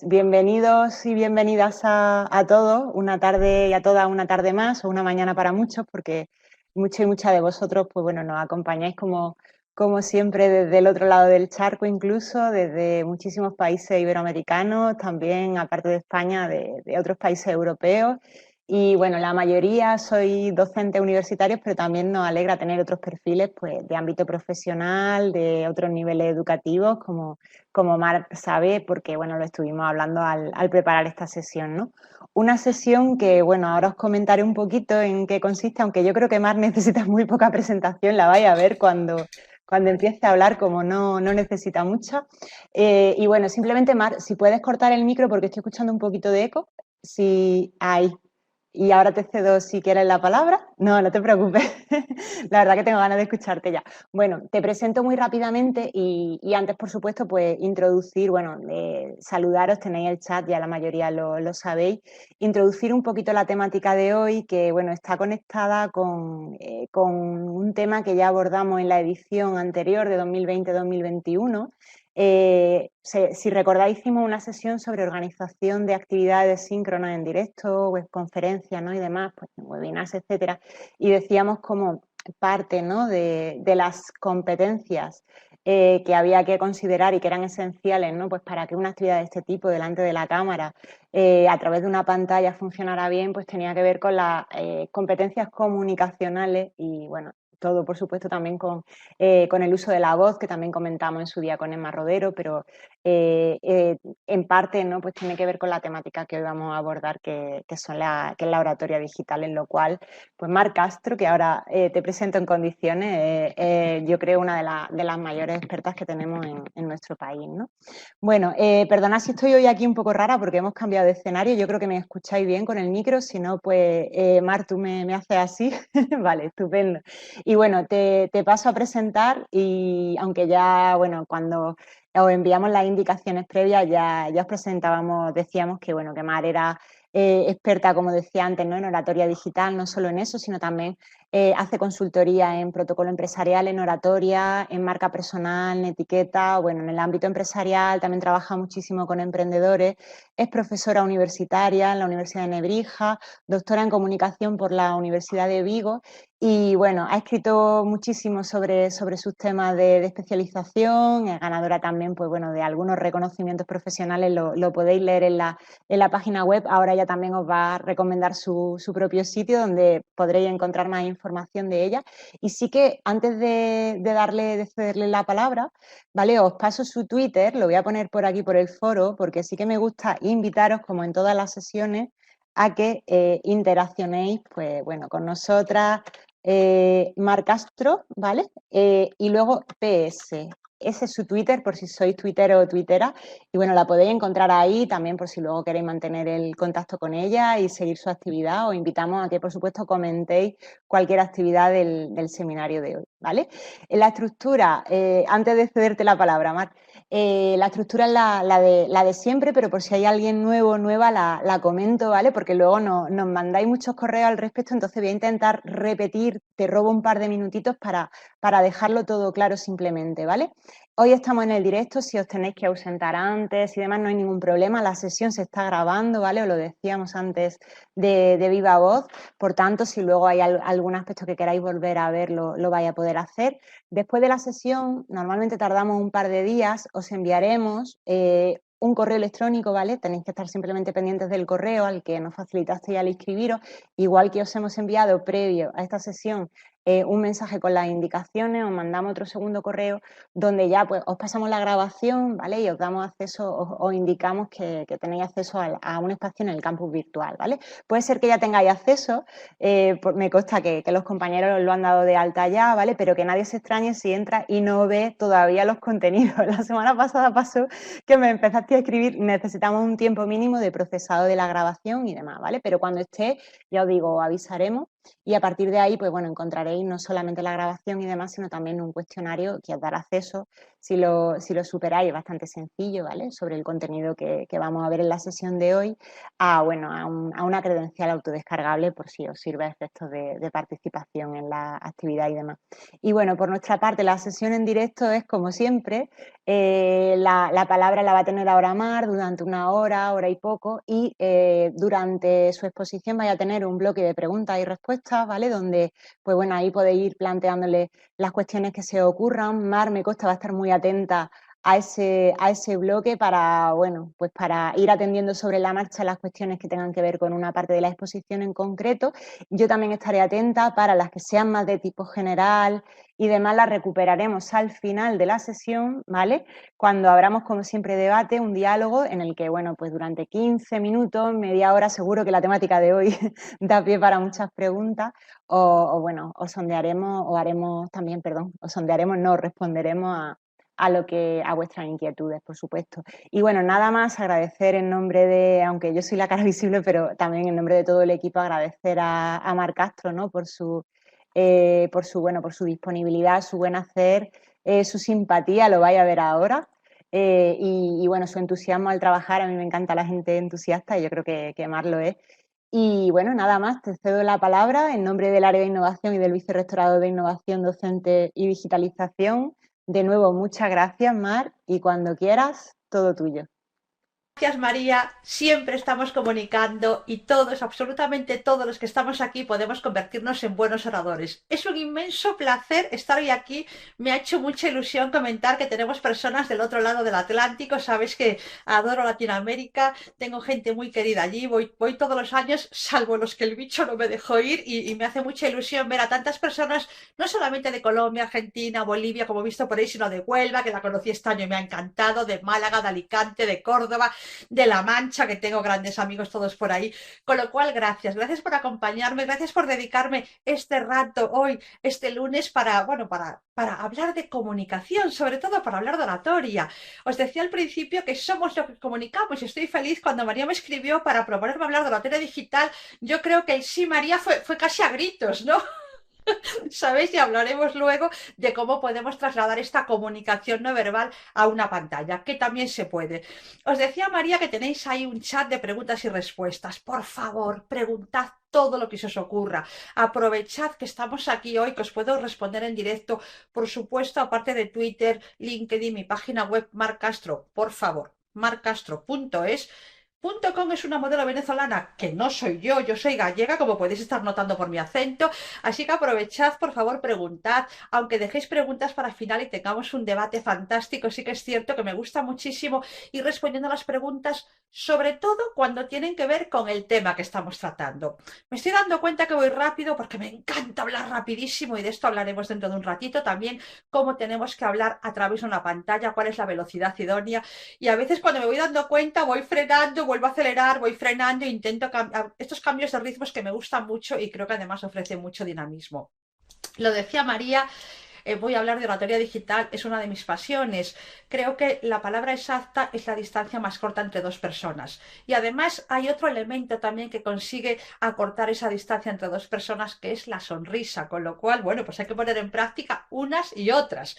bienvenidos y bienvenidas a todos, una tarde y a todas una tarde más o una mañana para muchos, porque muchos y muchas de vosotros, pues bueno, nos acompañáis como siempre desde el otro lado del charco, incluso desde muchísimos países iberoamericanos, también aparte de España, de otros países europeos. Y bueno, la mayoría soy docentes universitarios, pero también nos alegra tener otros perfiles pues, de ámbito profesional, de otros niveles educativos, como Mar sabe, porque bueno, lo estuvimos hablando al preparar esta sesión, ¿no? Una sesión que, bueno, ahora os comentaré un poquito en qué consiste, aunque yo creo que Mar necesita muy poca presentación, la vais a ver cuando empiece a hablar, como no necesita mucha. Y bueno, simplemente Mar, si puedes cortar el micro porque estoy escuchando un poquito de eco, si hay. Y ahora te cedo si quieres la palabra. No, no te preocupes. La verdad que tengo ganas de escucharte ya. Bueno, te presento muy rápidamente y antes, por supuesto, pues introducir, bueno, saludaros, tenéis el chat, ya la mayoría lo sabéis, introducir un poquito la temática de hoy, que bueno, está conectada con un tema que ya abordamos en la edición anterior de 2020-2021. Si recordáis, hicimos una sesión sobre organización de actividades síncronas en directo, webconferencias, ¿no? Y demás, pues webinars, etcétera, y decíamos como parte, ¿no? de las competencias que había que considerar y que eran esenciales, ¿no? Pues para que una actividad de este tipo delante de la cámara a través de una pantalla funcionara bien, pues tenía que ver con las competencias comunicacionales y bueno, todo por supuesto también con el uso de la voz, que también comentamos en su día con Emma Rodero, pero en parte, ¿no? Pues tiene que ver con la temática que hoy vamos a abordar, que es la oratoria digital, en lo cual, pues Mar Castro, que ahora te presento en condiciones, yo creo una de las mayores expertas que tenemos en nuestro país, ¿no? Bueno, perdonad si estoy hoy aquí un poco rara porque hemos cambiado de escenario, yo creo que me escucháis bien con el micro, si no, pues Mar, tú me haces así, vale, estupendo. Y bueno, te paso a presentar y aunque ya, bueno, cuando os enviamos las indicaciones previas ya os presentábamos, decíamos que, bueno, que Mar era experta, como decía antes, ¿no? En oratoria digital, no solo en eso, sino también hace consultoría en protocolo empresarial, en oratoria, en marca personal, en etiqueta, bueno, en el ámbito empresarial también trabaja muchísimo con emprendedores, es profesora universitaria en la Universidad de Nebrija, doctora en comunicación por la Universidad de Vigo y bueno, ha escrito muchísimo sobre sus temas de especialización, es ganadora también pues, bueno, de algunos reconocimientos profesionales, lo podéis leer en la página web. Ahora ella también os va a recomendar su propio sitio donde podréis encontrar más información de ella. Y sí que antes de cederle la palabra, ¿vale? Os paso su Twitter, lo voy a poner por aquí por el foro, porque sí que me gusta invitaros, como en todas las sesiones, a que interaccionéis pues, bueno, con nosotras, Mar Castro, ¿vale? Y luego PS. Ese es su Twitter, por si sois tuitero o tuitera. Y bueno, la podéis encontrar ahí también por si luego queréis mantener el contacto con ella y seguir su actividad. Os invitamos a que, por supuesto, comentéis cualquier actividad del seminario de hoy, ¿vale? En la estructura, antes de cederte la palabra, Mar, la estructura es la de siempre, pero por si hay alguien nuevo o nueva, la comento, ¿vale? Porque luego nos mandáis muchos correos al respecto, entonces voy a intentar repetir, te robo un par de minutitos para dejarlo todo claro simplemente, ¿vale? Hoy estamos en el directo, si os tenéis que ausentar antes y demás, no hay ningún problema, la sesión se está grabando, ¿vale? Os lo decíamos antes de viva voz, por tanto, si luego hay algún aspecto que queráis volver a ver, lo vais a poder hacer. Después de la sesión, normalmente tardamos un par de días, os enviaremos un correo electrónico, ¿vale? Tenéis que estar simplemente pendientes del correo al que nos facilitasteis al inscribiros, igual que os hemos enviado previo a esta sesión un mensaje con las indicaciones, os mandamos otro segundo correo donde ya pues os pasamos la grabación, ¿vale? Y os damos acceso, os indicamos que tenéis acceso a un espacio en el campus virtual, ¿vale? Puede ser que ya tengáis acceso, me consta que los compañeros lo han dado de alta ya, ¿vale? Pero que nadie se extrañe si entra y no ve todavía los contenidos. La semana pasada pasó que me empezaste a escribir, necesitamos un tiempo mínimo de procesado de la grabación y demás, ¿vale? Pero cuando esté, ya os digo, avisaremos y a partir de ahí, pues bueno, encontraréis no solamente la grabación y demás, sino también un cuestionario que os dará acceso si lo superáis, es bastante sencillo, ¿vale? Sobre el contenido que vamos a ver en la sesión de hoy, bueno, a una credencial autodescargable por si os sirve a efectos de participación en la actividad y demás. Y bueno, por nuestra parte, la sesión en directo es como siempre, la palabra la va a tener ahora Mar durante una hora, hora y poco, y durante su exposición vaya a tener un bloque de preguntas y respuestas, ¿vale? Donde, pues bueno, ahí podéis ir planteándole las cuestiones que se ocurran. Mar, me consta, va a estar muy atenta a ese bloque para, bueno, pues para ir atendiendo sobre la marcha las cuestiones que tengan que ver con una parte de la exposición en concreto. Yo también estaré atenta para las que sean más de tipo general y demás, las recuperaremos al final de la sesión, ¿vale? Cuando abramos, como siempre, debate, un diálogo en el que, bueno, pues durante 15 minutos, media hora, seguro que la temática de hoy da pie para muchas preguntas, bueno, os sondearemos, o haremos también, perdón, os sondearemos, no, responderemos a vuestras inquietudes, por supuesto. Y bueno, nada más agradecer en nombre de, aunque yo soy la cara visible, pero también en nombre de todo el equipo, agradecer a Mar Castro, ¿no? Bueno, por su disponibilidad, su buen hacer, su simpatía, lo vais a ver ahora. Y bueno, su entusiasmo al trabajar, a mí me encanta la gente entusiasta y yo creo que Mar lo es. Y bueno, nada más, te cedo la palabra en nombre del área de innovación y del vicerrectorado de innovación docente y digitalización. De nuevo, muchas gracias, Mar, y cuando quieras, todo tuyo. Gracias, María. Siempre estamos comunicando y todos, absolutamente todos los que estamos aquí, podemos convertirnos en buenos oradores. Es un inmenso placer estar hoy aquí. Me ha hecho mucha ilusión comentar que tenemos personas del otro lado del Atlántico. Sabes que adoro Latinoamérica, tengo gente muy querida allí, voy todos los años, salvo los que el bicho no me dejó ir, y me hace mucha ilusión ver a tantas personas, no solamente de Colombia, Argentina, Bolivia, como he visto por ahí, sino de Huelva, que la conocí este año y me ha encantado, de Málaga, de Alicante, de Córdoba, de La Mancha, que tengo grandes amigos todos por ahí. Con lo cual, gracias por acompañarme, gracias por dedicarme este rato hoy, este lunes, para hablar de comunicación, sobre todo para hablar de oratoria. Os decía al principio que somos lo que comunicamos y estoy feliz cuando María me escribió para proponerme hablar de oratoria digital. Yo creo que el sí, María, fue casi a gritos, ¿no? ¿Sabéis? Y hablaremos luego de cómo podemos trasladar esta comunicación no verbal a una pantalla, que también se puede. Os decía, María, que tenéis ahí un chat de preguntas y respuestas. Por favor, preguntad todo lo que se os ocurra. Aprovechad que estamos aquí hoy, que os puedo responder en directo. Por supuesto, aparte de Twitter, LinkedIn, mi página web, Mar Castro, por favor, marcastro.es. .com es una modelo venezolana que no soy yo soy gallega, como podéis estar notando por mi acento, así que aprovechad, por favor, preguntad, aunque dejéis preguntas para el final y tengamos un debate fantástico. Sí que es cierto que me gusta muchísimo ir respondiendo a las preguntas, sobre todo cuando tienen que ver con el tema que estamos tratando. Me estoy dando cuenta que voy rápido porque me encanta hablar rapidísimo y de esto hablaremos dentro de un ratito también, cómo tenemos que hablar a través de una pantalla, cuál es la velocidad idónea, y a veces cuando me voy dando cuenta voy frenando, vuelvo a acelerar, voy frenando e intento estos cambios de ritmos que me gustan mucho y creo que además ofrece mucho dinamismo. Lo decía María, voy a hablar de oratoria digital, es una de mis pasiones. Creo que la palabra exacta es la distancia más corta entre dos personas. Y además hay otro elemento también que consigue acortar esa distancia entre dos personas, que es la sonrisa, con lo cual, bueno, pues hay que poner en práctica unas y otras.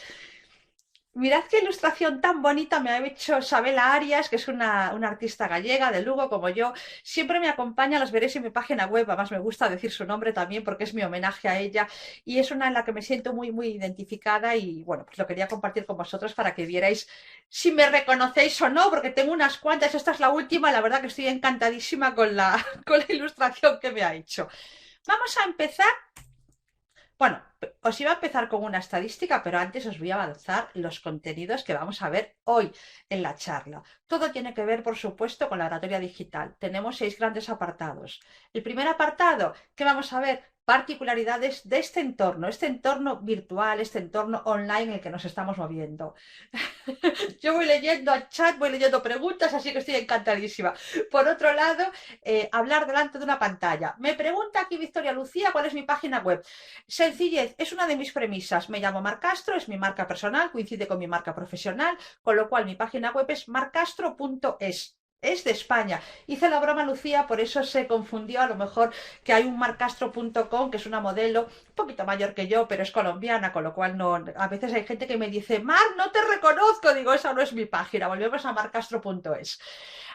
Mirad qué ilustración tan bonita me ha hecho Sabela Arias, que es una artista gallega de Lugo como yo. Siempre me acompaña, las veréis en mi página web, además me gusta decir su nombre también porque es mi homenaje a ella y es una en la que me siento muy, muy identificada y bueno, pues lo quería compartir con vosotros para que vierais si me reconocéis o no, porque tengo unas cuantas, esta es la última, la verdad que estoy encantadísima con con la ilustración que me ha hecho. Vamos a empezar. Bueno, os iba a empezar con una estadística, pero antes os voy a avanzar los contenidos que vamos a ver hoy en la charla. Todo tiene que ver, por supuesto, con la oratoria digital. Tenemos 6 grandes apartados. El primer apartado, ¿qué vamos a ver? Particularidades de este entorno virtual, este entorno online en el que nos estamos moviendo. Yo voy leyendo al chat, voy leyendo preguntas, así que estoy encantadísima. Por otro lado, hablar delante de una pantalla. Me pregunta aquí Victoria Lucía cuál es mi página web. Sencillez es una de mis premisas. Me llamo Mar Castro, es mi marca personal, coincide con mi marca profesional, con lo cual mi página web es marcastro.es. Es de España. Hice la broma, Lucía, por eso se confundió a lo mejor que hay un marcastro.com, que es una modelo un poquito mayor que yo, pero es colombiana, con lo cual no. A veces hay gente que me dice, Mar, no te reconozco. Digo, esa no es mi página. Volvemos a marcastro.es.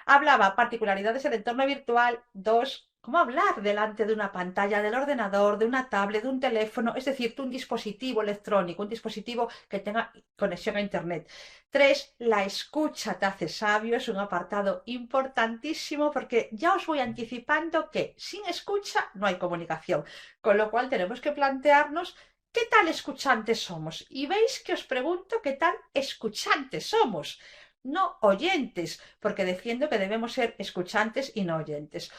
Hablaba particularidades del entorno virtual. Dos, cómo hablar delante de una pantalla, del ordenador, de una tablet, de un teléfono, es decir, de un dispositivo electrónico, un dispositivo que tenga conexión a Internet. Tres, la escucha te hace sabio, es un apartado importantísimo porque ya os voy anticipando que sin escucha no hay comunicación, con lo cual tenemos que plantearnos qué tal escuchantes somos. Y veis que os pregunto qué tal escuchantes somos, no oyentes, porque defiendo que debemos ser escuchantes y no oyentes.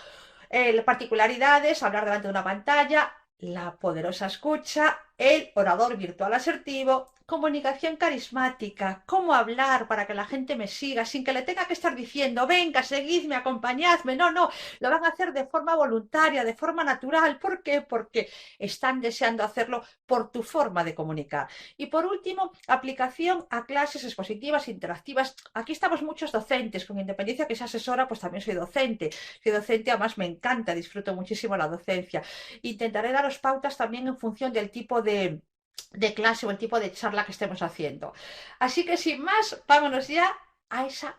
Particularidades, hablar delante de una pantalla, la poderosa escucha, el orador virtual asertivo, comunicación carismática, cómo hablar para que la gente me siga sin que le tenga que estar diciendo, venga, seguidme, acompañadme. No, no, lo van a hacer de forma voluntaria, de forma natural. ¿Por qué? Porque están deseando hacerlo por tu forma de comunicar. Y por último, aplicación a clases expositivas, interactivas. Aquí estamos muchos docentes, con independencia que sea asesora, pues también soy docente. Soy docente, además me encanta, disfruto muchísimo la docencia. Intentaré daros pautas también en función del tipo de clase o el tipo de charla que estemos haciendo. Así que sin más, vámonos ya a esa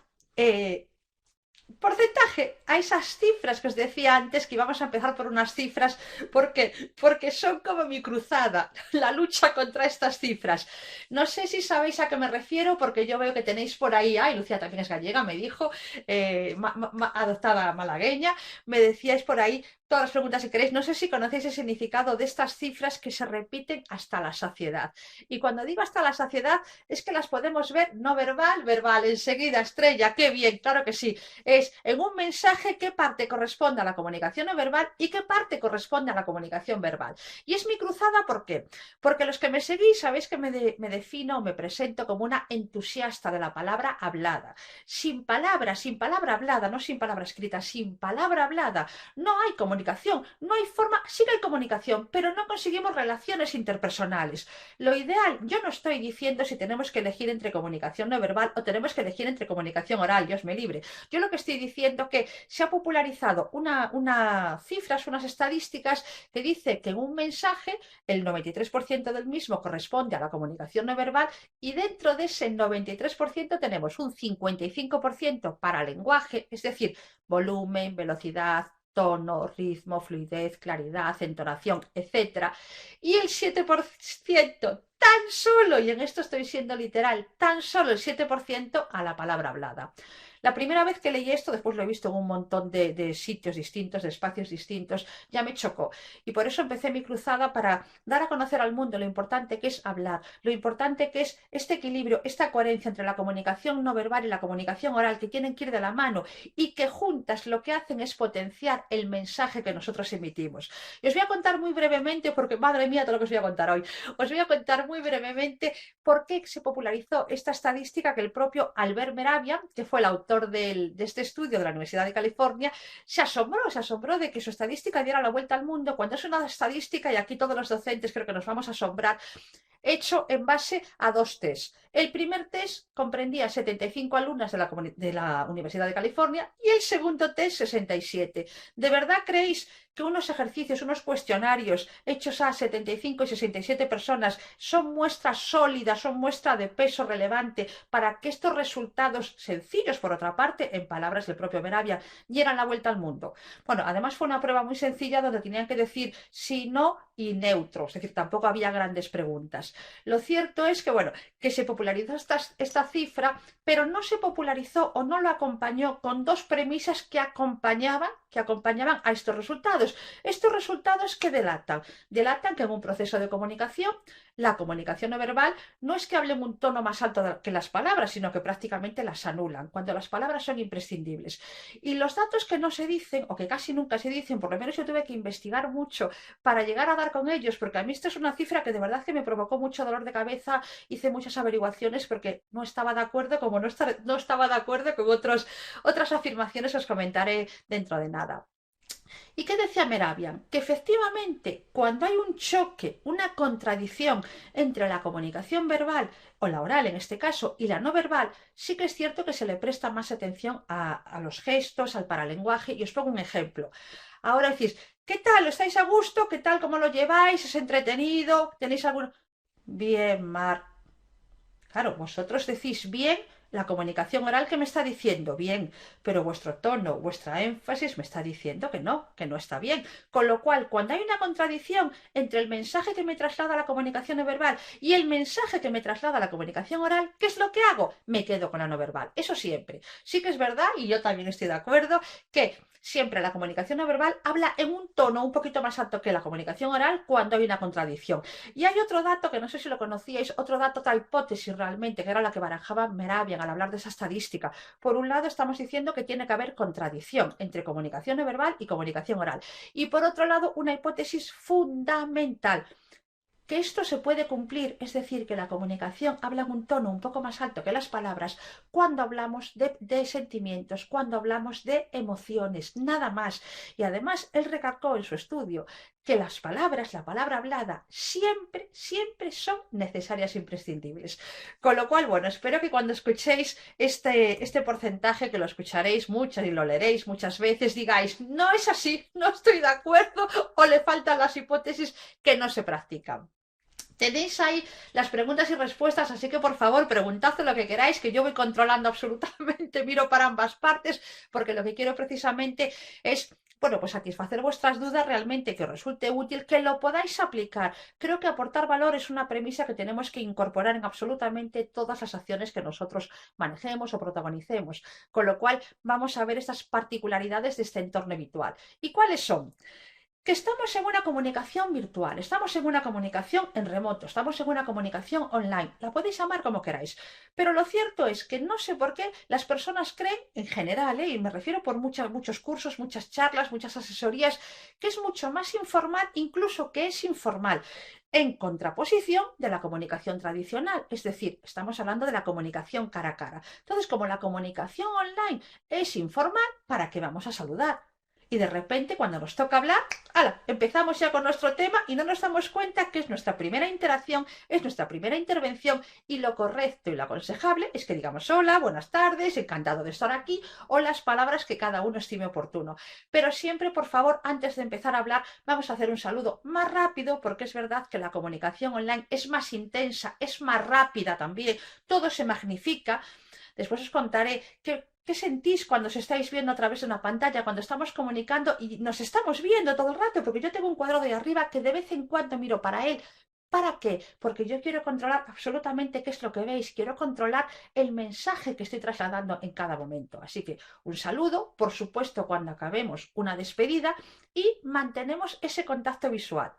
porcentaje, a esas cifras que os decía antes, que íbamos a empezar por unas cifras, porque son como mi cruzada, la lucha contra estas cifras. No sé si sabéis a qué me refiero, porque yo veo que tenéis por ahí, ay, Lucía también es gallega, me dijo, adoptada malagueña, me decíais por ahí todas las preguntas si queréis. No sé si conocéis el significado de estas cifras que se repiten hasta la saciedad. Y cuando digo hasta la saciedad, es que las podemos ver no verbal, verbal, enseguida, estrella, qué bien, claro que sí. Es en un mensaje qué parte corresponde a la comunicación no verbal y qué parte corresponde a la comunicación verbal. Y es mi cruzada, ¿por qué? Porque los que me seguís sabéis que me defino, me presento como una entusiasta de la palabra hablada. Sin palabra hablada, no sin palabra escrita, sin palabra hablada, no hay comunicación, no hay forma, sí que hay comunicación, pero no conseguimos relaciones interpersonales. Lo ideal, yo no estoy diciendo si tenemos que elegir entre comunicación no verbal o tenemos que elegir entre comunicación oral, Dios me libre. Yo lo que estoy diciendo que se ha popularizado cifras, unas estadísticas que dice que en un mensaje el 93% del mismo corresponde a la comunicación no verbal y dentro de ese 93% tenemos un 55% para lenguaje, es decir, volumen, velocidad, tono, ritmo, fluidez, claridad, entonación, etcétera. Y el 7% tan solo, y en esto estoy siendo literal, tan solo el 7% a la palabra hablada. La primera vez que leí esto, después lo he visto en un montón de sitios distintos, de espacios distintos, ya me chocó. Y por eso empecé mi cruzada para dar a conocer al mundo lo importante que es hablar, lo importante que es este equilibrio, esta coherencia entre la comunicación no verbal y la comunicación oral, que tienen que ir de la mano y que juntas lo que hacen es potenciar el mensaje que nosotros emitimos. Y os voy a contar muy brevemente, porque madre mía, todo lo que os voy a contar hoy, os voy a contar muy brevemente por qué se popularizó esta estadística que el propio Albert Mehrabian, que fue el autor de este estudio de la Universidad de California, se asombró de que su estadística diera la vuelta al mundo, cuando es una estadística, y aquí todos los docentes creo que nos vamos a asombrar, hecho en base a dos test. El primer test comprendía 75 alumnas de la Universidad de California y el segundo test 67. ¿De verdad creéis que unos ejercicios, unos cuestionarios hechos a 75 y 67 personas son muestra sólida, son muestra de peso relevante para que estos resultados sencillos, por otra parte, en palabras del propio Mehrabian, dieran la vuelta al mundo? Bueno, además fue una prueba muy sencilla donde tenían que decir sí, no y neutro, es decir, tampoco había grandes preguntas. Lo cierto es que, bueno, que se popularizó esta cifra, pero no se popularizó o no lo acompañó con dos premisas que acompañaban a estos resultados. Estos resultados que delatan que en un proceso de comunicación, la comunicación no verbal no es que hablen un tono más alto que las palabras, sino que prácticamente las anulan, cuando las palabras son imprescindibles. Y los datos que no se dicen, o que casi nunca se dicen, por lo menos yo tuve que investigar mucho para llegar a dar con ellos, porque a mí esta es una cifra que de verdad que me provocó mucho dolor de cabeza, hice muchas averiguaciones porque no estaba de acuerdo, como no estaba de acuerdo con otras afirmaciones que os comentaré dentro de nada. ¿Y qué decía Meravian? Que efectivamente cuando hay un choque, una contradicción entre la comunicación verbal o la oral en este caso y la no verbal, sí que es cierto que se le presta más atención a los gestos, al paralenguaje. Y os pongo un ejemplo. Ahora decís, ¿qué tal? ¿Estáis a gusto? ¿Qué tal? ¿Cómo lo lleváis? ¿Es entretenido? ¿Tenéis algún...? Bien, Mar. Claro, vosotros decís bien la comunicación oral que me está diciendo bien, pero vuestro tono, vuestra énfasis me está diciendo que no está bien. Con lo cual, cuando hay una contradicción entre el mensaje que me traslada la comunicación no verbal y el mensaje que me traslada la comunicación oral, ¿qué es lo que hago? Me quedo con la no verbal. Eso siempre. Sí que es verdad, y yo también estoy de acuerdo, que siempre la comunicación no verbal habla en un tono un poquito más alto que la comunicación oral cuando hay una contradicción. Y hay otro dato que no sé si lo conocíais, otro dato, otra hipótesis realmente, que era la que barajaba Meravian al hablar de esa estadística. Por un lado, estamos diciendo que tiene que haber contradicción entre comunicación no verbal y comunicación oral. Y por otro lado, una hipótesis fundamental, que esto se puede cumplir, es decir, que la comunicación habla en un tono un poco más alto que las palabras cuando hablamos de sentimientos, cuando hablamos de emociones, nada más. Y además, él recalcó en su estudio que las palabras, la palabra hablada, siempre, siempre son necesarias e imprescindibles. Con lo cual, bueno, espero que cuando escuchéis este porcentaje, que lo escucharéis muchas y lo leeréis muchas veces, digáis, no es así, no estoy de acuerdo o le faltan las hipótesis que no se practican. Tenéis ahí las preguntas y respuestas, así que por favor preguntad lo que queráis, que yo voy controlando absolutamente, miro para ambas partes, porque lo que quiero precisamente es, bueno, pues satisfacer vuestras dudas realmente, que os resulte útil, que lo podáis aplicar. Creo que aportar valor es una premisa que tenemos que incorporar en absolutamente todas las acciones que nosotros manejemos o protagonicemos, con lo cual vamos a ver estas particularidades de este entorno habitual. ¿Y cuáles son? Que estamos en una comunicación virtual, estamos en una comunicación en remoto, estamos en una comunicación online, la podéis llamar como queráis, pero lo cierto es que no sé por qué las personas creen, en general, y me refiero por muchos cursos, muchas charlas, muchas asesorías, que es mucho más informal, incluso que es informal, en contraposición de la comunicación tradicional, es decir, estamos hablando de la comunicación cara a cara. Entonces, como la comunicación online es informal, ¿para qué vamos a saludar? Y de repente, cuando nos toca hablar, ¡hala! Empezamos ya con nuestro tema y no nos damos cuenta que es nuestra primera interacción, es nuestra primera intervención, y lo correcto y lo aconsejable es que digamos hola, buenas tardes, encantado de estar aquí, o las palabras que cada uno estime oportuno. Pero siempre, por favor, antes de empezar a hablar, vamos a hacer un saludo más rápido, porque es verdad que la comunicación online es más intensa, es más rápida también, todo se magnifica. Después os contaré qué sentís cuando os estáis viendo a través de una pantalla, cuando estamos comunicando y nos estamos viendo todo el rato, porque yo tengo un cuadro de arriba que de vez en cuando miro para él. ¿Para qué? Porque yo quiero controlar absolutamente qué es lo que veis, quiero controlar el mensaje que estoy trasladando en cada momento. Así que un saludo, por supuesto, cuando acabemos una despedida, y mantenemos ese contacto visual.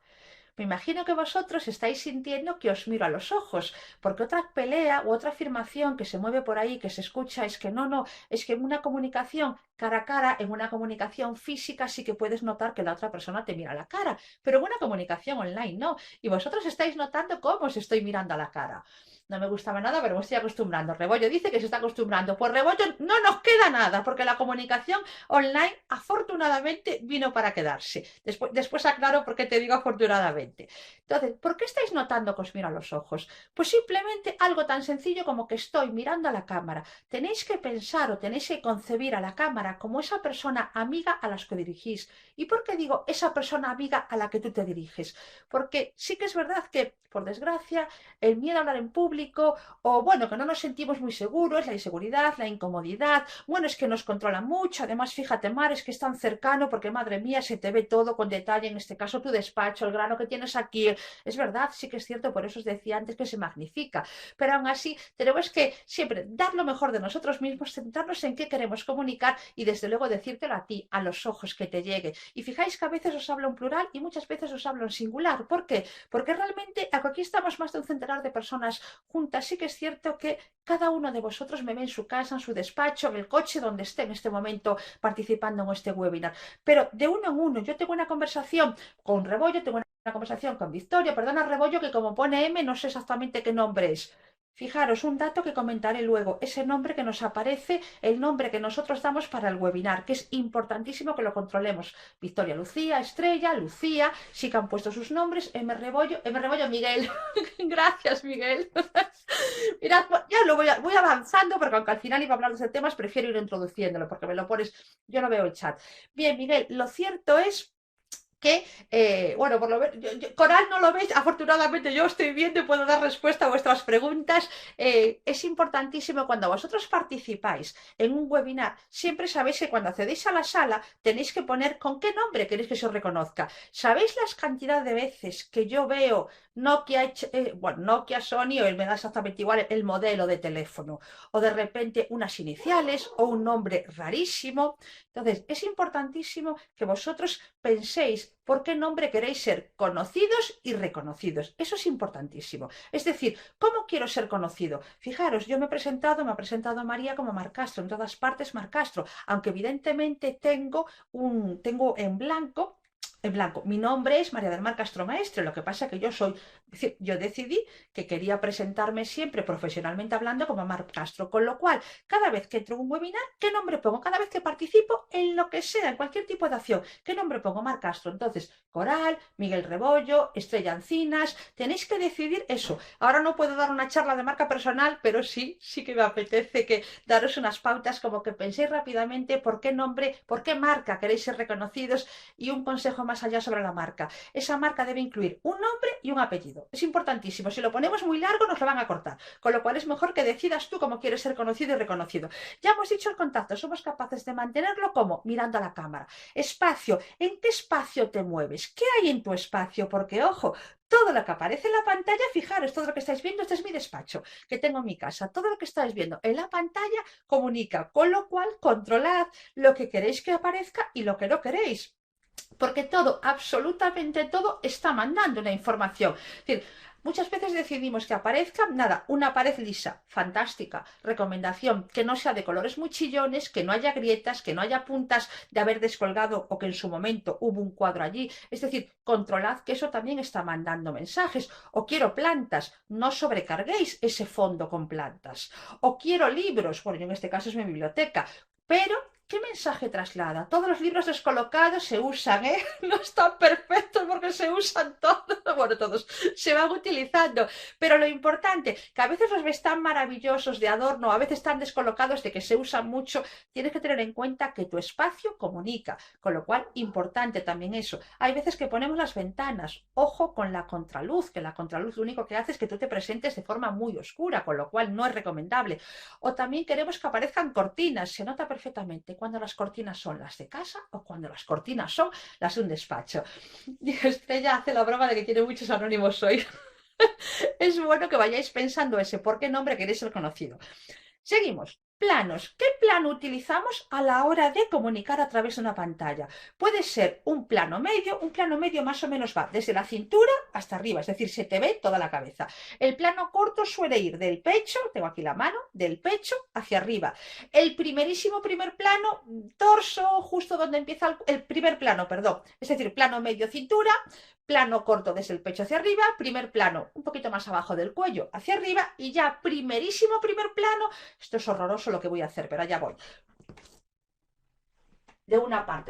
Me imagino que vosotros estáis sintiendo que os miro a los ojos, porque otra pelea u otra afirmación que se mueve por ahí, que se escucha, es que no, es que en una comunicación cara a cara, en una comunicación física sí que puedes notar que la otra persona te mira a la cara, pero en una comunicación online no. Y vosotros estáis notando cómo os estoy mirando a la cara. No me gustaba nada, pero me estoy acostumbrando. Rebollo dice que se está acostumbrando. Pues Rebollo no nos queda nada, porque la comunicación online afortunadamente vino para quedarse. Después aclaro por qué te digo afortunadamente. Entonces, ¿por qué estáis notando que os miro a los ojos? Pues simplemente algo tan sencillo como que estoy mirando a la cámara. Tenéis que pensar o tenéis que concebir a la cámara como esa persona amiga a la que dirigís. ¿Y por qué digo esa persona amiga a la que tú te diriges? Porque sí que es verdad que, por desgracia, el miedo a hablar en público, o bueno, que no nos sentimos muy seguros, la inseguridad, la incomodidad, bueno, es que nos controla mucho, además fíjate, Mar, es que es tan cercano, porque madre mía, se te ve todo con detalle, en este caso tu despacho, el grano que tienes aquí, es verdad, sí que es cierto, por eso os decía antes que se magnifica, pero aún así tenemos que siempre dar lo mejor de nosotros mismos, centrarnos en qué queremos comunicar y desde luego decírtelo a ti, a los ojos, que te llegue. Y fijáis que a veces os hablo en plural y muchas veces os hablo en singular. ¿Por qué? Porque realmente aquí estamos más de un centenar de personas juntas. Sí que es cierto que cada uno de vosotros me ve en su casa, en su despacho, en el coche, donde esté en este momento participando en este webinar. Pero de uno en uno, yo tengo una conversación con Rebollo, tengo una conversación con Victoria, perdona Rebollo, que como pone M no sé exactamente qué nombre es. Fijaros, un dato que comentaré luego, ese nombre que nos aparece, el nombre que nosotros damos para el webinar, que es importantísimo que lo controlemos. Victoria Lucía, Estrella, Lucía, sí que han puesto sus nombres, M. Rebollo Miguel. Gracias, Miguel. Mirad, ya voy avanzando, porque aunque al final iba a hablar de ese tema, prefiero ir introduciéndolo, porque me lo pones, yo no veo el chat. Bien, Miguel, lo cierto es que, bueno, por lo menos, Coral no lo veis, afortunadamente yo estoy viendo y puedo dar respuesta a vuestras preguntas. Es importantísimo cuando vosotros participáis en un webinar, siempre sabéis que cuando accedéis a la sala tenéis que poner con qué nombre queréis que se os reconozca. ¿Sabéis las cantidad de veces que yo veo Nokia, bueno, Nokia, Sony, o me da exactamente igual el modelo de teléfono, o de repente unas iniciales o un nombre rarísimo? Entonces, es importantísimo que vosotros penséis por qué nombre queréis ser conocidos y reconocidos. Eso es importantísimo. Es decir, ¿cómo quiero ser conocido? Fijaros, yo me ha presentado María como Marcastro, en todas partes Marcastro, aunque evidentemente tengo en blanco. Mi nombre es María del Mar Castro Maestre, lo que pasa es que yo decidí que quería presentarme siempre profesionalmente hablando como Mar Castro, con lo cual, cada vez que entro en un webinar, ¿qué nombre pongo? Cada vez que participo en lo que sea, en cualquier tipo de acción, ¿qué nombre pongo? Mar Castro. Entonces, Coral, Miguel Rebollo, Estrella Encinas, tenéis que decidir eso. Ahora no puedo dar una charla de marca personal, pero sí que me apetece daros unas pautas, como que penséis rápidamente por qué nombre, por qué marca queréis ser reconocidos, y un consejo más allá sobre la marca. Esa marca debe incluir un nombre y un apellido. Es importantísimo. Si lo ponemos muy largo, nos lo van a cortar. Con lo cual es mejor que decidas tú cómo quieres ser conocido y reconocido. Ya hemos dicho el contacto. Somos capaces de mantenerlo como mirando a la cámara. Espacio. ¿En qué espacio te mueves? ¿Qué hay en tu espacio? Porque, ojo, todo lo que aparece en la pantalla, fijaros, todo lo que estáis viendo, este es mi despacho que tengo en mi casa. Todo lo que estáis viendo en la pantalla comunica, con lo cual controlad lo que queréis que aparezca y lo que no queréis. Porque todo, absolutamente todo, está mandando una información. Es decir, muchas veces decidimos que aparezca, nada, una pared lisa, fantástica. Recomendación, que no sea de colores muy chillones, que no haya grietas, que no haya puntas de haber descolgado o que en su momento hubo un cuadro allí. Es decir, controlad que eso también está mandando mensajes. O quiero plantas, no sobrecarguéis ese fondo con plantas. O quiero libros, bueno, yo en este caso es mi biblioteca, pero ¿qué mensaje traslada? Todos los libros descolocados se usan, ¿eh? No están perfectos porque se usan todos. Bueno, todos se van utilizando. Pero lo importante, que a veces los ves tan maravillosos de adorno, a veces tan descolocados de que se usan mucho, tienes que tener en cuenta que tu espacio comunica. Con lo cual, importante también eso. Hay veces que ponemos las ventanas. Ojo con la contraluz, que la contraluz lo único que hace es que tú te presentes de forma muy oscura, con lo cual no es recomendable. O también queremos que aparezcan cortinas. Se nota perfectamente cuando las cortinas son las de casa o cuando las cortinas son las de un despacho. Y Estrella hace la broma de que tiene muchos anónimos hoy. Es bueno que vayáis pensando ese por qué nombre queréis ser conocido. Seguimos. Planos. ¿Qué plano utilizamos a la hora de comunicar a través de una pantalla? Puede ser un plano medio más o menos va desde la cintura hasta arriba, es decir, se te ve toda la cabeza. El plano corto suele ir del pecho, tengo aquí la mano, del pecho hacia arriba. El primerísimo primer plano, torso, justo donde empieza el primer plano, perdón, es decir, plano medio cintura, plano corto desde el pecho hacia arriba, primer plano un poquito más abajo del cuello hacia arriba, y ya primerísimo primer plano. Esto es horroroso lo que voy a hacer, pero allá voy. De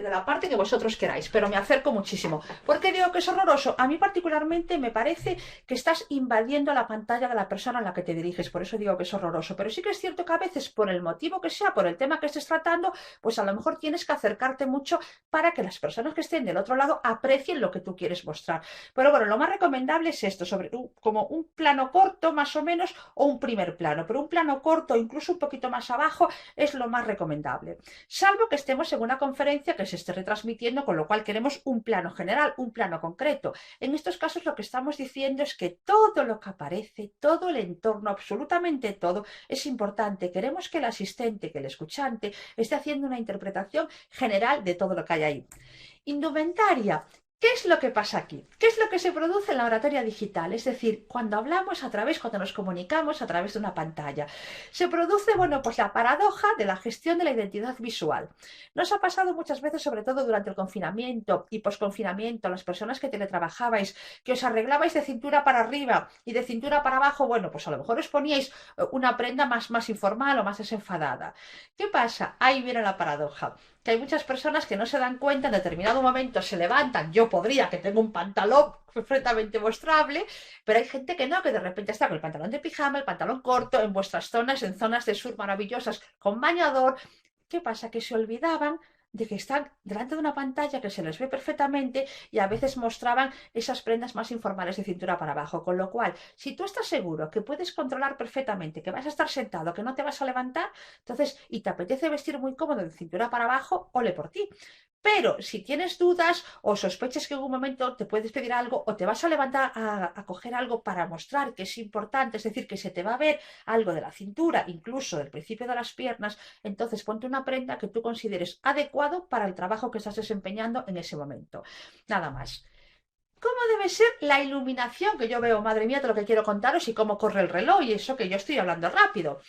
la parte que vosotros queráis, pero me acerco muchísimo. ¿Por qué digo que es horroroso? A mí particularmente me parece que estás invadiendo la pantalla de la persona a la que te diriges, por eso digo que es horroroso. Pero sí que es cierto que a veces, por el motivo que sea, por el tema que estés tratando, pues a lo mejor tienes que acercarte mucho para que las personas que estén del otro lado aprecien lo que tú quieres mostrar. Pero bueno, lo más recomendable es esto, como un plano corto más o menos, o un primer plano, pero un plano corto, incluso un poquito más abajo, es lo más recomendable. Salvo que estemos en una conferencia que se esté retransmitiendo, con lo cual queremos un plano general, un plano concreto. En estos casos lo que estamos diciendo es que todo lo que aparece, todo el entorno, absolutamente todo, es importante. Queremos que el asistente, que el escuchante, esté haciendo una interpretación general de todo lo que hay ahí. Indumentaria. ¿Qué es lo que pasa aquí? ¿Qué es lo que se produce en la oratoria digital? Es decir, cuando hablamos cuando nos comunicamos a través de una pantalla. Se produce, bueno, pues la paradoja de la gestión de la identidad visual. Nos ha pasado muchas veces, sobre todo durante el confinamiento y posconfinamiento, las personas que teletrabajabais, que os arreglabais de cintura para arriba y de cintura para abajo, bueno, pues a lo mejor os poníais una prenda más informal o más desenfadada. ¿Qué pasa? Ahí viene la paradoja que hay muchas personas que no se dan cuenta, en determinado momento se levantan, yo podría, que tengo un pantalón perfectamente mostrable, pero hay gente que no, que de repente está con el pantalón de pijama, el pantalón corto, en vuestras zonas, en zonas de sur maravillosas, con bañador. ¿Qué pasa? Que se olvidaban de que están delante de una pantalla que se les ve perfectamente y a veces mostraban esas prendas más informales de cintura para abajo. Con lo cual, si tú estás seguro que puedes controlar perfectamente, que vas a estar sentado, que no te vas a levantar, entonces, y te apetece vestir muy cómodo de cintura para abajo, ole por ti. Pero si tienes dudas o sospechas que en algún momento te puedes pedir algo o te vas a levantar a coger algo para mostrar que es importante, es decir, que se te va a ver algo de la cintura, incluso del principio de las piernas, entonces ponte una prenda que tú consideres adecuado para el trabajo que estás desempeñando en ese momento. Nada más. ¿Cómo debe ser la iluminación? Que yo veo, madre mía, todo lo que quiero contaros y cómo corre el reloj y eso que yo estoy hablando rápido.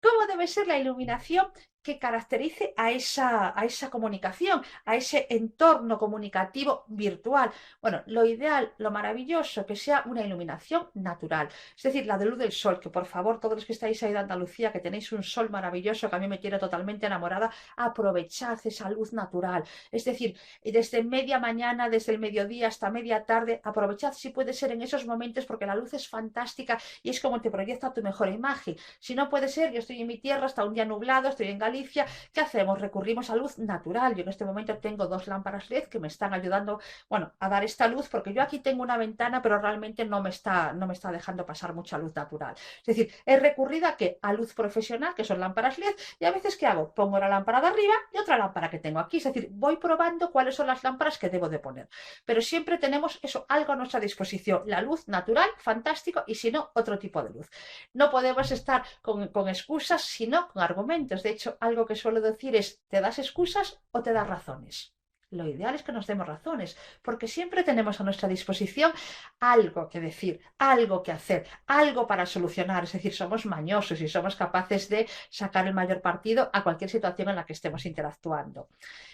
¿Cómo debe ser la iluminación que caracterice a esa comunicación, a ese entorno comunicativo virtual? Bueno, lo ideal, lo maravilloso, que sea una iluminación natural, es decir, la de luz del sol, que por favor, todos los que estáis ahí de Andalucía, que tenéis un sol maravilloso, que a mí me tiene totalmente enamorada, aprovechad esa luz natural, es decir, desde media mañana, desde el mediodía hasta media tarde, aprovechad si puede ser en esos momentos, porque la luz es fantástica y es como te proyecta tu mejor imagen. Si no puede ser, yo estoy en mi tierra, está un día nublado, estoy en Galicia, ¿qué hacemos? Recurrimos a luz natural. Yo en este momento tengo 2 lámparas LED que me están ayudando, bueno, a dar esta luz, porque yo aquí tengo una ventana, pero realmente no me está dejando pasar mucha luz natural. Es decir, he recurrido a qué? A luz profesional, que son lámparas LED, y a veces ¿qué hago? Pongo la lámpara de arriba y otra lámpara que tengo aquí. Es decir, voy probando cuáles son las lámparas que debo de poner. Pero siempre tenemos eso, algo a nuestra disposición. La luz natural, fantástico, y si no, otro tipo de luz. No podemos estar con excusas, sino con argumentos. De hecho, algo que suelo decir es, ¿te das excusas o te das razones? Lo ideal es que nos demos razones, porque siempre tenemos a nuestra disposición algo que decir, algo que hacer, algo para solucionar. Es decir, somos mañosos y somos capaces de sacar el mayor partido a cualquier situación en la que estemos interactuando.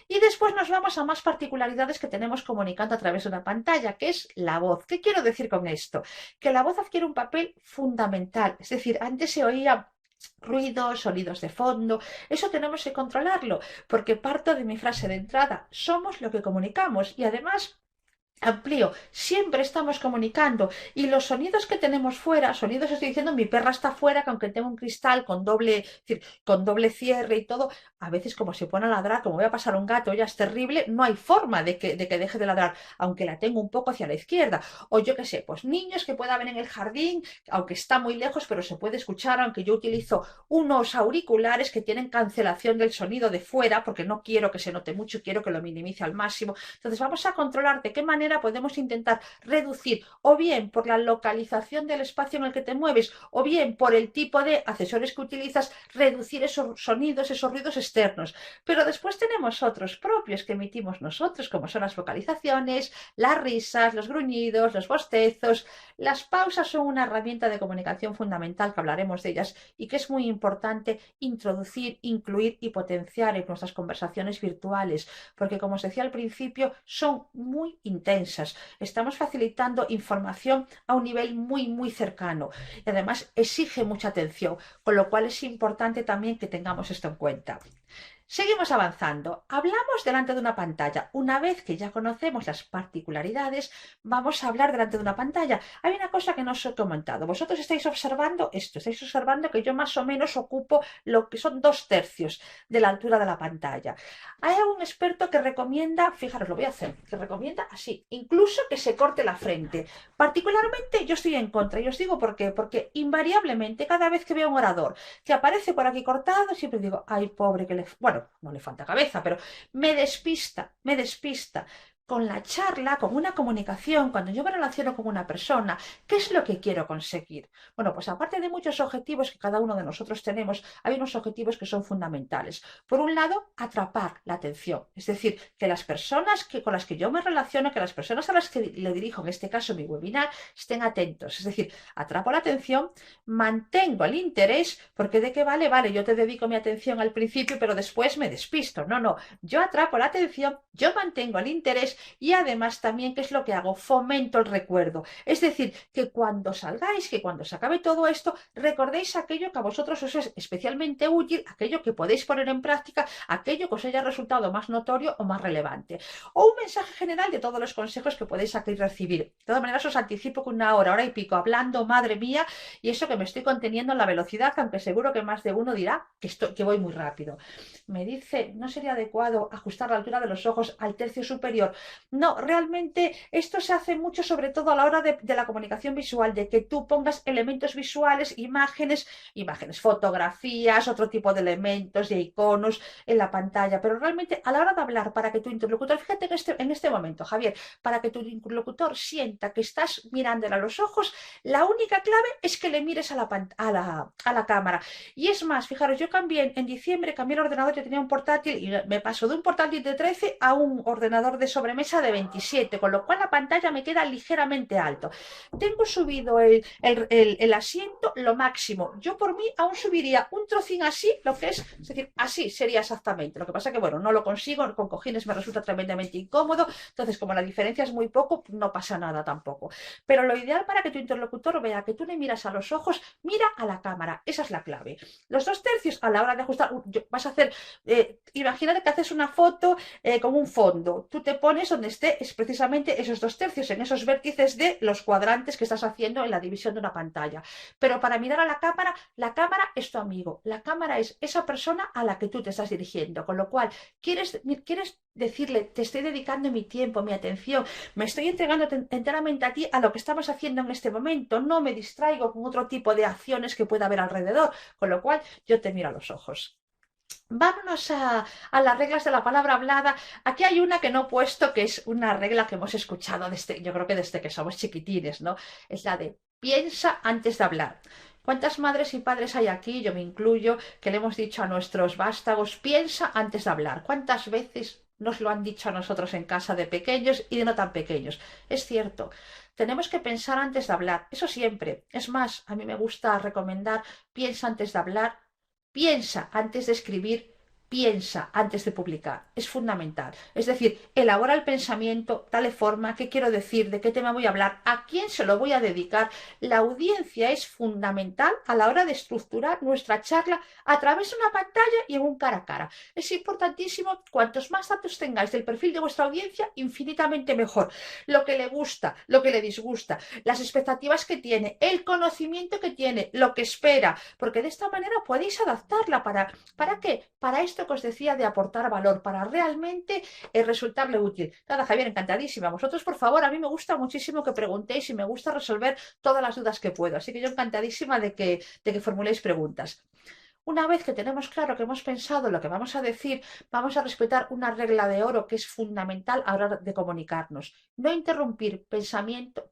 Y después nos vamos a más particularidades que tenemos comunicando a través de una pantalla, que es la voz. ¿Qué quiero decir con esto? Que la voz adquiere un papel fundamental. Es decir, antes se oía ruidos, sonidos de fondo, eso tenemos que controlarlo, porque parto de mi frase de entrada, somos lo que comunicamos y además amplío, siempre estamos comunicando y los sonidos que tenemos fuera, sonidos estoy diciendo, mi perra está fuera, que aunque tenga un cristal con doble, es decir, con doble cierre y todo, a veces como se pone a ladrar, como voy a pasar un gato, ya es terrible, no hay forma de que deje de ladrar, aunque la tengo un poco hacia la izquierda. O yo qué sé, pues niños que pueda haber en el jardín, aunque está muy lejos, pero se puede escuchar, aunque yo utilizo unos auriculares que tienen cancelación del sonido de fuera, porque no quiero que se note mucho, quiero que lo minimice al máximo. Entonces vamos a controlar de qué manera podemos intentar reducir o bien por la localización del espacio en el que te mueves o bien por el tipo de accesorios que utilizas, reducir esos sonidos, esos ruidos externos. Pero después tenemos otros propios que emitimos nosotros, como son las vocalizaciones, las risas, los gruñidos, los bostezos. Las pausas son una herramienta de comunicación fundamental, que hablaremos de ellas, y que es muy importante introducir, incluir y potenciar en nuestras conversaciones virtuales, porque como os decía al principio, son muy intensas. Estamos facilitando información a un nivel muy, muy cercano y además exige mucha atención, con lo cual es importante también que tengamos esto en cuenta. Seguimos avanzando. Hablamos delante de una pantalla. Una vez que ya conocemos las particularidades, vamos a hablar delante de una pantalla. Hay una cosa que no os he comentado. Vosotros estáis observando esto, estáis observando que yo más o menos ocupo lo que son 2/3 de la altura de la pantalla. Hay algún experto que recomienda, fijaros, lo voy a hacer, que recomienda así, incluso que se corte la frente. Particularmente yo estoy en contra, y os digo por qué, porque invariablemente cada vez que veo un orador que aparece por aquí cortado, siempre digo, ay, pobre, que le... Bueno, no le falta cabeza, pero me despista, me despista. con la charla, con una comunicación, cuando yo me relaciono con una persona, ¿qué es lo que quiero conseguir? Bueno, pues aparte de muchos objetivos que cada uno de nosotros tenemos, hay unos objetivos que son fundamentales. Por un lado, atrapar la atención, es decir, que las personas con las que yo me relaciono, que las personas a las que le dirijo, en este caso mi webinar, estén atentos. Es decir, atrapo la atención, mantengo el interés, porque ¿de qué vale? Vale, yo te dedico mi atención al principio, pero después me despisto. No, no, yo atrapo la atención, yo mantengo el interés y además también, ¿qué es lo que hago? Fomento el recuerdo. Es decir, que cuando salgáis, que cuando se acabe todo esto, recordéis aquello que a vosotros os es especialmente útil, aquello que podéis poner en práctica, aquello que os haya resultado más notorio o más relevante. O un mensaje general de todos los consejos que podéis aquí recibir. De todas maneras, os anticipo que una hora y pico hablando, madre mía, y eso que me estoy conteniendo en la velocidad, aunque seguro que más de uno dirá que voy muy rápido. Me dice, ¿no sería adecuado ajustar la altura de los ojos al tercio superior? No, realmente esto se hace mucho, sobre todo a la hora de la comunicación visual, de que tú pongas elementos visuales, imágenes, fotografías, otro tipo de elementos, de iconos en la pantalla, pero realmente a la hora de hablar para que tu interlocutor, fíjate en este momento, Javier, para que tu interlocutor sienta que estás mirándole a los ojos, la única clave es que le mires a la cámara. Y es más, fijaros, yo cambié en diciembre, cambié el ordenador, yo tenía un portátil y me paso de un portátil de 13 a un ordenador de sobremesa de 27, con lo cual la pantalla me queda ligeramente alto. Tengo subido el asiento lo máximo. Yo por mí aún subiría un trocín así, lo que es decir, así sería exactamente. Lo que pasa que, bueno, no lo consigo, con cojines me resulta tremendamente incómodo, entonces como la diferencia es muy poco, no pasa nada tampoco. Pero lo ideal para que tu interlocutor vea que tú le miras a los ojos, mira a la cámara, esa es la clave. Los 2 tercios a la hora de ajustar, vas a hacer, imagínate que haces una foto con un fondo, tú te pones donde esté es precisamente esos 2 tercios, en esos vértices de los cuadrantes que estás haciendo en la división de una pantalla. Pero para mirar a la cámara es tu amigo, la cámara es esa persona a la que tú te estás dirigiendo, con lo cual quieres decirle, te estoy dedicando mi tiempo, mi atención, me estoy entregando enteramente a ti, a lo que estamos haciendo en este momento, no me distraigo con otro tipo de acciones que pueda haber alrededor, con lo cual yo te miro a los ojos. Vámonos a las reglas de la palabra hablada. Aquí hay una que no he puesto, que es una regla que hemos escuchado yo creo que desde que somos chiquitines, ¿no? Es la de piensa antes de hablar. ¿Cuántas madres y padres hay aquí, yo me incluyo, que le hemos dicho a nuestros vástagos, piensa antes de hablar? ¿Cuántas veces nos lo han dicho a nosotros en casa de pequeños y de no tan pequeños? Es cierto, tenemos que pensar antes de hablar, eso siempre. Es más, a mí me gusta recomendar, piensa antes de hablar, piensa antes de escribir, piensa antes de publicar. Es fundamental. Es decir, elabora el pensamiento, dale forma, qué quiero decir, de qué tema voy a hablar, a quién se lo voy a dedicar. La audiencia es fundamental a la hora de estructurar nuestra charla a través de una pantalla y en un cara a cara. Es importantísimo, cuantos más datos tengáis del perfil de vuestra audiencia, infinitamente mejor. Lo que le gusta, lo que le disgusta, las expectativas que tiene, el conocimiento que tiene, lo que espera, porque de esta manera podéis adaptarla. ¿Para qué? Para esto que os decía de aportar valor, para realmente resultarle útil. Nada, Javier, encantadísima. Vosotros, por favor, a mí me gusta muchísimo que preguntéis y me gusta resolver todas las dudas que puedo. Así que yo encantadísima de que formuléis preguntas. Una vez que tenemos claro que hemos pensado lo que vamos a decir, vamos a respetar una regla de oro que es fundamental a la hora de comunicarnos. No interrumpir pensamiento,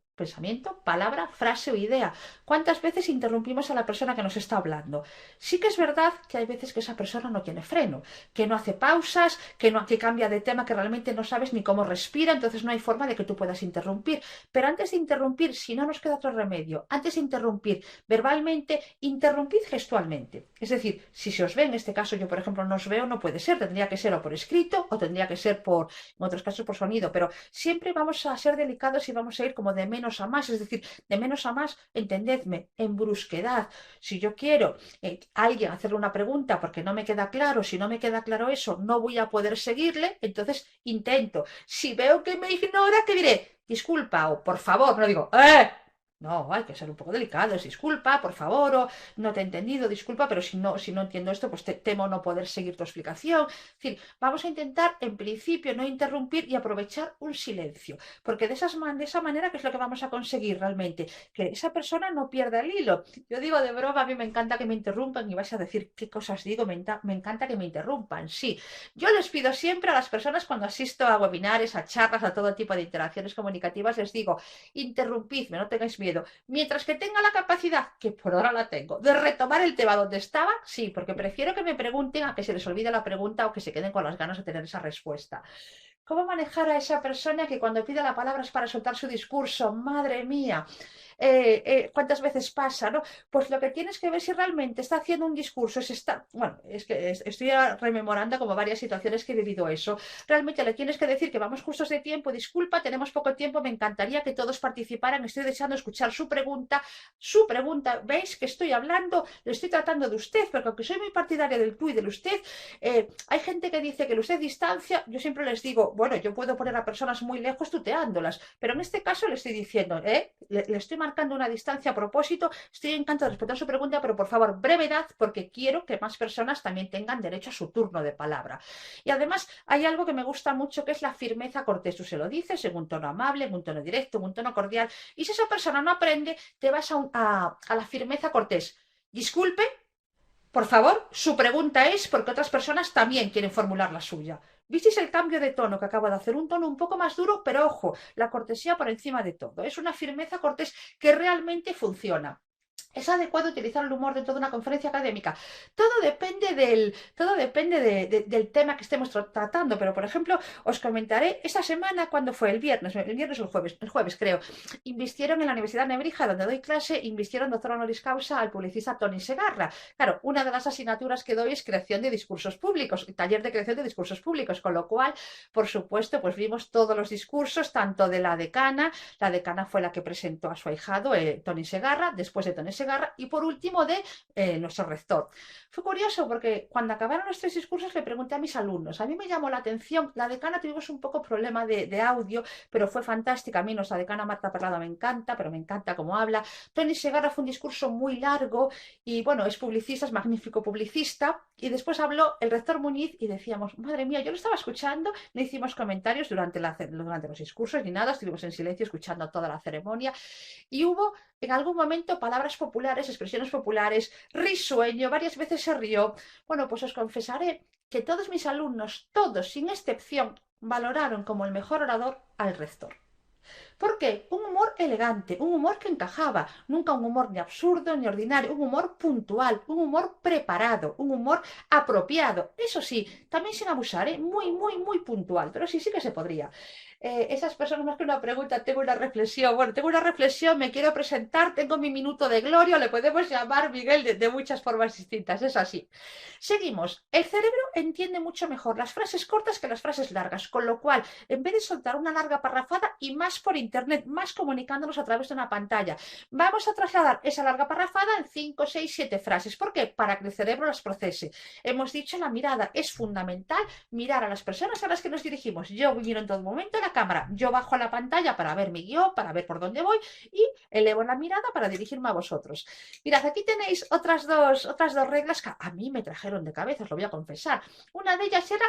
palabra, frase o idea. ¿Cuántas veces interrumpimos a la persona que nos está hablando? Sí que es verdad que hay veces que esa persona no tiene freno, que no hace pausas, que cambia de tema, que realmente no sabes ni cómo respira, entonces no hay forma de que tú puedas interrumpir. Pero antes de interrumpir, si no nos queda otro remedio, antes de interrumpir verbalmente, interrumpid gestualmente. Es decir, si se os ve, en este caso yo por ejemplo no os veo, no puede ser, tendría que ser o por escrito o tendría que ser en otros casos por sonido, pero siempre vamos a ser delicados y vamos a ir como de menos a más, es decir, de menos a más, entendedme, en brusquedad. Si yo quiero a alguien hacerle una pregunta porque no me queda claro, si no me queda claro eso, no voy a poder seguirle, entonces intento. Si veo que me ignora, ¿qué diré? Disculpa o por favor, no digo, No, hay que ser un poco delicados. Disculpa, por favor, o no te he entendido, disculpa, pero si no entiendo esto, pues temo no poder seguir tu explicación. Es decir, vamos a intentar, en principio, no interrumpir y aprovechar un silencio, porque de esa manera, ¿qué es lo que vamos a conseguir realmente? Que esa persona no pierda el hilo. Yo digo de broma, a mí me encanta que me interrumpan y vais a decir qué cosas digo, me encanta que me interrumpan. Sí, yo les pido siempre a las personas cuando asisto a webinares, a charlas, a todo tipo de interacciones comunicativas, les digo, interrumpidme, no tengáis miedo. Mientras que tenga la capacidad, que por ahora la tengo, de retomar el tema donde estaba, sí, porque prefiero que me pregunten a que se les olvide la pregunta o que se queden con las ganas de tener esa respuesta. ¿Cómo manejar a esa persona que cuando pide la palabra es para soltar su discurso? Madre mía, ¿cuántas veces pasa, no? Pues lo que tienes que ver si realmente está haciendo un discurso, bueno, es que estoy rememorando como varias situaciones que he vivido eso. Realmente le tienes que decir que vamos justos de tiempo, disculpa, tenemos poco tiempo, me encantaría que todos participaran, estoy deseando escuchar su pregunta, veis que estoy hablando, le estoy tratando de usted, porque aunque soy muy partidaria del tú y del usted, hay gente que dice que el usted distancia, yo siempre les digo, bueno, yo puedo poner a personas muy lejos tuteándolas, pero en este caso le estoy diciendo, le estoy marcando una distancia a propósito, estoy encantado de respetar su pregunta, pero por favor, brevedad, porque quiero que más personas también tengan derecho a su turno de palabra. Y además hay algo que me gusta mucho que es la firmeza cortés. Tú se lo dices en un tono amable, en un tono directo, en un tono cordial, y si esa persona no aprende, te vas a la firmeza cortés. Disculpe, por favor, su pregunta es porque otras personas también quieren formular la suya. ¿Visteis el cambio de tono que acabo de hacer? Un tono un poco más duro, pero ojo, la cortesía por encima de todo. Es una firmeza cortés que realmente funciona. Es adecuado utilizar el humor dentro de una conferencia académica. Todo depende del tema que estemos tratando, pero por ejemplo, os comentaré esta semana cuando fue el viernes o el jueves creo, invistieron en la Universidad de Nebrija, donde doy clase, invistieron doctor honoris causa al publicista Tony Segarra. Claro, una de las asignaturas que doy es creación de discursos públicos, taller de creación de discursos públicos, con lo cual, por supuesto, pues vimos todos los discursos, tanto de la decana fue la que presentó a su ahijado, Tony Segarra, después de Tony Segarra, y por último de nuestro rector. Fue curioso porque cuando acabaron los tres discursos le pregunté a mis alumnos, a mí me llamó la atención, la decana tuvimos un poco problema de audio, pero fue fantástica, a mí nuestra decana Marta Perlado me encanta, pero me encanta cómo habla. Tony Segarra fue un discurso muy largo y bueno, es publicista, es magnífico publicista, y después habló el rector Muñiz y decíamos, madre mía, yo lo estaba escuchando, no hicimos comentarios durante los discursos ni nada, estuvimos en silencio escuchando toda la ceremonia y hubo en algún momento palabras populares, expresiones populares, risueño, varias veces se rió. Bueno, pues os confesaré que todos mis alumnos, todos sin excepción, valoraron como el mejor orador al rector. ¿Por qué? Un humor elegante, un humor que encajaba, nunca un humor ni absurdo ni ordinario, un humor puntual, un humor preparado, un humor apropiado. Eso sí, también sin abusar, ¿eh? Muy, muy, muy puntual, pero sí, sí que se podría. Esas personas, más que una pregunta, tengo una reflexión. Bueno, tengo una reflexión, me quiero presentar, tengo mi minuto de gloria, le podemos llamar Miguel de muchas formas distintas, es así. Seguimos. El cerebro entiende mucho mejor las frases cortas que las frases largas, con lo cual, en vez de soltar una larga parrafada y más por internet, más comunicándonos a través de una pantalla, vamos a trasladar esa larga parrafada en 5, 6, 7 frases. ¿Por qué? Para que el cerebro las procese. Hemos dicho la mirada es fundamental, mirar a las personas a las que nos dirigimos. Yo miro en todo momento la cámara, yo bajo a la pantalla para ver mi guión, para ver por dónde voy y elevo la mirada para dirigirme a vosotros. Mirad, aquí tenéis otras dos reglas que a mí me trajeron de cabeza, os lo voy a confesar. Una de ellas era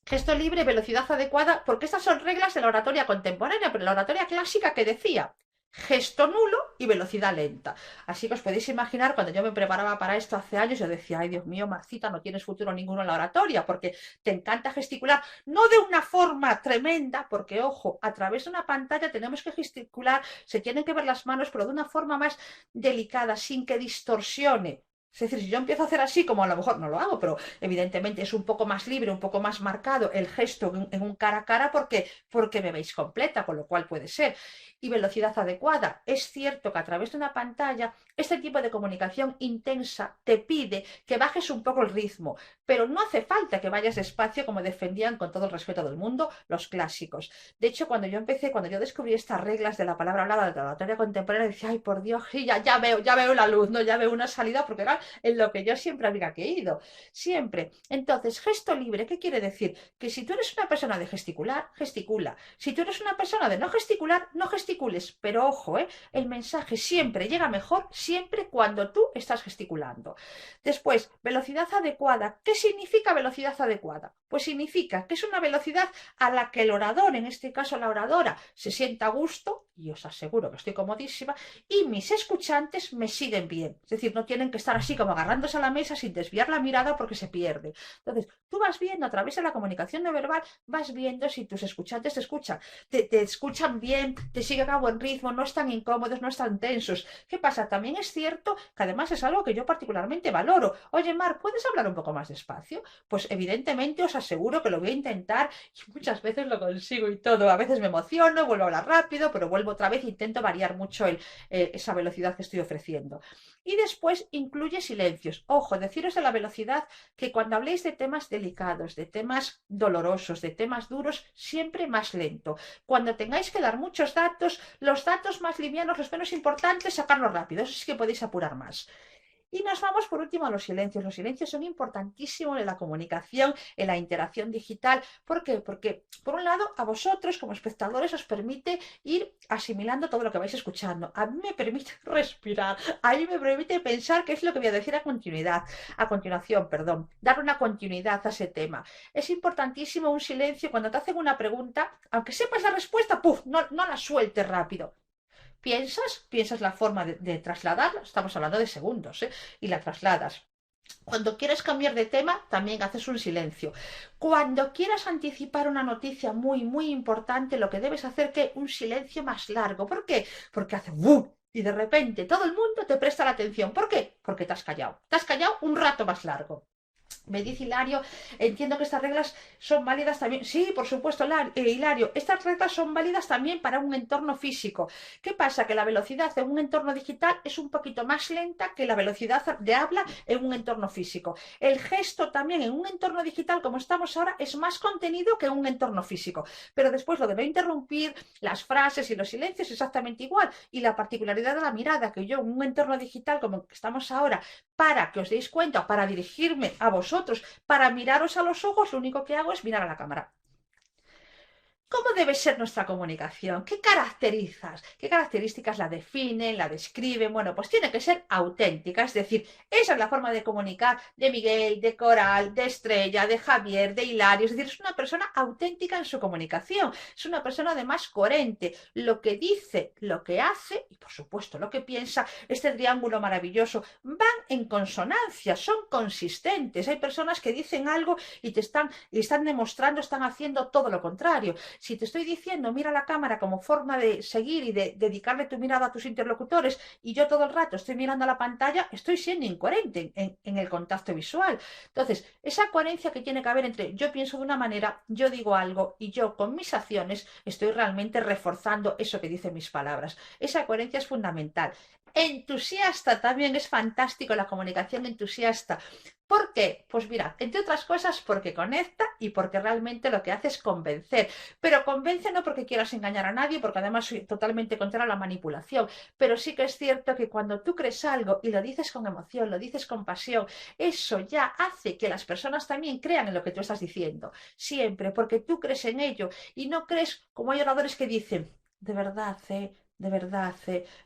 gesto libre, velocidad adecuada, porque estas son reglas de la oratoria contemporánea, pero la oratoria clásica que decía gesto nulo y velocidad lenta. Así que os podéis imaginar, cuando yo me preparaba para esto hace años, yo decía, ay Dios mío, Marcita, no tienes futuro ninguno en la oratoria, porque te encanta gesticular, no de una forma tremenda, porque ojo, a través de una pantalla tenemos que gesticular, se tienen que ver las manos, pero de una forma más delicada, sin que distorsione. Es decir, si yo empiezo a hacer así, como a lo mejor no lo hago, pero evidentemente es un poco más libre, un poco más marcado el gesto en un cara a cara porque me veis completa, con lo cual puede ser. Y velocidad adecuada. Es cierto que a través de una pantalla este tipo de comunicación intensa te pide que bajes un poco el ritmo, pero no hace falta que vayas despacio como defendían con todo el respeto del mundo los clásicos. De hecho, cuando yo descubrí estas reglas de la palabra hablada de la oratoria contemporánea, decía, ay, por Dios, sí, ya veo la luz, ¿no? Ya veo una salida, porque en lo que yo siempre había querido. Siempre. Entonces, gesto libre, ¿qué quiere decir? Que si tú eres una persona de gesticular, gesticula. Si tú eres una persona de no gesticular, no gesticules. Pero ojo, el mensaje siempre llega mejor, siempre cuando tú estás gesticulando. Después, velocidad adecuada. ¿Qué significa velocidad adecuada? Pues significa que es una velocidad a la que el orador, en este caso la oradora, se sienta a gusto, y os aseguro que estoy comodísima, y mis escuchantes me siguen bien. Es decir, no tienen que estar así como agarrándose a la mesa sin desviar la mirada porque se pierde. Entonces, tú vas viendo a través de la comunicación no verbal, vas viendo si tus escuchantes te escuchan bien, te siguen a buen ritmo, no están incómodos, no están tensos. ¿Qué pasa? También es cierto que además es algo que yo particularmente valoro. Oye, Mar, ¿puedes hablar un poco más despacio? Pues evidentemente os aseguro que lo voy a intentar y muchas veces lo consigo y todo. A veces me emociono, vuelvo a hablar rápido, pero vuelvo otra vez e intento variar mucho esa velocidad que estoy ofreciendo. Y después incluye silencios. Ojo, deciros de la velocidad que cuando habléis de temas delicados, de temas dolorosos, de temas duros, siempre más lento. Cuando tengáis que dar muchos datos, los datos más livianos, los menos importantes, sacarlos rápido. Eso sí que podéis apurar más. Y nos vamos por último a los silencios. Los silencios son importantísimos en la comunicación, en la interacción digital. ¿Por qué? Porque, por un lado, a vosotros como espectadores os permite ir asimilando todo lo que vais escuchando. A mí me permite respirar, a mí me permite pensar qué es lo que voy a decir a continuación, perdón, dar una continuidad a ese tema. Es importantísimo un silencio cuando te hacen una pregunta, aunque sepas la respuesta, ¡puf!, no la sueltes rápido. Piensas la forma de trasladarla, estamos hablando de segundos, y la trasladas. Cuando quieres cambiar de tema, también haces un silencio. Cuando quieras anticipar una noticia muy, muy importante, lo que debes hacer es un silencio más largo. ¿Por qué? Porque hace ¡bum! Y de repente todo el mundo te presta la atención. ¿Por qué? Porque te has callado. Te has callado un rato más largo. Me dice Hilario, entiendo que estas reglas son válidas también. Sí, por supuesto, Hilario, estas reglas son válidas también para un entorno físico. ¿Qué pasa? Que la velocidad en un entorno digital es un poquito más lenta que la velocidad de habla en un entorno físico. El gesto también en un entorno digital, como estamos ahora, es más contenido que en un entorno físico. Pero después lo de no interrumpir, las frases y los silencios es exactamente igual. Y la particularidad de la mirada, que yo en un entorno digital como el que estamos ahora, para que os deis cuenta, para dirigirme a vosotros, para miraros a los ojos, lo único que hago es mirar a la cámara. ¿Cómo debe ser nuestra comunicación? ¿Qué caracterizas? ¿Qué características la definen, la describen? Bueno, pues tiene que ser auténtica, es decir, esa es la forma de comunicar de Miguel, de Coral, de Estrella, de Javier, de Hilario, es decir, es una persona auténtica en su comunicación, es una persona además coherente, lo que dice, lo que hace y por supuesto lo que piensa, este triángulo maravilloso, van en consonancia, son consistentes. Hay personas que dicen algo y están demostrando, están haciendo todo lo contrario. Si te estoy diciendo, mira la cámara como forma de seguir y de dedicarle tu mirada a tus interlocutores y yo todo el rato estoy mirando a la pantalla, estoy siendo incoherente en el contacto visual. Entonces, esa coherencia que tiene que haber entre yo pienso de una manera, yo digo algo y yo con mis acciones estoy realmente reforzando eso que dicen mis palabras. Esa coherencia es fundamental. Entusiasta también es fantástico la comunicación entusiasta. ¿Por qué? Pues mira, entre otras cosas porque conecta y porque realmente lo que hace es convencer. Pero convence no porque quieras engañar a nadie, porque además soy totalmente contra la manipulación. Pero sí que es cierto que cuando tú crees algo y lo dices con emoción, lo dices con pasión, eso ya hace que las personas también crean en lo que tú estás diciendo. Siempre, porque tú crees en ello y no crees como hay oradores que dicen, de verdad,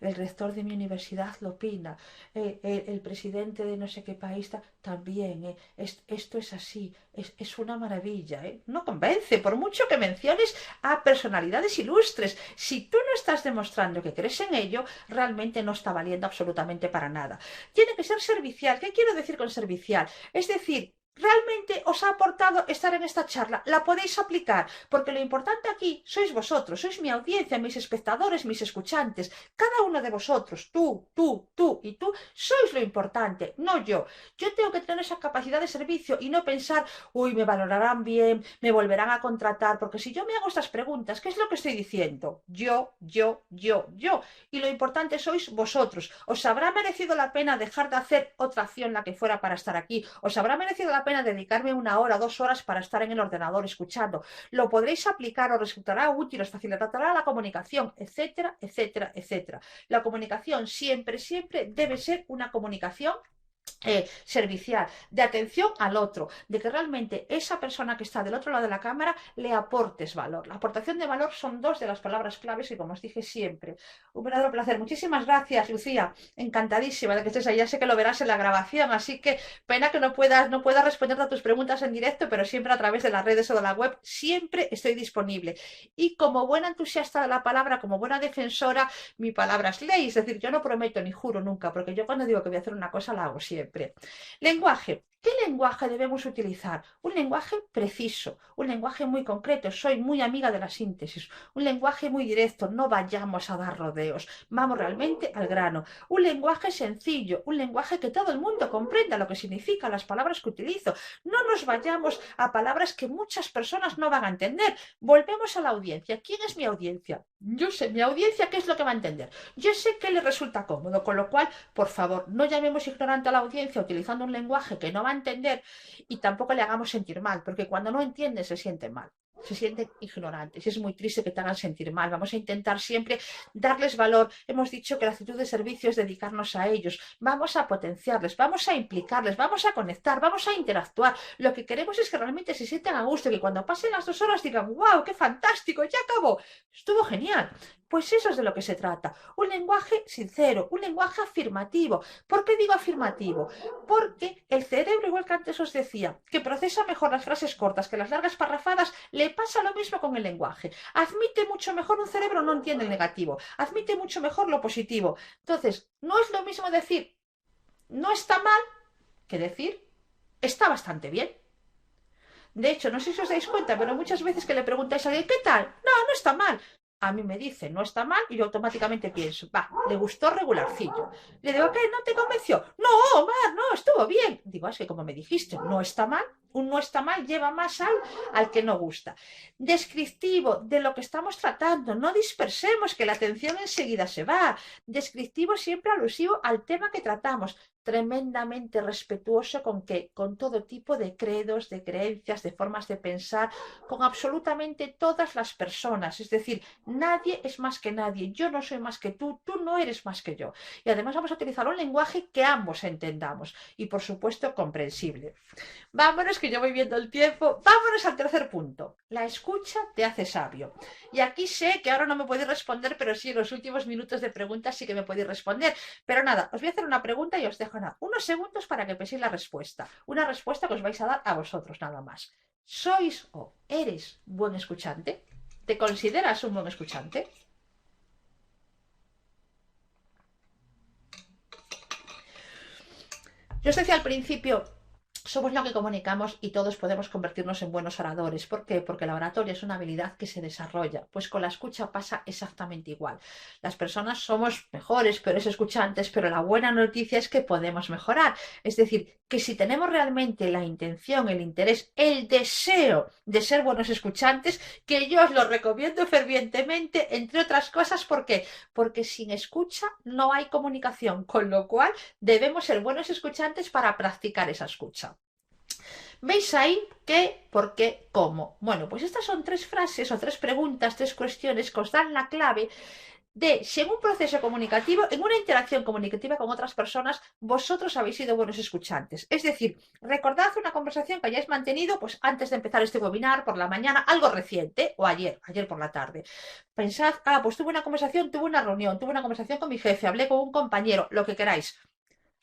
el rector de mi universidad lo opina, el presidente de no sé qué país también, esto es así, es una maravilla, no convence, por mucho que menciones a personalidades ilustres, si tú no estás demostrando que crees en ello, realmente no está valiendo absolutamente para nada. Tiene que ser servicial. ¿Qué quiero decir con servicial? Es decir, realmente os ha aportado estar en esta charla, la podéis aplicar, porque lo importante aquí sois vosotros, sois mi audiencia, mis espectadores, mis escuchantes, cada uno de vosotros, tú y tú, sois lo importante, no yo. Yo tengo que tener esa capacidad de servicio y no pensar, uy, me valorarán bien, me volverán a contratar, porque si yo me hago estas preguntas, ¿qué es lo que estoy diciendo? Yo. Y lo importante sois vosotros. ¿Os habrá merecido la pena dejar de hacer otra acción, la que fuera, para estar aquí? ¿Os habrá merecido la pena dedicarme 1 hora, 2 horas para estar en el ordenador escuchando? Lo podréis aplicar, os resultará útil, os facilitará la comunicación, etcétera, etcétera, etcétera. La comunicación siempre debe ser una comunicación servicial, de atención al otro, de que realmente esa persona que está del otro lado de la cámara le aportes valor. La aportación de valor son dos de las palabras claves y, como os dije siempre, un verdadero placer. Muchísimas gracias, Lucía, encantadísima de que estés ahí. Ya sé que lo verás en la grabación, así que pena que no pueda responder a tus preguntas en directo, pero siempre a través de las redes o de la web, siempre estoy disponible. Y como buena entusiasta de la palabra, como buena defensora, mi palabra es ley, es decir, yo no prometo ni juro nunca, porque yo cuando digo que voy a hacer una cosa, la hago siempre. Lenguaje. ¿Qué lenguaje debemos utilizar? Un lenguaje preciso, un lenguaje muy concreto. Soy muy amiga de la síntesis. Un lenguaje muy directo. No vayamos a dar rodeos. Vamos realmente al grano. Un lenguaje sencillo, un lenguaje que todo el mundo comprenda lo que significan las palabras que utilizo. No nos vayamos a palabras que muchas personas no van a entender. Volvemos a la audiencia. ¿Quién es mi audiencia? Yo sé mi audiencia qué es lo que va a entender. Yo sé qué le resulta cómodo, con lo cual, por favor, no llamemos ignorante a la audiencia utilizando un lenguaje que no va a entender y tampoco le hagamos sentir mal, porque cuando no entiende se siente mal. Se sienten ignorantes y es muy triste que te hagan sentir mal. Vamos a intentar siempre darles valor. Hemos dicho que la actitud de servicio es dedicarnos a ellos. Vamos a potenciarles, vamos a implicarles, vamos a conectar, vamos a interactuar. Lo que queremos es que realmente se sientan a gusto, que cuando pasen las 2 horas digan, wow, qué fantástico, ya acabó, estuvo genial. Pues eso es de lo que se trata. Un lenguaje sincero, un lenguaje afirmativo. ¿Por qué digo afirmativo? Porque el cerebro, igual que antes os decía, que procesa mejor las frases cortas que las largas parrafadas, le pasa lo mismo con el lenguaje. Admite mucho mejor un cerebro, no entiende el negativo. Admite mucho mejor lo positivo. Entonces, no es lo mismo decir no está mal que decir está bastante bien. De hecho, no sé si os dais cuenta, pero muchas veces que le preguntáis a alguien, ¿qué tal? No, no está mal. A mí me dice, no está mal, y yo automáticamente pienso, va, le gustó regularcillo. Le digo, ¿qué? ¿No te convenció? No, Omar, no, estuvo bien. Digo, es que como me dijiste, no está mal, un no está mal lleva más al que no gusta. Descriptivo de lo que estamos tratando, no dispersemos, que la atención enseguida se va. Descriptivo siempre alusivo al tema que tratamos. Tremendamente respetuoso con todo tipo de credos, de creencias, de formas de pensar, con absolutamente todas las personas. Es decir, nadie es más que nadie. Yo no soy más que tú no eres más que yo. Y además vamos a utilizar un lenguaje que ambos entendamos y, por supuesto, comprensible. Vámonos, que yo voy viendo el tiempo. Vámonos al tercer punto. La escucha te hace sabio. Y aquí sé que ahora no me podéis responder, pero sí en los últimos minutos de preguntas sí que me podéis responder. Pero nada, os voy a hacer una pregunta y os dejo unos segundos para que penséis la respuesta. Una respuesta que os vais a dar a vosotros nada más. ¿Sois o eres buen escuchante? ¿Te consideras un buen escuchante? Yo os decía al principio, somos lo que comunicamos y todos podemos convertirnos en buenos oradores. ¿Por qué? Porque la oratoria es una habilidad que se desarrolla. Pues con la escucha pasa exactamente igual. Las personas somos mejores, peores escuchantes, pero la buena noticia es que podemos mejorar. Es decir, que si tenemos realmente la intención, el interés, el deseo de ser buenos escuchantes, que yo os lo recomiendo fervientemente, entre otras cosas, ¿por qué? Porque sin escucha no hay comunicación, con lo cual debemos ser buenos escuchantes para practicar esa escucha. ¿Veis ahí qué, por qué, cómo? Bueno, pues estas son 3 frases o 3 preguntas, 3 cuestiones que os dan la clave de si en un proceso comunicativo, en una interacción comunicativa con otras personas, vosotros habéis sido buenos escuchantes. Es decir, recordad una conversación que hayáis mantenido pues antes de empezar este webinar, por la mañana, algo reciente, o ayer por la tarde. Pensad, pues tuve una conversación, tuve una reunión, tuve una conversación con mi jefe, hablé con un compañero, lo que queráis.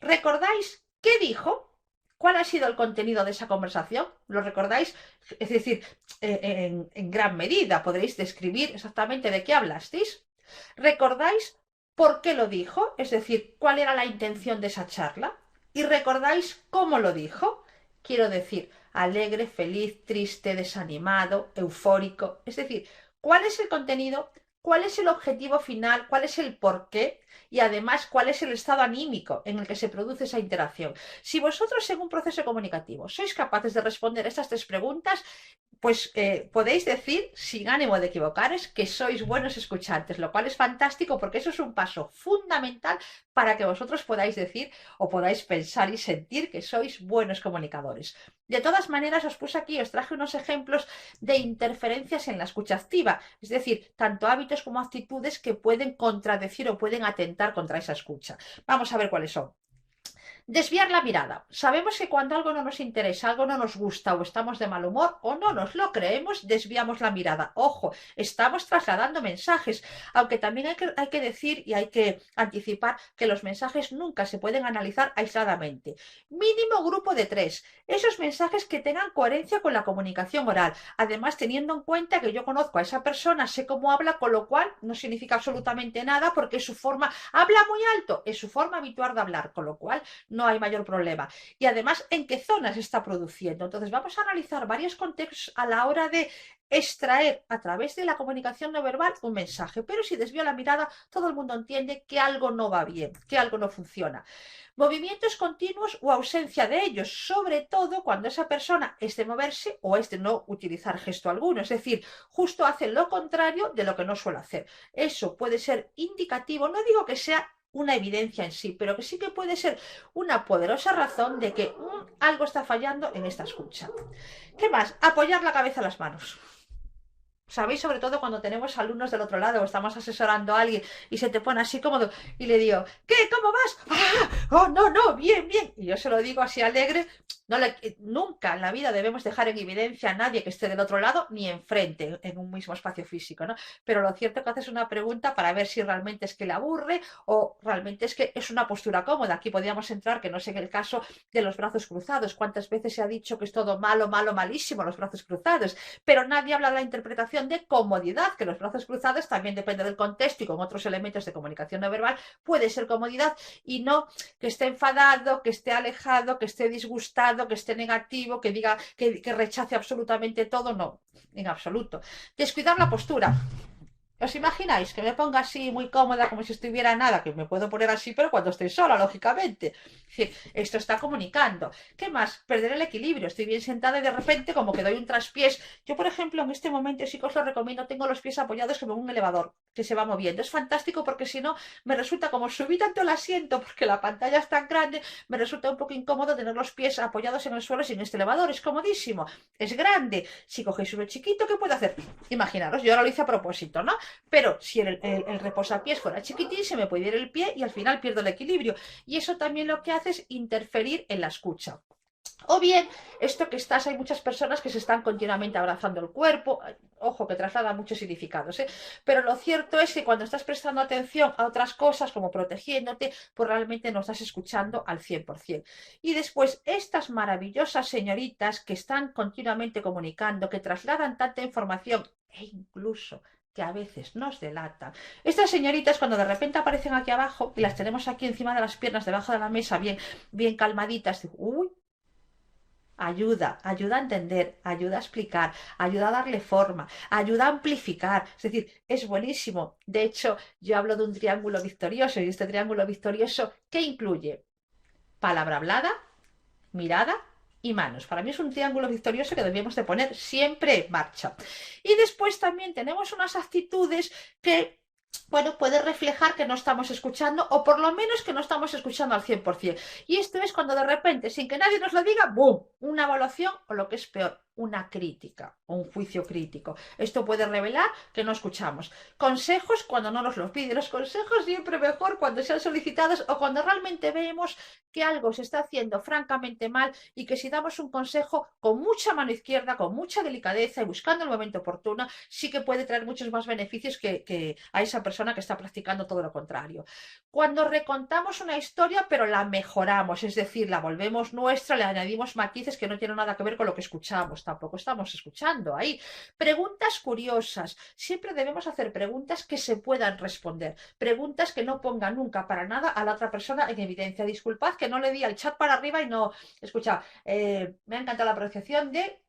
¿Recordáis qué dijo? ¿Cuál ha sido el contenido de esa conversación? ¿Lo recordáis? Es decir, en gran medida podréis describir exactamente de qué hablasteis. ¿Recordáis por qué lo dijo? Es decir, cuál era la intención de esa charla. ¿Y recordáis cómo lo dijo? Quiero decir, alegre, feliz, triste, desanimado, eufórico. Es decir, ¿cuál es el contenido? ¿Cuál es el objetivo final? ¿Cuál es el porqué? Y además, ¿cuál es el estado anímico en el que se produce esa interacción? Si vosotros en un proceso comunicativo sois capaces de responder estas 3 preguntas, pues podéis decir, sin ánimo de equivocaros, que sois buenos escuchantes, lo cual es fantástico porque eso es un paso fundamental para que vosotros podáis decir o podáis pensar y sentir que sois buenos comunicadores. De todas maneras, os puse aquí, os traje unos ejemplos de interferencias en la escucha activa, es decir, tanto hábitos como actitudes que pueden contradecir o pueden atentar contra esa escucha. Vamos a ver cuáles son. Desviar la mirada. Sabemos que cuando algo no nos interesa, algo no nos gusta o estamos de mal humor o no nos lo creemos, desviamos la mirada. Ojo, estamos trasladando mensajes, aunque también hay que decir y hay que anticipar que los mensajes nunca se pueden analizar aisladamente. Mínimo grupo de 3. Esos mensajes que tengan coherencia con la comunicación oral. Además, teniendo en cuenta que yo conozco a esa persona, sé cómo habla, con lo cual no significa absolutamente nada porque su forma, habla muy alto, es su forma habitual de hablar, con lo cual no hay mayor problema. Y además, ¿en qué zonas está produciendo? Entonces, vamos a analizar varios contextos a la hora de extraer a través de la comunicación no verbal un mensaje. Pero si desvío la mirada, todo el mundo entiende que algo no va bien, que algo no funciona. Movimientos continuos o ausencia de ellos, sobre todo cuando esa persona es de moverse o es de no utilizar gesto alguno, es decir, justo hace lo contrario de lo que no suele hacer. Eso puede ser indicativo, no digo que sea una evidencia en sí, pero que sí que puede ser una poderosa razón de que algo está fallando en esta escucha. ¿Qué más? Apoyar la cabeza en las manos. ¿Sabéis? Sobre todo cuando tenemos alumnos del otro lado o estamos asesorando a alguien y se te pone así cómodo y le digo, ¿qué? ¿Cómo vas? ¡Ah! ¡Oh, no, no! Bien, bien. Y yo se lo digo así alegre. No nunca en la vida debemos dejar en evidencia a nadie que esté del otro lado ni enfrente en un mismo espacio físico, ¿no? Pero lo cierto es que haces una pregunta para ver si realmente es que le aburre o realmente es que es una postura cómoda. Aquí podríamos entrar, que no sé en el caso de los brazos cruzados. ¿Cuántas veces se ha dicho que es todo malo, malo, malísimo los brazos cruzados? Pero nadie habla de la interpretación de comodidad, que los brazos cruzados también depende del contexto y con otros elementos de comunicación no verbal puede ser comodidad y no que esté enfadado, que esté alejado, que esté disgustado, que esté negativo, que diga que rechace absolutamente todo, no, en absoluto. Descuidar la postura. ¿Os imagináis que me ponga así muy cómoda como si estuviera nada? Que me puedo poner así, pero cuando estoy sola, lógicamente. Es decir, esto está comunicando. ¿Qué más? Perder el equilibrio. Estoy bien sentada y de repente como que doy un traspiés. Yo, por ejemplo, en este momento sí que os lo recomiendo, tengo los pies apoyados como en un elevador que se va moviendo. Es fantástico porque si no, me resulta como subir tanto el asiento porque la pantalla es tan grande, me resulta un poco incómodo tener los pies apoyados en el suelo sin este elevador. Es comodísimo, es grande. Si cogéis uno chiquito, ¿qué puedo hacer? Imaginaros, yo ahora lo hice a propósito, ¿no? Pero si el reposapiés fuera chiquitín, se me puede ir el pie y al final pierdo el equilibrio. Y eso también lo que hace es interferir en la escucha. O bien, esto que estás, hay muchas personas que se están continuamente abrazando el cuerpo, ojo, que traslada muchos significados, ¿eh? Pero lo cierto es que cuando estás prestando atención a otras cosas, como protegiéndote, pues realmente no estás escuchando al 100%. Y después, estas maravillosas señoritas que están continuamente comunicando, que trasladan tanta información e incluso que a veces nos delatan. Estas señoritas cuando de repente aparecen aquí abajo y las tenemos aquí encima de las piernas, debajo de la mesa, bien, bien calmaditas, digo, uy, ayuda a entender, ayuda a explicar, ayuda a darle forma, ayuda a amplificar. Es decir, es buenísimo. De hecho, yo hablo de un triángulo victorioso y este triángulo victorioso, ¿qué incluye? Palabra hablada, mirada y manos. Para mí es un triángulo victorioso que debemos de poner siempre en marcha. Y después también tenemos unas actitudes que bueno, puede reflejar que no estamos escuchando o por lo menos que no estamos escuchando al 100%. Y esto es cuando de repente, sin que nadie nos lo diga, ¡boom! Una evaluación o lo que es peor, una crítica o un juicio crítico. Esto puede revelar que no escuchamos. Consejos cuando no nos los piden. Los consejos siempre mejor cuando sean solicitados o cuando realmente vemos que algo se está haciendo francamente mal y que si damos un consejo con mucha mano izquierda, con mucha delicadeza y buscando el momento oportuno, sí que puede traer muchos más beneficios que a esa persona que está practicando todo lo contrario. Cuando recontamos una historia pero la mejoramos, es decir, la volvemos nuestra, le añadimos matices que no tienen nada que ver con lo que escuchamos, tampoco estamos escuchando ahí. Preguntas curiosas, siempre debemos hacer preguntas que se puedan responder, preguntas que no pongan nunca para nada a la otra persona en evidencia. Disculpad que no le di al chat para arriba y no, escucha, me ha encantado la apreciación de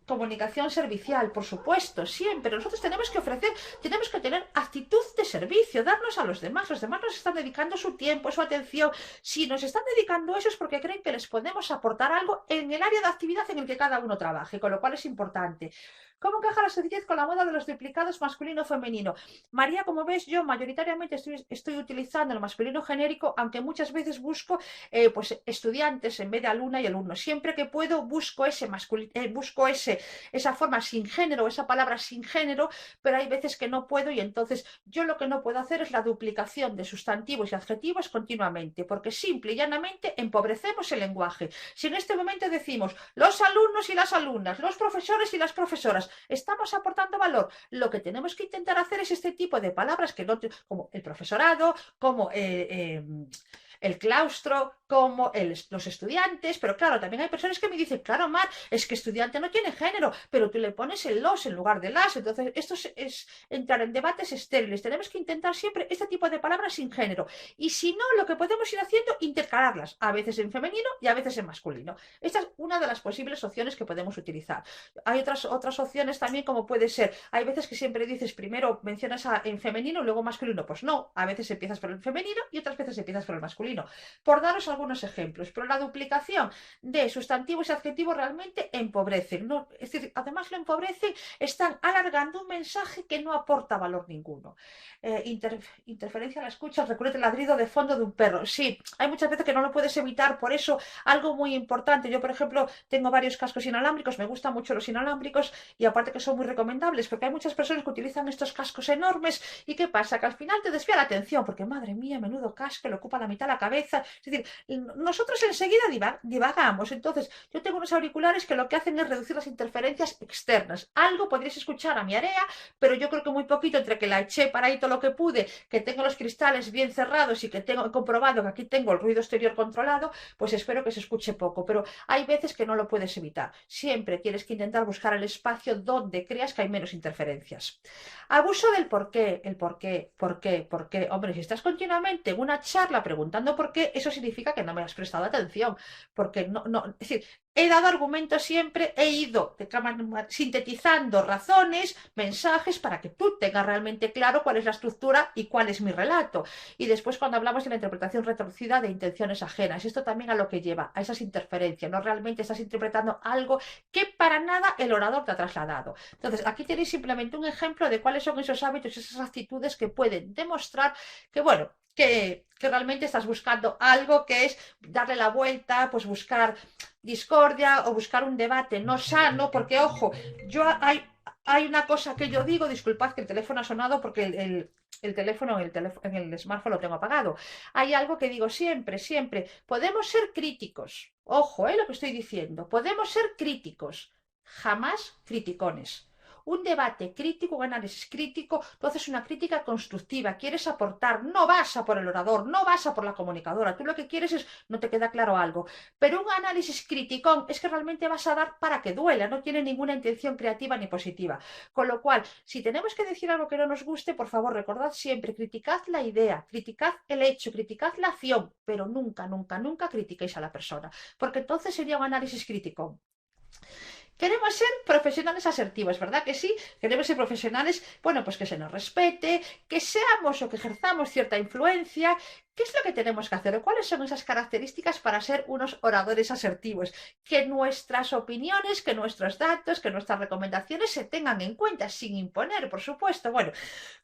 comunicación servicial, por supuesto, siempre. Nosotros tenemos que ofrecer, tenemos que tener actitud de servicio, darnos a los demás. Los demás nos están dedicando su tiempo, su atención. Si nos están dedicando eso es porque creen que les podemos aportar algo en el área de actividad en el que cada uno trabaje, con lo cual es importante. ¿Cómo encaja la sencillez con la moda de los duplicados masculino-femenino? María, como ves, yo mayoritariamente estoy utilizando el masculino genérico, aunque muchas veces busco pues estudiantes en vez de alumna y alumnos. Siempre que puedo busco esa forma sin género, esa palabra sin género, pero hay veces que no puedo y entonces yo lo que no puedo hacer es la duplicación de sustantivos y adjetivos continuamente, porque simple y llanamente empobrecemos el lenguaje. Si en este momento decimos los alumnos y las alumnas, los profesores y las profesoras, estamos aportando valor. Lo que tenemos que intentar hacer es este tipo de palabras que no, como el profesorado, como el claustro, como los estudiantes, pero claro, también hay personas que me dicen, claro, Mar, es que estudiante no tiene género, pero tú le pones el los en lugar de las, entonces esto es entrar en debates estériles. Tenemos que intentar siempre este tipo de palabras sin género, y si no, lo que podemos ir haciendo, intercalarlas, a veces en femenino y a veces en masculino. Esta es una de las posibles opciones que podemos utilizar. Hay otras opciones también, como puede ser, hay veces que siempre dices, primero mencionas en femenino y luego masculino, pues no, a veces empiezas por el femenino y otras veces empiezas por el masculino. Por daros algunos ejemplos, pero la duplicación de sustantivos y adjetivos realmente empobrecen, ¿no? Es decir, además lo empobrecen, están alargando un mensaje que no aporta valor ninguno. Interferencia a la escucha, recuerda el ladrido de fondo de un perro. Sí, hay muchas veces que no lo puedes evitar, por eso algo muy importante. Yo, por ejemplo, tengo varios cascos inalámbricos, me gustan mucho los inalámbricos y aparte que son muy recomendables, porque hay muchas personas que utilizan estos cascos enormes y ¿qué pasa? Que al final te desvía la atención, porque madre mía, menudo casco, le ocupa la mitad de la cabeza. Es decir, nosotros enseguida divagamos. Entonces, yo tengo unos auriculares que lo que hacen es reducir las interferencias externas. Algo podríais escuchar a mi área, pero yo creo que muy poquito, entre que la eché para ahí todo lo que pude, que tengo los cristales bien cerrados y que he comprobado que aquí tengo el ruido exterior controlado, pues espero que se escuche poco. Pero hay veces que no lo puedes evitar. Siempre tienes que intentar buscar el espacio donde creas que hay menos interferencias. Abuso del por qué, el por qué, por qué, por qué. Hombre, si estás continuamente en una charla preguntando por qué, eso significa que no me has prestado atención, porque es decir, he dado argumentos siempre, he ido sintetizando razones, mensajes, para que tú tengas realmente claro cuál es la estructura y cuál es mi relato. Y después cuando hablamos de la interpretación retorcida de intenciones ajenas, esto también a lo que lleva, a esas interferencias, no realmente estás interpretando algo que para nada el orador te ha trasladado. Entonces, aquí tenéis simplemente un ejemplo de cuáles son esos hábitos, esas actitudes que pueden demostrar que, bueno, que realmente estás buscando algo que es darle la vuelta, pues buscar discordia o buscar un debate no sano, porque, ojo, hay una cosa que yo digo, disculpad que el teléfono ha sonado porque el teléfono en el smartphone lo tengo apagado. Hay algo que digo siempre, siempre, podemos ser críticos, ojo, lo que estoy diciendo, podemos ser críticos, jamás criticones. Un debate crítico, un análisis crítico, tú haces una crítica constructiva, quieres aportar, no vas a por el orador, no vas a por la comunicadora, tú lo que quieres es, no te queda claro algo, pero un análisis criticón es que realmente vas a dar para que duela, no tiene ninguna intención creativa ni positiva. Con lo cual, si tenemos que decir algo que no nos guste, por favor, recordad siempre, criticad la idea, criticad el hecho, criticad la acción, pero nunca, nunca, nunca critiquéis a la persona, porque entonces sería un análisis crítico. Queremos ser profesionales asertivos, ¿verdad que sí? Queremos ser profesionales, bueno, pues que se nos respete, que seamos o que ejerzamos cierta influencia. ¿Qué es lo que tenemos que hacer? ¿Cuáles son esas características para ser unos oradores asertivos? Que nuestras opiniones, que nuestros datos, que nuestras recomendaciones se tengan en cuenta, sin imponer, por supuesto. Bueno,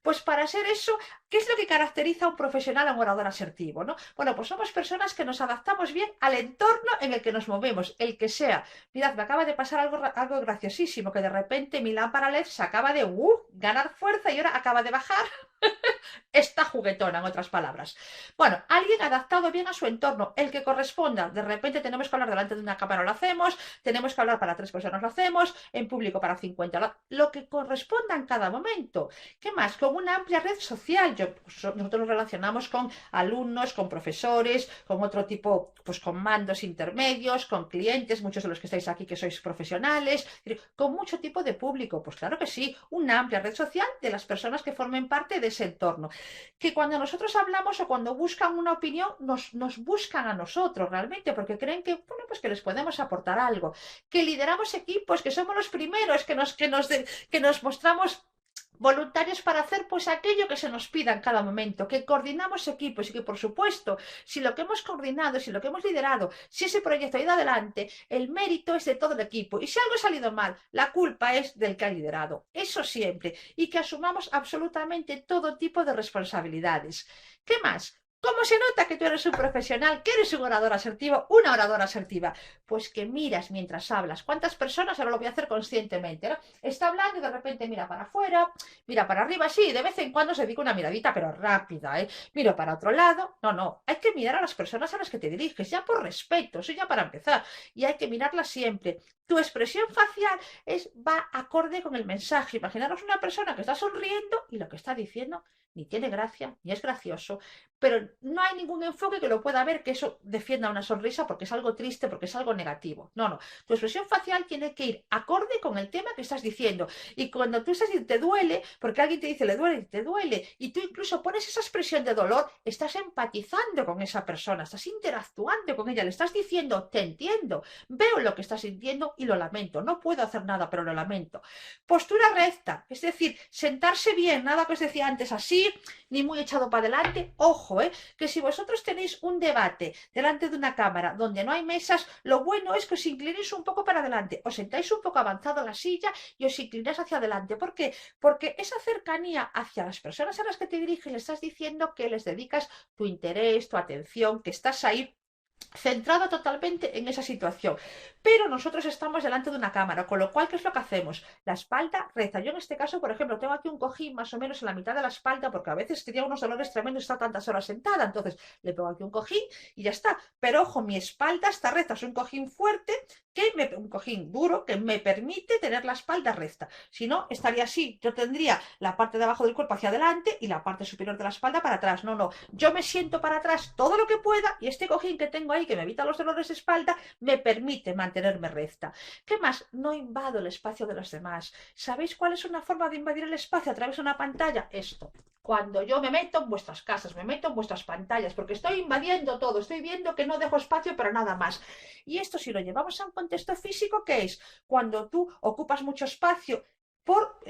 pues para ser eso, ¿qué es lo que caracteriza a un profesional, a un orador asertivo, ¿no? Bueno, pues somos personas que nos adaptamos bien al entorno en el que nos movemos, el que sea. Mirad, me acaba de pasar algo graciosísimo, que de repente mi lámpara LED se acaba de ganar fuerza y ahora acaba de bajar. Está juguetona, en otras palabras. Bueno, alguien adaptado bien a su entorno, el que corresponda. De repente tenemos que hablar delante de una cámara, lo hacemos, tenemos que hablar para 3 personas, lo hacemos, en público para 50, lo que corresponda en cada momento. ¿Qué más? Con una amplia red social. Nosotros nos relacionamos con alumnos, con profesores, con otro tipo, pues con mandos intermedios, con clientes, muchos de los que estáis aquí que sois profesionales, con mucho tipo de público. Pues claro que sí, una amplia red social de las personas que formen parte de ese entorno. Que cuando nosotros hablamos o cuando buscan una opinión, nos buscan a nosotros realmente, porque creen que, bueno, pues que les podemos aportar algo. Que lideramos equipos, que somos los primeros, que nos mostramos voluntarios para hacer pues aquello que se nos pida en cada momento, que coordinamos equipos y que por supuesto, si lo que hemos coordinado, si lo que hemos liderado, si ese proyecto ha ido adelante, el mérito es de todo el equipo. Y si algo ha salido mal, la culpa es del que ha liderado. Eso siempre. Y que asumamos absolutamente todo tipo de responsabilidades. ¿Qué más? ¿Cómo se nota que tú eres un profesional, que eres un orador asertivo, una oradora asertiva? Pues que miras mientras hablas. ¿Cuántas personas, ahora lo voy a hacer conscientemente, ¿no? Está hablando y de repente mira para afuera, mira para arriba, sí, de vez en cuando se dedica una miradita, pero rápida, ¿eh? Miro para otro lado. No, no, hay que mirar a las personas a las que te diriges, ya por respeto, eso ya para empezar. Y hay que mirarlas siempre. Tu expresión facial va acorde con el mensaje. Imaginaros una persona que está sonriendo y lo que está diciendo ni tiene gracia, ni es gracioso, pero no hay ningún enfoque que lo pueda ver que eso defienda una sonrisa porque es algo triste, porque es algo negativo. No, no. Tu expresión facial tiene que ir acorde con el tema que estás diciendo. Y cuando tú estás diciendo te duele, porque alguien te dice le duele, te duele, y tú incluso pones esa expresión de dolor, estás empatizando con esa persona, estás interactuando con ella, le estás diciendo te entiendo, veo lo que estás sintiendo y lo lamento. No puedo hacer nada, pero lo lamento. Postura recta, es decir, sentarse bien, nada que os decía antes así, ni muy echado para adelante. Ojo, que si vosotros tenéis un debate delante de una cámara donde no hay mesas, lo bueno es que os inclinéis un poco para adelante, os sentáis un poco avanzado en la silla y os inclináis hacia adelante. ¿Por qué? Porque esa cercanía hacia las personas a las que te diriges, le estás diciendo que les dedicas tu interés, tu atención, que estás ahí centrado totalmente en esa situación. Pero nosotros estamos delante de una cámara, con lo cual, ¿qué es lo que hacemos? La espalda recta. Yo en este caso, por ejemplo, tengo aquí un cojín más o menos en la mitad de la espalda, porque a veces tenía unos dolores tremendos estar tantas horas sentada, entonces le pongo aquí un cojín y ya está. Pero ojo, mi espalda está recta, es un cojín fuerte, un cojín duro que me permite tener la espalda recta. Si no, estaría así. Yo tendría la parte de abajo del cuerpo hacia adelante y la parte superior de la espalda para atrás. No, no. Yo me siento para atrás todo lo que pueda y este cojín que tengo ahí, que me evita los dolores de espalda, me permite mantenerme recta. ¿Qué más? No invado el espacio de los demás. ¿Sabéis cuál es una forma de invadir el espacio a través de una pantalla? Esto. Cuando yo me meto en vuestras casas, me meto en vuestras pantallas, porque estoy invadiendo todo, estoy viendo que no dejo espacio para nada más. Y esto si lo llevamos a un contexto físico, ¿qué es? Cuando tú ocupas mucho espacio,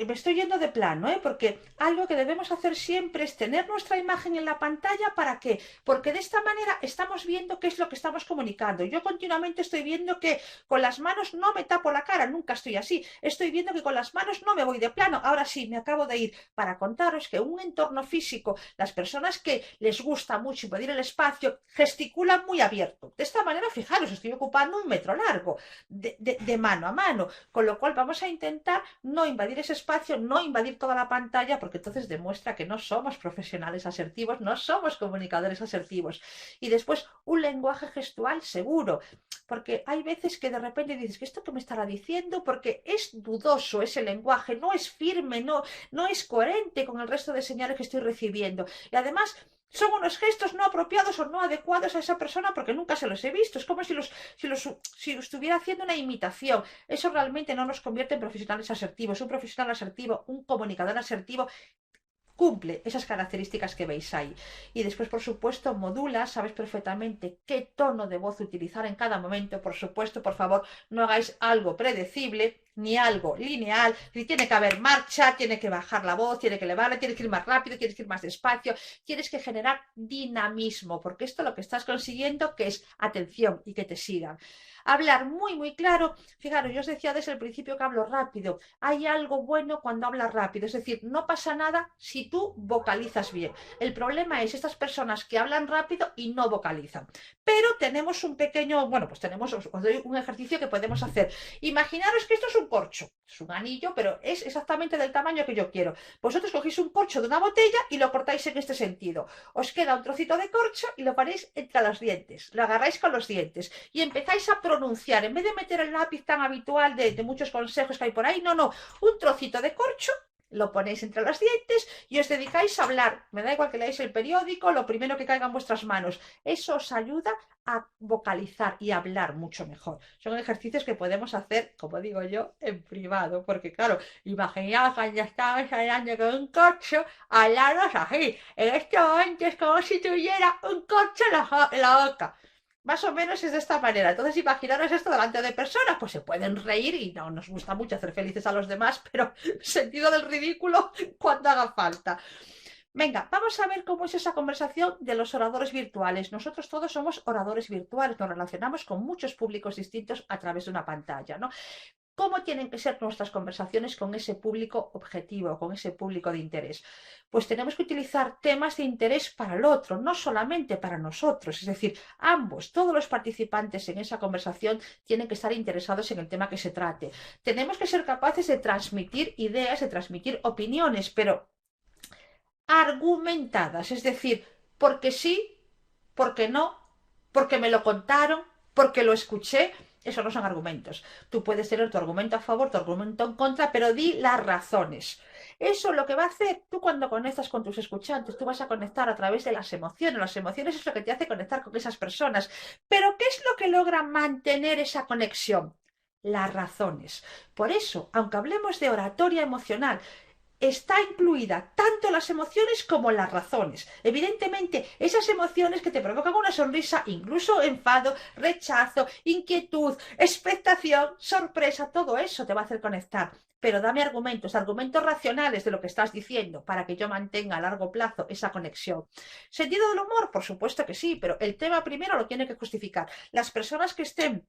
me estoy yendo de plano, porque algo que debemos hacer siempre es tener nuestra imagen en la pantalla. ¿Para qué? Porque de esta manera estamos viendo qué es lo que estamos comunicando. Yo continuamente estoy viendo que con las manos no me tapo la cara, nunca estoy así. Estoy viendo que con las manos no me voy de plano. Ahora sí, me acabo de ir para contaros que un entorno físico, las personas que les gusta mucho invadir el espacio, gesticulan muy abierto. De esta manera, fijaros, estoy ocupando un metro largo de mano a mano, con lo cual vamos a intentar no invadir ese espacio, no invadir toda la pantalla, porque entonces demuestra que no somos profesionales asertivos, no somos comunicadores asertivos. Y después un lenguaje gestual seguro, porque hay veces que de repente dices que esto que me estará diciendo, porque es dudoso ese lenguaje, no es firme, no es coherente con el resto de señales que estoy recibiendo. Y además son unos gestos no apropiados o no adecuados a esa persona porque nunca se los he visto. Es como si estuviera haciendo una imitación. Eso realmente no nos convierte en profesionales asertivos. Un profesional asertivo, un comunicador asertivo, cumple esas características que veis ahí. Y después, por supuesto, modula, sabes perfectamente qué tono de voz utilizar en cada momento. Por supuesto, por favor, no hagáis algo predecible ni algo lineal. Tiene que haber marcha, tiene que bajar la voz, tiene que elevarla, tienes que ir más rápido, tienes que ir más despacio, tienes que generar dinamismo, porque esto lo que estás consiguiendo que es atención y que te sigan. Hablar muy, muy claro. Fijaros, yo os decía desde el principio que hablo rápido. Hay algo bueno cuando hablas rápido, es decir, no pasa nada si tú vocalizas bien. El problema es estas personas que hablan rápido y no vocalizan. Pero tenemos un pequeño, bueno, pues os doy un ejercicio que podemos hacer. Imaginaros que esto es un corcho, es un anillo, pero es exactamente del tamaño que yo quiero. Vosotros cogéis un corcho de una botella y lo cortáis en este sentido. Os queda un trocito de corcho y lo ponéis entre los dientes, lo agarráis con los dientes y empezáis a pronunciar, en vez de meter el lápiz tan habitual de muchos consejos que hay por ahí, no, un trocito de corcho, lo ponéis entre los dientes y os dedicáis a hablar. Me da igual que leáis el periódico, lo primero que caiga en vuestras manos. Eso os ayuda a vocalizar y a hablar mucho mejor. Son ejercicios que podemos hacer, como digo yo, en privado, porque claro, imaginaos cuando estamos hablando con un corcho, hablaros así. En este momento es como si tuviera un corcho en la boca. Más o menos es de esta manera. Entonces, imaginaros esto delante de personas, pues se pueden reír y no nos gusta mucho hacer felices a los demás, pero sentido del ridículo cuando haga falta. Venga, vamos a ver cómo es esa conversación de los oradores virtuales. Nosotros todos somos oradores virtuales, nos relacionamos con muchos públicos distintos a través de una pantalla, ¿no? ¿Cómo tienen que ser nuestras conversaciones con ese público objetivo, con ese público de interés? Pues tenemos que utilizar temas de interés para el otro, no solamente para nosotros. Es decir, ambos, todos los participantes en esa conversación tienen que estar interesados en el tema que se trate. Tenemos que ser capaces de transmitir ideas, de transmitir opiniones, pero argumentadas, es decir, porque sí, porque no, porque me lo contaron, porque lo escuché. Eso no son argumentos. Tú puedes tener tu argumento a favor, tu argumento en contra, pero di las razones. Eso lo que va a hacer, tú cuando conectas con tus escuchantes, tú vas a conectar a través de las emociones. Las emociones es lo que te hace conectar con esas personas. Pero ¿qué es lo que logra mantener esa conexión? Las razones. Por eso, aunque hablemos de oratoria emocional, está incluida tanto las emociones como las razones. Evidentemente, esas emociones que te provocan una sonrisa, incluso enfado, rechazo, inquietud, expectación, sorpresa, todo eso te va a hacer conectar. Pero dame argumentos, argumentos racionales de lo que estás diciendo para que yo mantenga a largo plazo esa conexión. ¿Sentido del humor? Por supuesto que sí, pero el tema primero lo tiene que justificar. Las personas que estén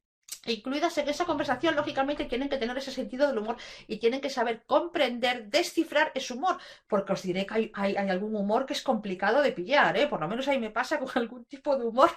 incluidas en esa conversación, lógicamente tienen que tener ese sentido del humor y tienen que saber comprender, descifrar ese humor, porque os diré que hay algún humor que es complicado de pillar, ¿eh? Por lo menos ahí me pasa con algún tipo de humor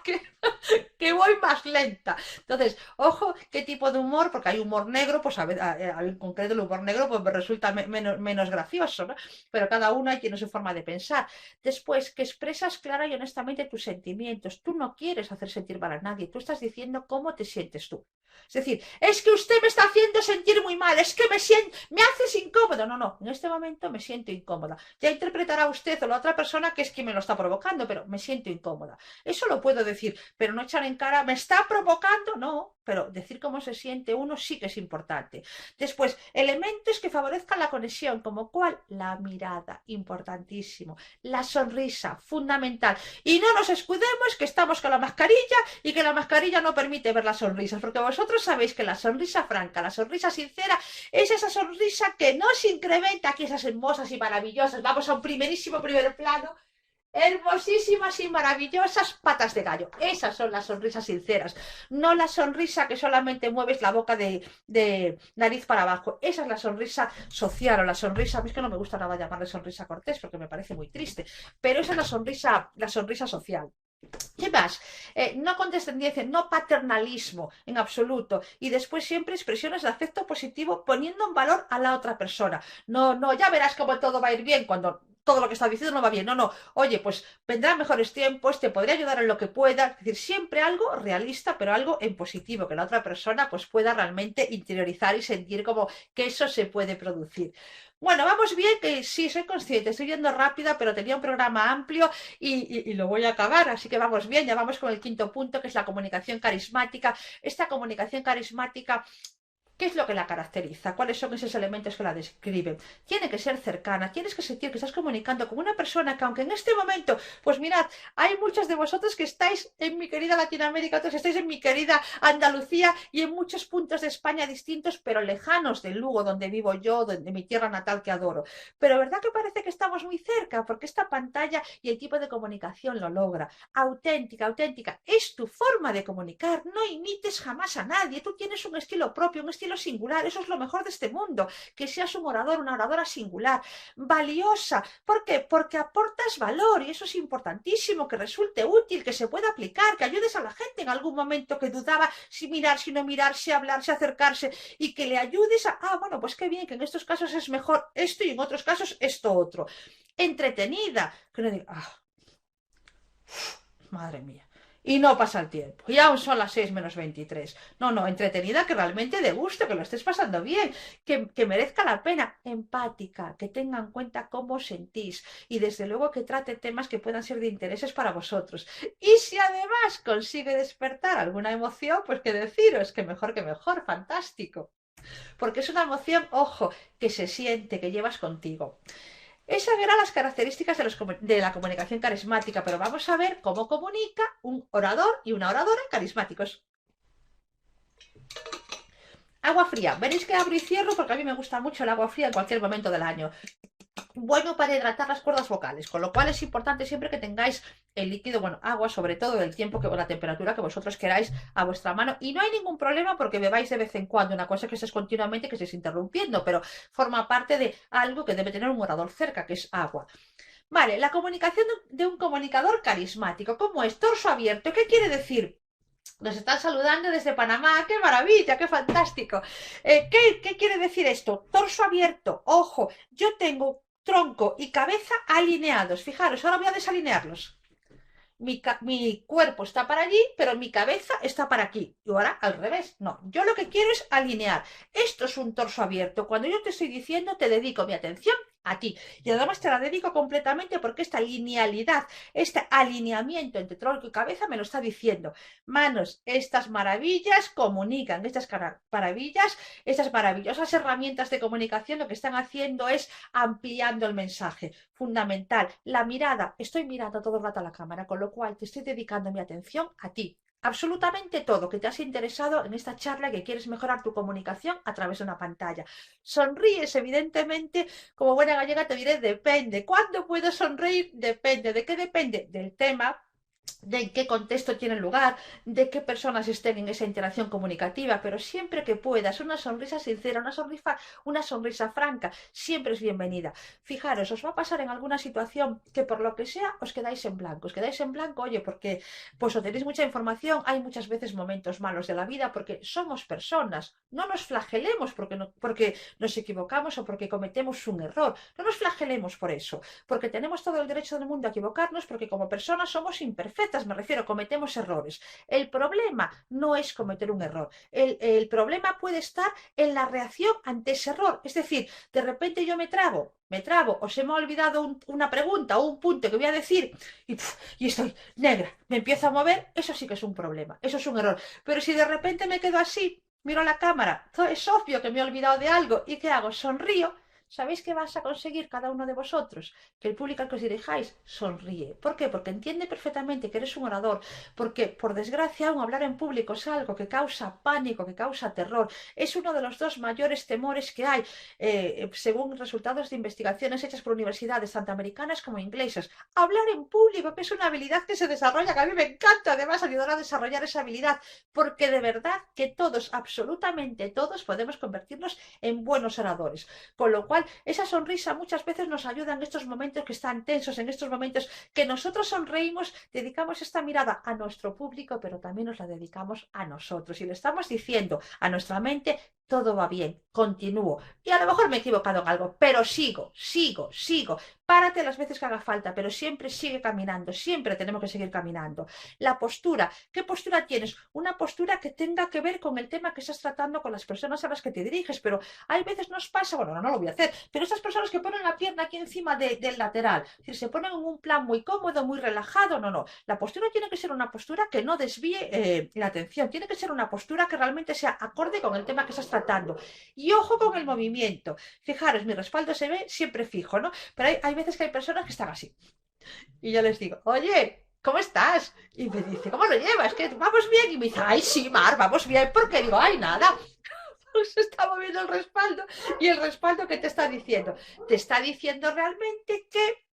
que voy más lenta. Entonces, ojo qué tipo de humor, porque hay humor negro, pues en concreto el humor negro pues me resulta menos gracioso, ¿no? Pero cada uno tiene su forma de pensar. Después, que expresas clara y honestamente tus sentimientos. Tú no quieres hacer sentir mal a nadie, tú estás diciendo cómo te sientes tú. Es decir, es que usted me está haciendo sentir muy mal, es que me haces incómodo. No, no, en este momento me siento incómoda. Ya interpretará usted o la otra persona que es quien me lo está provocando, pero me siento incómoda. Eso lo puedo decir, pero no echar en cara, ¿me está provocando? No, pero decir cómo se siente uno sí que es importante. Después, elementos que favorezcan la conexión, como cuál, la mirada, importantísimo. La sonrisa, fundamental. Y no nos escudemos que estamos con la mascarilla y que la mascarilla no permite ver las sonrisas, porque vosotros sabéis que la sonrisa franca, la sonrisa sincera, es esa sonrisa que no se incrementa aquí esas hermosas y maravillosas. Vamos a un primerísimo primer plano. Hermosísimas y maravillosas patas de gallo. Esas son las sonrisas sinceras. No la sonrisa que solamente mueves la boca de nariz para abajo. Esa es la sonrisa social o la sonrisa. A mí es que no me gusta nada llamarle sonrisa cortés porque me parece muy triste. Pero esa es la sonrisa social. ¿Qué más? No condescendencia, no paternalismo en absoluto. Y después siempre expresiones de afecto positivo poniendo en valor a la otra persona. No, no, ya verás cómo todo va a ir bien cuando todo lo que está diciendo no va bien. No, no. Oye, pues vendrán mejores tiempos, te podré ayudar en lo que pueda. Es decir, siempre algo realista, pero algo en positivo, que la otra persona pues pueda realmente interiorizar y sentir como que eso se puede producir. Bueno, vamos bien, que sí, soy consciente, estoy yendo rápida, pero tenía un programa amplio y lo voy a acabar, así que vamos bien, ya vamos con el quinto punto, que es la comunicación carismática. Esta comunicación carismática, ¿qué es lo que la caracteriza? ¿Cuáles son esos elementos que la describen? Tiene que ser cercana, tienes que sentir que estás comunicando con una persona que aunque en este momento, pues mirad, hay muchos de vosotros que estáis en mi querida Latinoamérica, otros estáis en mi querida Andalucía y en muchos puntos de España distintos, pero lejanos de Lugo, donde vivo yo, de mi tierra natal que adoro. Pero ¿verdad que parece que estamos muy cerca? Porque esta pantalla y el tipo de comunicación lo logra. Auténtica, auténtica. Es tu forma de comunicar. No imites jamás a nadie. Tú tienes un estilo propio, un estilo singular. Eso es lo mejor de este mundo. Que seas un orador, una oradora singular. Valiosa. ¿Por qué? Porque aportas valor y eso es importantísimo. Que resulte útil, que se pueda aplicar, que ayudes a la gente en algún momento que dudaba si mirar, si no mirar, si hablar, si acercarse y que le ayudes a, bueno, pues qué bien, que en estos casos es mejor esto y en otros casos esto otro. Entretenida. Que no diga, madre mía. Y no pasa el tiempo. Y aún son las 6 menos 23. No, no, entretenida, que realmente de gusto, que lo estés pasando bien, que merezca la pena. Empática, que tenga en cuenta cómo sentís. Y desde luego que trate temas que puedan ser de intereses para vosotros. Y si además consigue despertar alguna emoción, pues que deciros que mejor, fantástico. Porque es una emoción, ojo, que se siente, que llevas contigo. Esas eran las características de la comunicación carismática, pero vamos a ver cómo comunica un orador y una oradora carismáticos. Agua fría. Veréis que abro y cierro porque a mí me gusta mucho el agua fría en cualquier momento del año. Bueno para hidratar las cuerdas vocales, con lo cual es importante siempre que tengáis el líquido, bueno, agua, sobre todo el tiempo o la temperatura que vosotros queráis a vuestra mano, y no hay ningún problema porque bebáis de vez en cuando, una cosa que estés continuamente, que estéis interrumpiendo, pero forma parte de algo que debe tener un orador cerca, que es agua. Vale, la comunicación de un comunicador carismático, ¿cómo es? Torso abierto, ¿qué quiere decir? Nos están saludando desde Panamá, qué maravilla, qué fantástico. ¿Qué quiere decir esto? Torso abierto, ojo, yo tengo tronco y cabeza alineados. Fijaros, ahora voy a desalinearlos. Mi cuerpo está para allí, pero mi cabeza está para aquí. Y ahora al revés. No, yo lo que quiero es alinear. Esto es un torso abierto. Cuando yo te estoy diciendo, te dedico mi atención a ti. Y además te la dedico completamente porque esta linealidad, este alineamiento entre tronco y cabeza me lo está diciendo. Manos, estas maravillas comunican, estas maravillas, estas maravillosas herramientas de comunicación lo que están haciendo es ampliando el mensaje. Fundamental, la mirada, estoy mirando todo el rato a la cámara, con lo cual te estoy dedicando mi atención a ti. Absolutamente todo, que te has interesado en esta charla, que quieres mejorar tu comunicación a través de una pantalla. Sonríes, evidentemente, como buena gallega te diré, depende. ¿Cuándo puedo sonreír? Depende. ¿De qué depende? Del tema, de en qué contexto tiene lugar, de qué personas estén en esa interacción comunicativa, pero siempre que puedas, una sonrisa sincera, una sonrisa franca, siempre es bienvenida. Fijaros, os va a pasar en alguna situación que por lo que sea os quedáis en blanco, oye, porque pues o tenéis mucha información, hay muchas veces momentos malos de la vida, porque somos personas, no nos flagelemos porque nos equivocamos o porque cometemos un error, no nos flagelemos por eso, porque tenemos todo el derecho del mundo a equivocarnos, porque como personas somos imperfectas, me refiero, cometemos errores. El problema no es cometer un error, el problema puede estar en la reacción ante ese error, es decir, de repente yo me trabo, o se me ha olvidado una pregunta o un punto que voy a decir y estoy negra, me empiezo a mover, eso sí que es un problema, eso es un error. Pero si de repente me quedo así, miro a la cámara, es obvio que me he olvidado de algo, ¿y qué hago? Sonrío. ¿Sabéis qué vas a conseguir cada uno de vosotros? Que el público al que os dirijáis sonríe. ¿Por qué? Porque entiende perfectamente que eres un orador, porque por desgracia aún hablar en público es algo que causa pánico, que causa terror. Es uno de los dos mayores temores que hay, según resultados de investigaciones hechas por universidades tanto americanas como inglesas. Hablar en público, que es una habilidad que se desarrolla, que a mí me encanta además ayudar a desarrollar esa habilidad, porque de verdad que todos, absolutamente todos, podemos convertirnos en buenos oradores. Con lo cual, esa sonrisa muchas veces nos ayuda en estos momentos que están tensos, en estos momentos que nosotros sonreímos, dedicamos esta mirada a nuestro público, pero también nos la dedicamos a nosotros y le estamos diciendo a nuestra mente, todo va bien, continúo. Y a lo mejor me he equivocado en algo, pero sigo. Párate las veces que haga falta, pero siempre sigue caminando, siempre tenemos que seguir caminando. La postura, ¿qué postura tienes? Una postura que tenga que ver con el tema que estás tratando con las personas a las que te diriges, pero hay veces nos pasa, bueno, no lo voy a hacer, pero estas personas que ponen la pierna aquí encima del lateral, es decir, se ponen en un plan muy cómodo, muy relajado, no. La postura tiene que ser una postura que no desvíe la atención, tiene que ser una postura que realmente sea acorde con el tema que estás tratando. Y ojo con el movimiento. Fijaros, mi respaldo se ve siempre fijo, ¿no? Pero hay veces que hay personas que están así. Y yo les digo, oye, ¿cómo estás? Y me dice, ¿cómo lo llevas? ¿Que vamos bien? Y me dice, ay, sí, Mar, vamos bien. ¿Por qué? Digo, ay, nada. Pues está moviendo el respaldo. Y el respaldo, ¿qué te está diciendo? Te está diciendo realmente que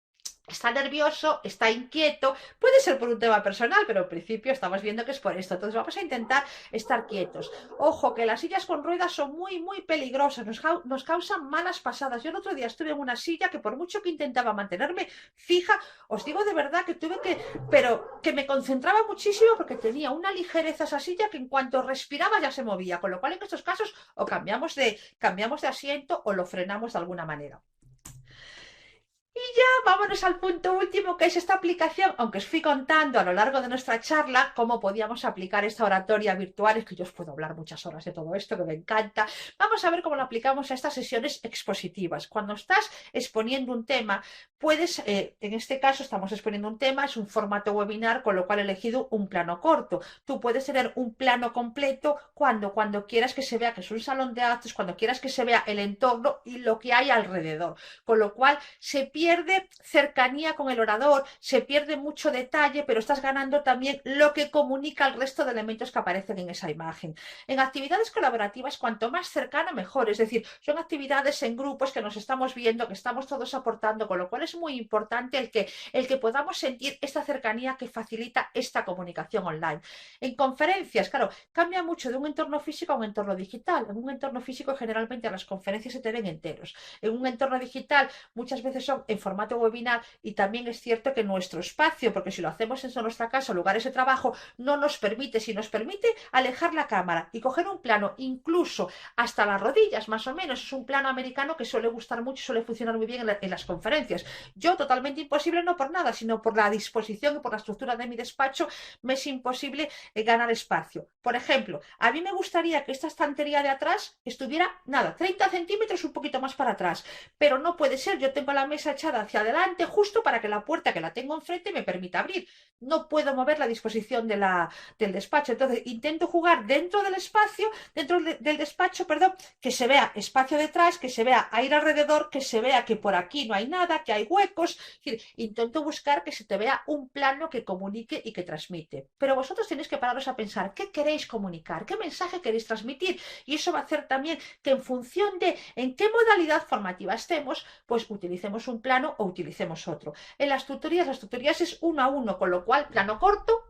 está nervioso, está inquieto, puede ser por un tema personal, pero al principio estamos viendo que es por esto. Entonces vamos a intentar estar quietos. Ojo, que las sillas con ruedas son muy peligrosas, nos causan malas pasadas. Yo el otro día estuve en una silla que por mucho que intentaba mantenerme fija, os digo de verdad que pero que me concentraba muchísimo porque tenía una ligereza esa silla que en cuanto respiraba ya se movía, con lo cual en estos casos o cambiamos de asiento o lo frenamos de alguna manera. Y ya vámonos al punto último, que es esta aplicación, aunque os fui contando a lo largo de nuestra charla cómo podíamos aplicar esta oratoria virtual, es que yo os puedo hablar muchas horas de todo esto, que me encanta. Vamos a ver cómo lo aplicamos a estas sesiones expositivas. Cuando estás exponiendo un tema, puedes, en este caso estamos exponiendo un tema, es un formato webinar, con lo cual he elegido un plano corto. Tú puedes tener un plano completo cuando quieras que se vea que es un salón de actos, cuando quieras que se vea el entorno y lo que hay alrededor. Con lo cual se pierde pierde cercanía con el orador, se pierde mucho detalle, pero estás ganando también lo que comunica el resto de elementos que aparecen en esa imagen. En actividades colaborativas, cuanto más cercana, mejor. Es decir, son actividades en grupos que nos estamos viendo, que estamos todos aportando, con lo cual es muy importante el que podamos sentir esta cercanía que facilita esta comunicación online. En conferencias, claro, cambia mucho de un entorno físico a un entorno digital. En un entorno físico, generalmente las conferencias se te ven enteros. En un entorno digital, muchas veces son en formato webinar, y también es cierto que nuestro espacio, porque si lo hacemos en nuestra casa o lugares de trabajo, no nos permite, si nos permite, alejar la cámara y coger un plano incluso hasta las rodillas, más o menos. Es un plano americano que suele gustar mucho, suele funcionar muy bien en las conferencias. Yo, totalmente imposible, no por nada, sino por la disposición y por la estructura de mi despacho, me es imposible ganar espacio. Por ejemplo, a mí me gustaría que esta estantería de atrás estuviera, nada, 30 centímetros un poquito más para atrás, pero no puede ser. Yo tengo la mesa echada hacia adelante justo para que la puerta que la tengo enfrente me permita abrir. No puedo mover la disposición del despacho. Entonces intento jugar dentro del espacio, del despacho, perdón, que se vea espacio detrás, que se vea aire alrededor, que se vea que por aquí no hay nada, que hay huecos. Es decir, intento buscar que se te vea un plano que comunique y que transmite. Pero vosotros tenéis que pararos a pensar qué queréis comunicar, qué mensaje queréis transmitir, y eso va a hacer también que en función de en qué modalidad formativa estemos, pues utilicemos un plano o utilicemos otro. En las tutorías es uno a uno, con lo cual plano corto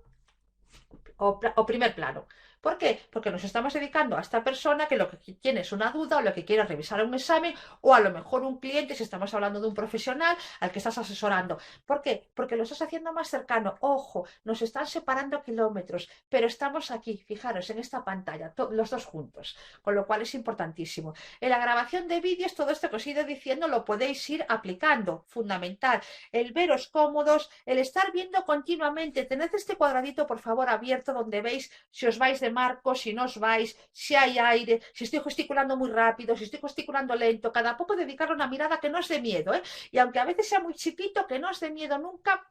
o primer plano. ¿Por qué? Porque nos estamos dedicando a esta persona que lo que tiene es una duda, o lo que quiere revisar un examen, o a lo mejor un cliente, si estamos hablando de un profesional al que estás asesorando. ¿Por qué? Porque lo estás haciendo más cercano. Ojo, nos están separando kilómetros, pero estamos aquí, fijaros, en esta pantalla, los dos juntos, con lo cual es importantísimo. En la grabación de vídeos, todo esto que os he ido diciendo lo podéis ir aplicando, fundamental. El veros cómodos, el estar viendo continuamente. Tened este cuadradito, por favor, abierto, donde veis si os vais de marco, si no os vais, si hay aire, si estoy gesticulando muy rápido, si estoy gesticulando lento. Cada poco dedicarle una mirada que no os dé miedo, ¿eh? Y aunque a veces sea muy chiquito, que no os dé miedo nunca.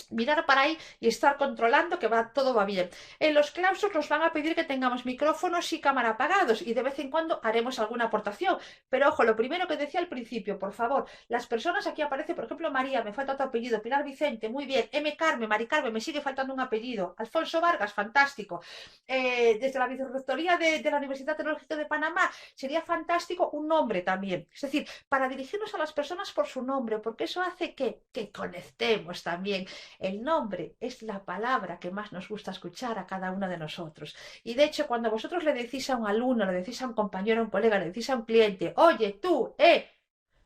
Mirar para ahí y estar controlando que todo va bien. En los claustros nos van a pedir que tengamos micrófonos y cámara apagados, y de vez en cuando haremos alguna aportación. Pero ojo, lo primero que decía al principio, por favor, las personas, aquí aparece, por ejemplo, María, me falta tu apellido, Pilar Vicente, muy bien, M. Carmen, Mari Carmen, me sigue faltando un apellido, Alfonso Vargas, fantástico. Desde la Vicerrectoría de la Universidad Tecnológica de Panamá, sería fantástico un nombre también. Es decir, para dirigirnos a las personas por su nombre, porque eso hace que conectemos también. El nombre es la palabra que más nos gusta escuchar a cada uno de nosotros. Y de hecho, cuando vosotros le decís a un alumno, le decís a un compañero, a un colega, le decís a un cliente, oye, tú,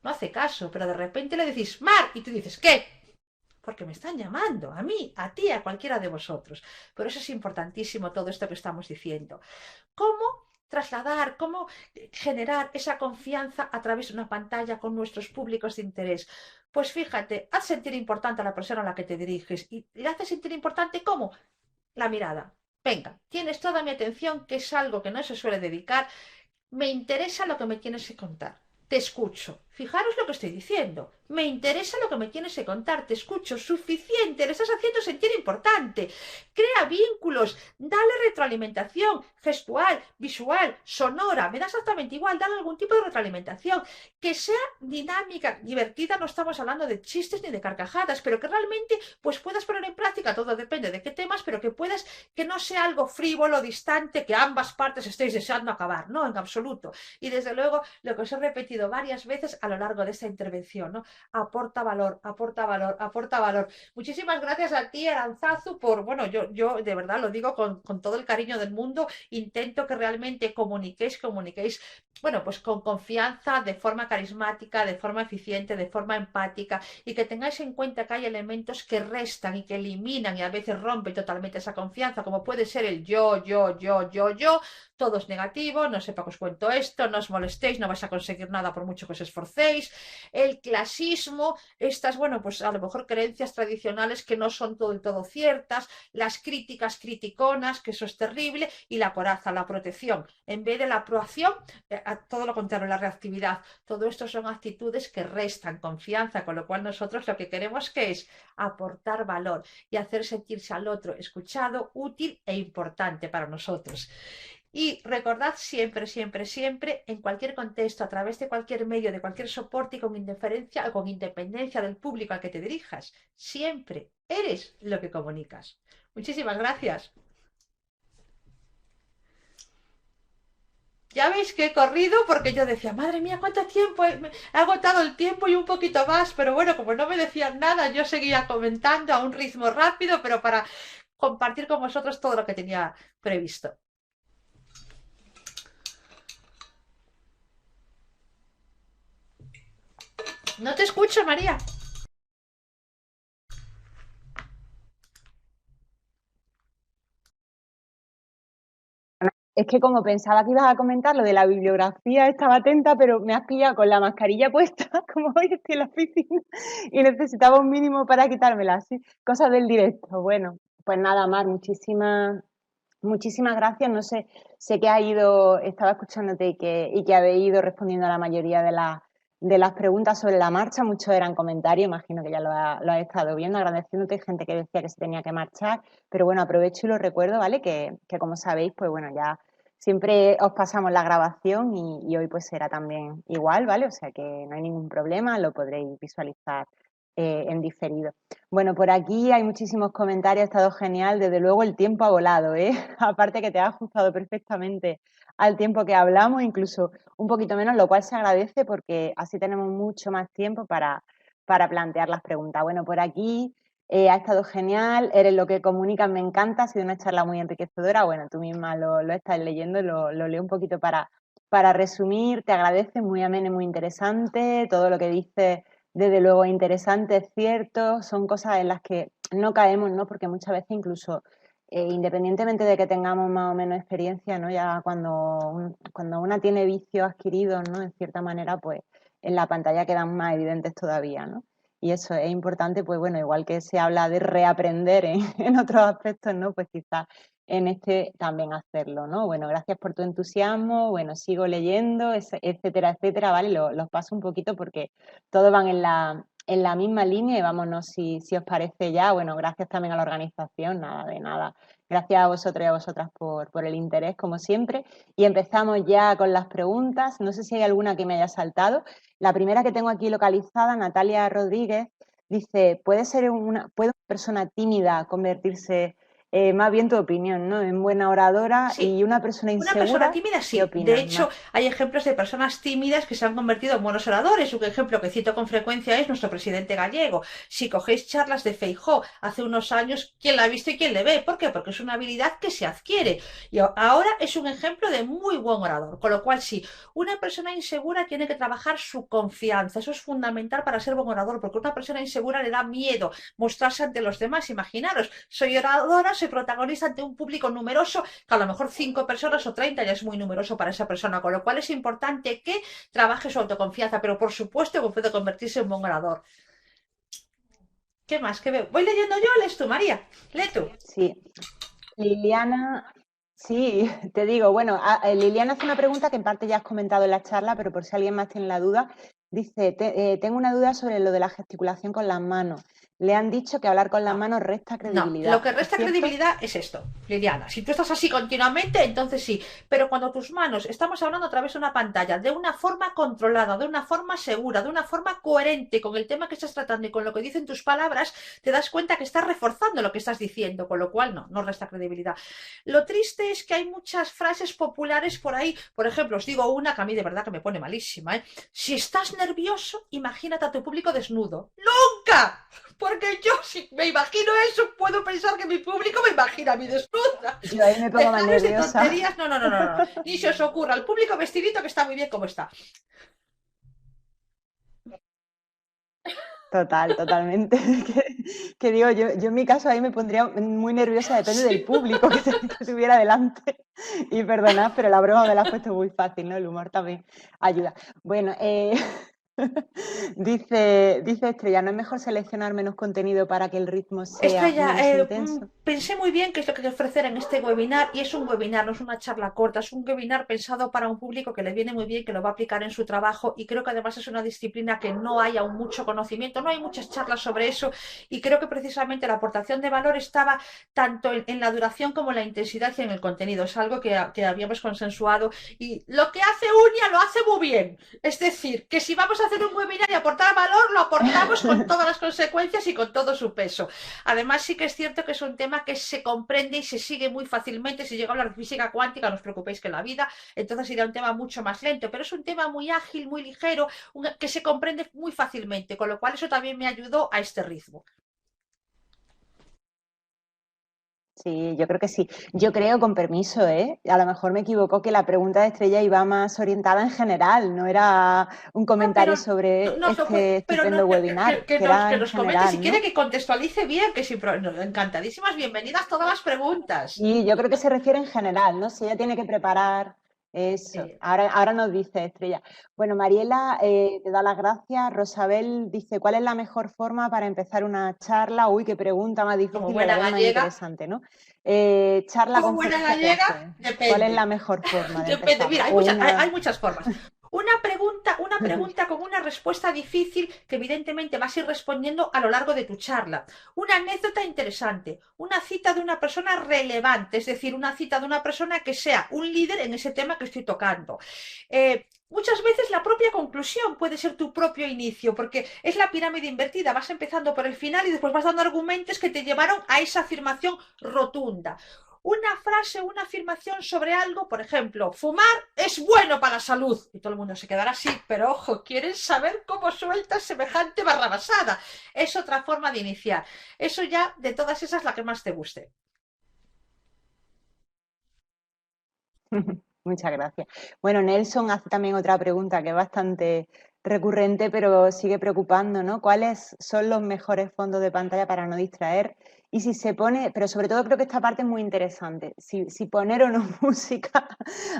no hace caso, pero de repente le decís, Mar, y tú dices, ¿qué? Porque me están llamando, a mí, a ti, a cualquiera de vosotros. Por eso es importantísimo todo esto que estamos diciendo. ¿Cómo trasladar, cómo generar esa confianza a través de una pantalla con nuestros públicos de interés? Pues fíjate, haz sentir importante a la persona a la que te diriges. ¿Y le haces sentir importante cómo? La mirada. Venga, tienes toda mi atención, que es algo que no se suele dedicar. Me interesa lo que me tienes que contar. Te escucho. Fijaros lo que estoy diciendo. Me interesa lo que me tienes que contar. Te escucho. Suficiente. Le estás haciendo sentir importante. Crea vínculos. Dale retroalimentación. Gestual, visual, sonora. Me da exactamente igual. Dale algún tipo de retroalimentación. Que sea dinámica, divertida. No estamos hablando de chistes ni de carcajadas, pero que realmente pues puedas poner en práctica. Todo depende de qué temas, pero que puedas, que no sea algo frívolo, distante, que ambas partes estéis deseando acabar. No, en absoluto. Y desde luego, lo que os he repetido varias veces a lo largo de esta intervención, ¿no? Aporta valor, aporta valor, aporta valor. Muchísimas gracias a ti, Aranzazu, por, bueno, yo de verdad lo digo con todo el cariño del mundo. Intento que realmente comuniquéis, bueno, pues con confianza, de forma carismática, de forma eficiente, de forma empática, y que tengáis en cuenta que hay elementos que restan y que eliminan y a veces rompen totalmente esa confianza, como puede ser el yo. Todo es negativo, no sé para qué os cuento esto, no os molestéis, no vais a conseguir nada por mucho que os esforcéis. El clasismo, estas, bueno, pues a lo mejor creencias tradicionales que no son del todo ciertas, las críticas criticonas, que eso es terrible, y la coraza, la protección. En vez de la proacción, a todo lo contrario, la reactividad. Todo esto son actitudes que restan confianza, con lo cual nosotros lo que queremos que es aportar valor y hacer sentirse al otro escuchado, útil e importante para nosotros. Y recordad siempre, siempre, siempre, en cualquier contexto, a través de cualquier medio, de cualquier soporte y con indiferencia o con independencia del público al que te dirijas, siempre eres lo que comunicas. Muchísimas gracias. Ya veis que he corrido porque yo decía, madre mía, cuánto tiempo, he agotado el tiempo y un poquito más, pero bueno, como no me decían nada, yo seguía comentando a un ritmo rápido, pero para compartir con vosotros todo lo que tenía previsto. No te escucho, María. Es que como pensaba que ibas a comentar lo de la bibliografía, estaba atenta, pero me has pillado con la mascarilla puesta, como hoy estoy en la oficina, y necesitaba un mínimo para quitármela, así, cosas del directo. Bueno, pues nada más, muchísimas gracias. No sé, sé que has ido, estaba escuchándote y que habéis ido respondiendo a la mayoría de las preguntas sobre la marcha. Muchos eran comentarios, imagino que ya lo has estado viendo, agradeciéndote. Hay gente que decía que se tenía que marchar, pero bueno, aprovecho y lo recuerdo, ¿vale? Que como sabéis, pues bueno, ya siempre os pasamos la grabación y hoy pues será también igual, ¿vale? O sea que no hay ningún problema, lo podréis visualizar en diferido. Bueno, por aquí hay muchísimos comentarios, ha estado genial. Desde luego el tiempo ha volado, ¿eh? Aparte que te ha ajustado perfectamente al tiempo que hablamos, incluso un poquito menos, lo cual se agradece porque así tenemos mucho más tiempo para plantear las preguntas. Bueno, por aquí ha estado genial, eres lo que comunicas, me encanta, ha sido una charla muy enriquecedora. Bueno, tú misma lo estás leyendo, lo leo un poquito para resumir. Te agradece, muy ameno y muy interesante. Todo lo que dices desde luego interesante, es cierto, son cosas en las que no caemos, ¿no? Porque muchas veces incluso, independientemente de que tengamos más o menos experiencia, ¿no? Ya cuando una tiene vicios adquiridos, ¿no? En cierta manera, pues en la pantalla quedan más evidentes todavía, ¿no? Y eso es importante, pues bueno, igual que se habla de reaprender en otros aspectos, ¿no? Pues quizás en este también hacerlo, ¿no? Bueno, gracias por tu entusiasmo, bueno, sigo leyendo, etcétera, etcétera, ¿vale? Los paso un poquito porque todos van en la misma línea y vámonos si os parece ya. Bueno, gracias también a la organización, nada de nada. Gracias a vosotros y a vosotras por el interés, como siempre. Y empezamos ya con las preguntas. No sé si hay alguna que me haya saltado. La primera que tengo aquí localizada, Natalia Rodríguez, dice, ¿puede una persona tímida convertirse, más bien tu opinión, ¿no? En buena oradora Sí, y una persona una persona insegura, tímida ¿qué sí. De opinas, hecho, Mar? hay ejemplos de personas tímidas que se han convertido en buenos oradores. Un ejemplo que cito con frecuencia es nuestro presidente gallego. Si cogéis charlas de Feijó hace unos años, ¿quién la ha visto y quién le ve? ¿Por qué? Porque es una habilidad que se adquiere. Y ahora es un ejemplo de muy buen orador. Con lo cual, sí, una persona insegura tiene que trabajar su confianza. Eso es fundamental para ser buen orador, porque a una persona insegura le da miedo mostrarse ante los demás. Imaginaros, soy oradora, soy protagonista ante un público numeroso que a lo mejor 5 personas o 30 ya es muy numeroso para esa persona, con lo cual es importante que trabaje su autoconfianza, pero por supuesto que puede convertirse en un buen orador. ¿Qué más? ¿Qué veo? ¿Voy leyendo yo o lees tú, María? Lee tú. Sí, Liliana, sí, te digo, bueno, Liliana hace una pregunta que en parte ya has comentado en la charla, pero por si alguien más tiene la duda, dice, tengo una duda sobre lo de la gesticulación con las manos. Le han dicho que hablar con las No, manos resta no, lo credibilidad, que ¿es resta cierto? credibilidad es esto, Liliana. Si tú estás así continuamente, entonces sí. Pero cuando tus manos, estamos hablando a través de una pantalla, de una forma controlada, de una forma segura, de una forma coherente con el tema que estás tratando y con lo que dicen tus palabras, te das cuenta que estás reforzando lo que estás diciendo, con lo cual no, no resta credibilidad. Lo triste es que hay muchas frases populares por ahí. Por ejemplo, os digo una que a mí de verdad que me pone malísima, ¿eh? Si estás nervioso, imagínate a tu público desnudo. ¡Nunca! Porque yo si me imagino eso, puedo pensar que mi público me imagina a mí desnuda. Yo ahí me pongo más Dejaros de nerviosa. tonterías. No, no, no, no, no. Ni se os ocurra. El público vestidito que está muy bien como está. Total, totalmente. Que digo, yo en mi caso ahí me pondría muy nerviosa, depende del Sí. público que tuviera delante. Y perdonad, pero la broma me la has puesto muy fácil, ¿no? El humor también ayuda. Bueno, Dice Estrella, ¿no es mejor seleccionar menos contenido para que el ritmo sea Estrella, menos intenso? pensé muy bien qué es lo que hay que ofrecer en este webinar y es un webinar, no es una charla corta, es un webinar pensado para un público que le viene muy bien, que lo va a aplicar en su trabajo y creo que además es una disciplina que no hay aún mucho conocimiento, no hay muchas charlas sobre eso y creo que precisamente la aportación de valor estaba tanto en la duración como en la intensidad y en el contenido. Es algo que habíamos consensuado y lo que hace Unia lo hace muy bien. Es decir, que si vamos a hacer un webinar y aportar valor, lo aportamos con todas las consecuencias y con todo su peso. Además, sí que es cierto que es un tema que se comprende y se sigue muy fácilmente. Si llega a hablar de física cuántica, no os preocupéis que en la vida, entonces irá un tema mucho más lento, pero es un tema muy ágil, muy ligero, que se comprende muy fácilmente, con lo cual eso también me ayudó a este ritmo. Sí, yo creo que sí. Yo creo, con permiso, ¿eh? A lo mejor me equivoco que la pregunta de Estrella iba más orientada en general, no era un No, pero comentario sobre nos lo puede, este pero no, estupendo webinar, que era que en nos comente si general, quiere ¿no? que contextualice bien, que sin problema. Encantadísimas, bienvenidas todas las preguntas. Y yo creo que se refiere en general, ¿no? Si ella tiene que preparar eso. Eh, Ahora nos dice Estrella. Bueno, Mariela te da las gracias. Rosabel dice, ¿cuál es la mejor forma para empezar una charla? Uy, qué pregunta más como difícil y a la buena vez más gallega, interesante, ¿no? Charla como con buena poquita gallega, clase. ¿Cuál es la depende. mejor forma de Depende, mira, empezarla? O hay una... muchas formas. Una pregunta con una respuesta difícil que evidentemente vas a ir respondiendo a lo largo de tu charla. Una anécdota interesante, una cita de una persona relevante, es decir, una cita de una persona que sea un líder en ese tema que estoy tocando. Muchas veces la propia conclusión puede ser tu propio inicio, porque es la pirámide invertida, vas empezando por el final y después vas dando argumentos que te llevaron a esa afirmación rotunda. Una frase, una afirmación sobre algo, por ejemplo, fumar es bueno para la salud. Y todo el mundo se quedará así, pero ojo, quieren saber cómo sueltas semejante barrabasada. Es otra forma de iniciar. Eso ya, de todas esas, la que más te guste. Muchas gracias. Bueno, Nelson hace también otra pregunta que es bastante recurrente, pero sigue preocupando, ¿no? ¿Cuáles son los mejores fondos de pantalla para no distraer? Y si se pone, pero sobre todo creo que esta parte es muy interesante, si poner o no música,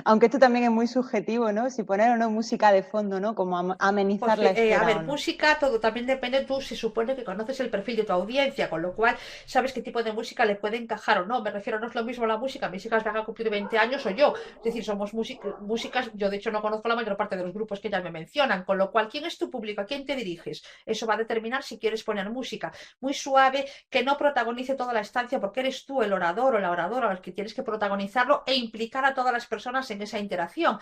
aunque esto también es muy subjetivo, ¿no? Si poner o no música de fondo, ¿no? Como Pues, amenizar la a espera o ver, no. música, todo también depende, tú se supone que conoces el perfil de tu audiencia, con lo cual sabes qué tipo de música le puede encajar o no. Me refiero, no es lo mismo la música, mis hijas van a cumplir 20 años o yo. Es decir, somos músicas, yo de hecho no conozco la mayor parte de los grupos que ya me mencionan, con lo cual, ¿quién es tu público? ¿A quién te diriges? Eso va a determinar si quieres poner música muy suave, que no protagonice toda la estancia, porque eres tú el orador o la oradora el que tienes que protagonizarlo e implicar a todas las personas en esa interacción.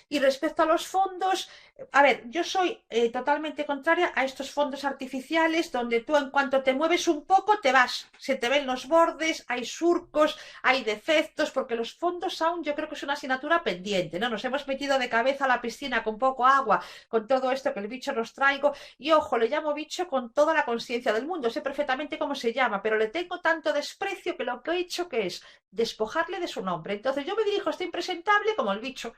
Y respecto a los fondos, a ver, yo soy totalmente contraria a estos fondos artificiales donde tú en cuanto te mueves un poco te vas, se te ven los bordes, hay surcos, hay defectos, porque los fondos aún yo creo que es una asignatura pendiente, ¿no? Nos hemos metido de cabeza a la piscina con poco agua, con todo esto que el bicho nos traigo, y ojo, le llamo bicho con toda la conciencia del mundo, sé perfectamente cómo se llama, pero le tengo tanto desprecio que lo que he hecho que es despojarle de su nombre. Entonces yo me dirijo a este impresentable como el bicho.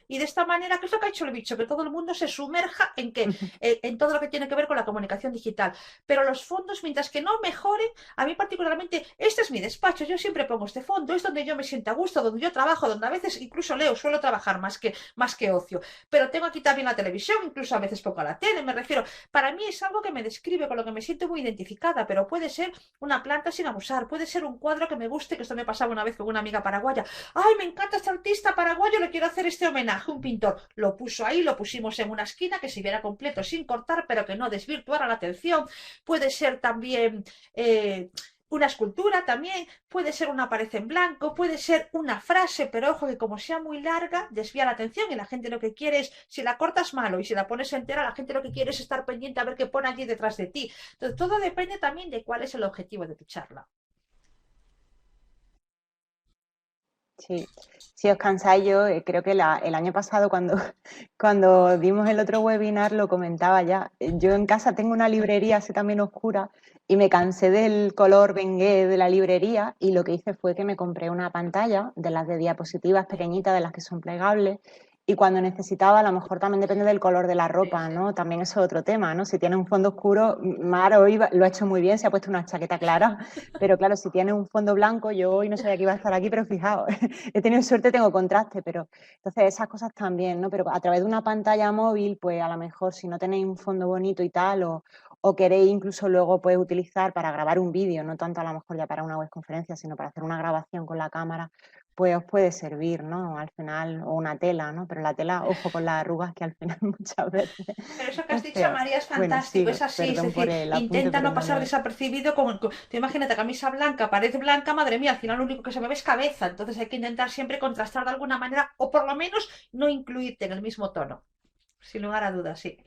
Y de esta manera, ¿qué es lo que ha hecho el bicho? Que todo el mundo se sumerja en que en todo lo que tiene que ver con la comunicación digital. Pero los fondos, mientras que no mejoren, a mí particularmente, este es mi despacho, yo siempre pongo este fondo, es donde yo me siento a gusto, donde yo trabajo, donde a veces incluso leo, suelo trabajar más que ocio. Pero tengo aquí también la televisión, incluso a veces pongo la tele, me refiero. Para mí es algo que me describe, con lo que me siento muy identificada, pero puede ser una planta sin abusar, puede ser un cuadro que me guste, que esto me pasaba una vez con una amiga paraguaya. Ay, me encanta este artista paraguayo, le quiero hacer este homenaje. Un pintor lo puso ahí, lo pusimos en una esquina que se viera completo sin cortar, pero que no desvirtuara la atención. Puede ser también una escultura también, puede ser una pared en blanco, puede ser una frase, pero ojo que como sea muy larga, desvía la atención y la gente lo que quiere es, si la cortas malo y si la pones entera, la gente lo que quiere es estar pendiente a ver qué pone allí detrás de ti. Entonces, todo depende también de cuál es el objetivo de tu charla. Sí, si os cansáis, yo creo que el año pasado cuando dimos el otro webinar lo comentaba ya. Yo en casa tengo una librería así también oscura y me cansé del color bengué de la librería y lo que hice fue que me compré una pantalla de las de diapositivas pequeñitas, de las que son plegables y cuando necesitaba, a lo mejor también depende del color de la ropa, Sí, ¿no? También eso es otro tema, ¿no? Si tiene un fondo oscuro, Mar hoy lo ha hecho muy bien, se ha puesto una chaqueta clara, pero claro, si tiene un fondo blanco, yo hoy no sabía que iba a estar aquí, pero fijaos, he tenido suerte, tengo contraste, pero entonces esas cosas también, ¿no? Pero a través de una pantalla móvil, pues a lo mejor si no tenéis un fondo bonito y tal, o queréis incluso luego pues utilizar para grabar un vídeo, no tanto a lo mejor ya para una webconferencia, sino para hacer una grabación con la cámara, pues os puede servir, ¿no? Al final, o una tela, ¿no? Pero la tela, ojo con las arrugas, que al final muchas veces pero eso que has es dicho, peor. María, es Bueno, fantástico, es sigo, así, es perdón por decir, el apunte, intenta pero no no pasar lo... desapercibido tú imagínate, camisa blanca, pared blanca, madre mía, al final lo único que se me ve es cabeza, entonces hay que intentar siempre contrastar de alguna manera, o por lo menos no incluirte en el mismo tono, sin lugar a dudas, sí.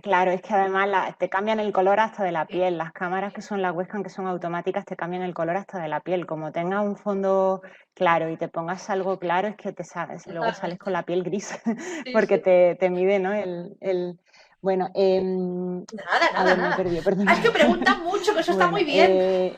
Claro, es que además te cambian el color hasta de la Sí. piel. Las cámaras que son las webcam, que son automáticas, te cambian el color hasta de la piel. Como tengas un fondo claro y te pongas algo claro, es que luego sales con Totalmente. la piel gris, Sí, porque sí. te mide, ¿no? Bueno, Nada, a nada, ver, me he nada. perdido, Ah, es perdona. que preguntan mucho, que eso está Bueno, muy bien.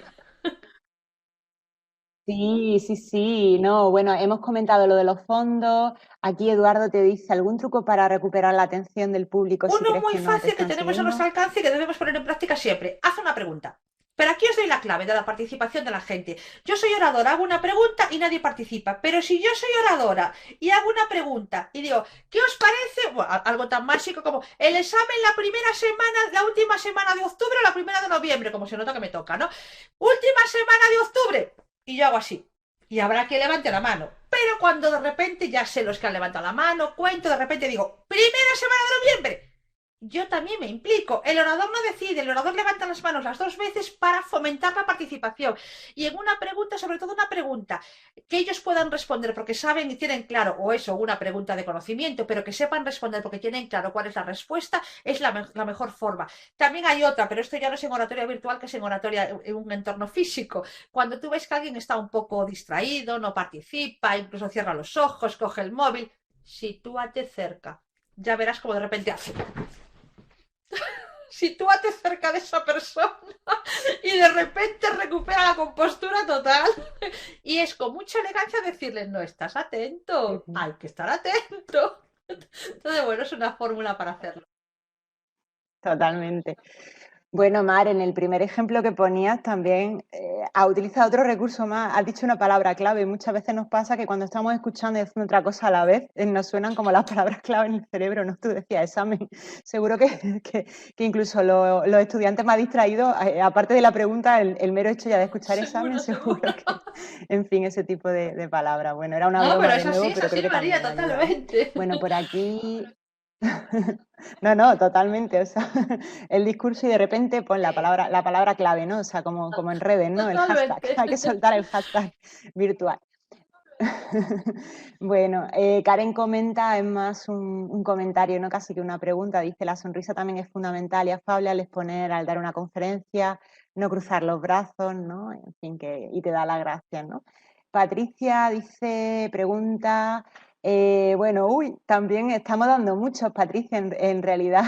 sí, sí, sí, no, bueno, hemos comentado lo de los fondos. Aquí Eduardo te dice, ¿algún truco para recuperar la atención del público si Uno crees muy que no te fácil que están tenemos a siguiendo? nuestro alcance y que debemos poner en práctica siempre. Haz una pregunta. Pero aquí os doy la clave de la participación de la gente. Yo soy oradora, hago una pregunta y nadie participa. Pero si yo soy oradora y hago una pregunta y digo, ¿qué os parece? Bueno, algo tan básico como el examen la primera semana, la última semana de octubre o la primera de noviembre, como se nota que me toca, ¿no? Última semana de octubre. Y yo hago así. Y habrá que levante la mano. Pero cuando de repente ya sé los que han levantado la mano, cuento, de repente digo, primera semana de noviembre, yo también me implico. El orador no decide, el orador levanta las manos las dos veces para fomentar la participación. Y en una pregunta, sobre todo una pregunta, que ellos puedan responder porque saben y tienen claro, o eso, una pregunta de conocimiento, pero que sepan responder porque tienen claro cuál es la respuesta, es la mejor forma. También hay otra, pero esto ya no es en oratoria virtual, que es en oratoria en un entorno físico. Cuando tú ves que alguien está un poco distraído, no participa, incluso cierra los ojos, coge el móvil, sitúate cerca. Ya verás como de repente hace. Sitúate cerca de esa persona y de repente recupera la compostura total. Y es con mucha elegancia decirle, no estás atento, Ujú. hay que estar atento. Entonces, bueno, es una fórmula para hacerlo. Totalmente. Bueno, Mar, en el primer ejemplo que ponías también has utilizado otro recurso más, has dicho una palabra clave y muchas veces nos pasa que cuando estamos escuchando y haciendo otra cosa a la vez, nos suenan como las palabras clave en el cerebro, ¿no? Tú decías examen. Seguro que incluso los estudiantes más distraídos, aparte de la pregunta, el mero hecho ya de escuchar examen, Seguro, seguro. seguro que, en fin, ese tipo de palabras. Bueno, era una No, pero broma de nuevo, es pero así, creo que María, también ayuda, ¿no? totalmente. Bueno, por aquí no, no, totalmente. O sea, el discurso y de repente pon la palabra clave, ¿no? O sea, como en redes, ¿no? El hashtag. Totalmente. Hay que soltar el hashtag virtual. Bueno, Karen comenta, es más un comentario, no casi que una pregunta. Dice, la sonrisa también es fundamental y afable al exponer, al dar una conferencia, no cruzar los brazos, ¿no? En fin, y te da las gracias, ¿no? Patricia dice, pregunta, bueno, uy, también estamos dando muchos, Patricia, en realidad,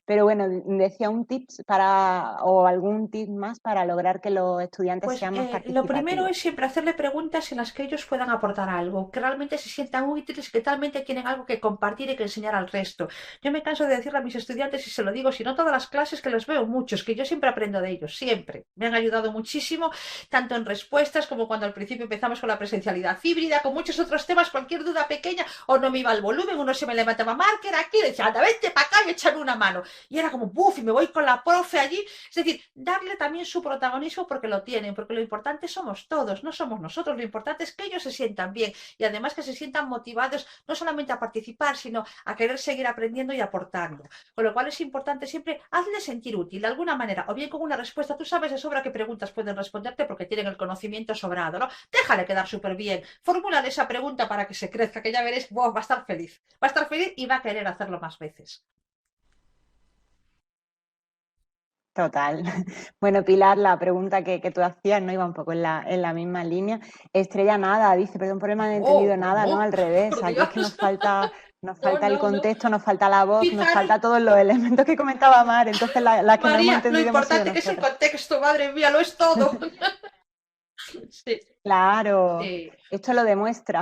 pero bueno, decía un tips o algún tip más para lograr que los estudiantes Pues sean más lo primero participativos. es siempre hacerle preguntas en las que ellos puedan aportar algo, que realmente se sientan útiles, que realmente tienen algo que compartir y que enseñar al resto. Yo me canso de decirle a mis estudiantes, y se lo digo, si no todas las clases, que los veo muchos, que yo siempre aprendo de ellos, siempre. Me han ayudado muchísimo, tanto en respuestas como cuando al principio empezamos con la presencialidad híbrida, con muchos otros temas, cualquier duda pequeña, o no me iba al volumen, uno se me levantaba, marker aquí, decía, anda, vente para acá y echarme una mano. Y era como, buf, y me voy con la profe allí. Es decir, darle también su protagonismo porque lo tienen, porque lo importante somos todos, no somos nosotros, lo importante es que ellos se sientan bien y además que se sientan motivados no solamente a participar, sino a querer seguir aprendiendo y aportando. Con lo cual es importante siempre hazle sentir útil de alguna manera, o bien con una respuesta, tú sabes de sobra qué preguntas pueden responderte porque tienen el conocimiento sobrado, ¿no? Déjale quedar súper bien, formúlale esa pregunta para que se crezca, que ya veréis, wow, va a estar feliz, va a estar feliz y va a querer hacerlo más veces. Total. Bueno, Pilar, la pregunta que tú hacías no iba un poco en la misma línea. Estrella nada, dice, perdón por el Oh, malentendido, nada, no, no, al revés. por Aquí es que Dios, nos no, falta el no, no. contexto, nos falta la voz, nos Fijaros, falta todos los elementos que comentaba Mar. Entonces, las que no hemos María, lo entendido hemos sido importante que es el nosotras. contexto, madre mía, lo es todo. Sí, Claro, sí. esto lo demuestra.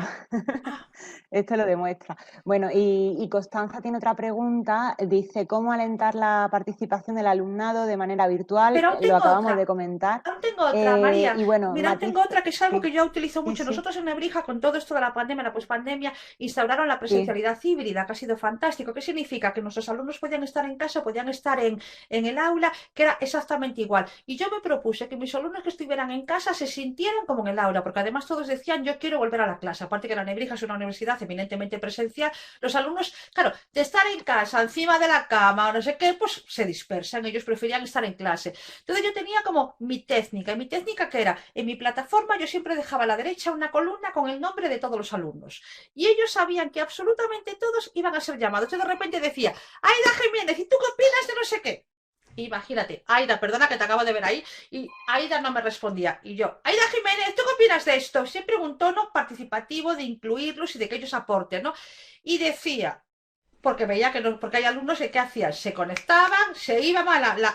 Ah, Esto lo demuestra. Bueno, y Constanza tiene otra pregunta. Dice, ¿cómo alentar la participación del alumnado de manera virtual? pero aún Lo tengo acabamos de otra. comentar. Aún tengo otra, María. Y bueno, Mira, aún Matiz, tengo otra que es algo sí, que yo utilizo sí, mucho. sí, Nosotros en Nebrija, con todo esto de la pandemia, la pospandemia, instauraron la sí, presencialidad híbrida, que ha sido fantástico. ¿Qué significa? Que nuestros alumnos podían estar en casa, podían estar en el aula, que era exactamente igual. Y yo me propuse que mis alumnos que estuvieran en casa se sintieran como en el aula, porque además todos decían, yo quiero volver a la clase. Aparte que la Nebrija es una universidad eminentemente presencial, los alumnos, claro, de estar en casa, encima de la cama o no sé qué, pues se dispersan. Ellos preferían estar en clase. Entonces yo tenía como mi técnica. ¿Y mi técnica qué era? En mi plataforma yo siempre dejaba a la derecha una columna con el nombre de todos los alumnos. Y ellos sabían que absolutamente todos iban a ser llamados. Yo de repente decía, Aida Jiménez, ¿y tú qué opinas de no sé qué? Imagínate, Aida, perdona que te acabo de ver ahí, y Aida no me respondía. Y yo, Aida Jiménez, ¿tú qué opinas de esto? Siempre un tono participativo de incluirlos y de que ellos aporten, ¿no? Y decía, porque veía que no, porque hay alumnos que ¿qué hacían? Se conectaban, se iban,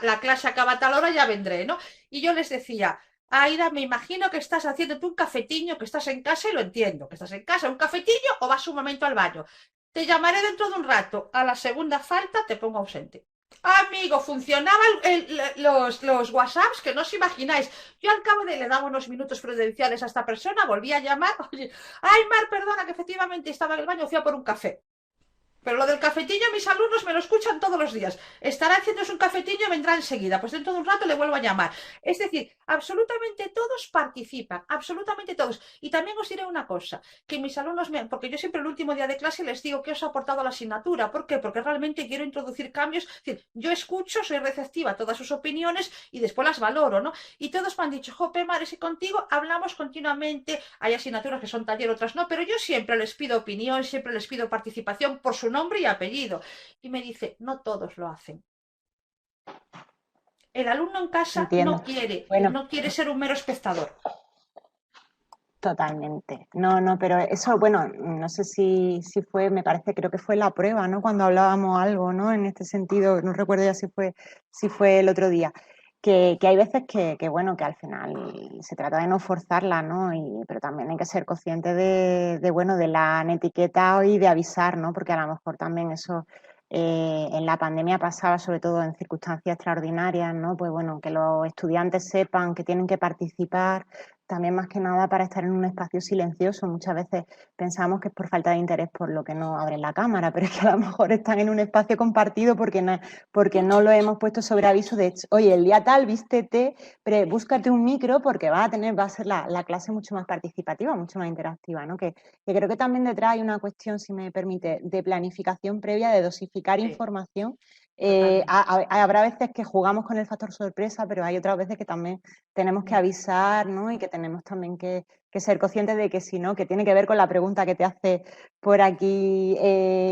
la clase acaba a tal hora, ya vendré, ¿no? Y yo les decía, Aida, me imagino que estás haciéndote un cafetiño, que estás en casa y lo entiendo, que estás en casa, un cafetiño o vas un momento al baño. Te llamaré dentro de un rato. A la segunda falta te pongo ausente. Amigo, funcionaban los WhatsApps que no os imagináis. Yo al cabo de le daba unos minutos prudenciales a esta persona, volví a llamar. Oye, ay, Mar, perdona, que efectivamente estaba en el baño, fui a por un café. Pero lo del cafetillo, mis alumnos me lo escuchan todos los días. Estará haciéndose un cafetillo y vendrá enseguida. Pues dentro de un rato le vuelvo a llamar. Es decir, absolutamente todos participan, absolutamente todos. Y también os diré una cosa, que mis alumnos, porque yo siempre el último día de clase les digo qué os ha aportado la asignatura. ¿Por qué? Porque realmente quiero introducir cambios. Es decir, yo escucho, soy receptiva a todas sus opiniones y después las valoro, ¿no? Y todos me han dicho, Jope, Mar, y contigo hablamos continuamente. Hay asignaturas que son taller, otras no, pero yo siempre les pido opinión, siempre les pido participación por su nombre y apellido. Y me dice, no todos lo hacen. El alumno en casa entiendo. Bueno, no quiere ser un mero espectador. totalmente. No, no, pero eso, bueno, no sé si fue, me parece, creo que fue la prueba, ¿no? Cuando hablábamos algo, ¿no? En este sentido, no recuerdo ya si fue el otro día. Que hay veces bueno, que al final se trata de no forzarla, ¿no? Pero también hay que ser consciente bueno, de la netiqueta y de avisar, ¿no? Porque a lo mejor también eso en la pandemia pasaba, sobre todo en circunstancias extraordinarias, ¿no? Pues bueno, que los estudiantes sepan que tienen que participar, también más que nada para estar en un espacio silencioso. Muchas veces pensamos que es por falta de interés por lo que no abren la cámara, pero es que a lo mejor están en un espacio compartido porque no lo hemos puesto sobre aviso de, oye, el día tal, vístete, búscate un micro porque va a ser la clase mucho más participativa, mucho más interactiva, ¿no? Que creo que también detrás hay una cuestión, si me permite, de planificación previa, de dosificar Sí, información. totalmente. Habrá veces que jugamos con el factor sorpresa, pero hay otras veces que también tenemos que Mm. avisar, ¿no? Y que tenemos también que ser conscientes de que si no, que tiene que ver con la pregunta que te hace por aquí,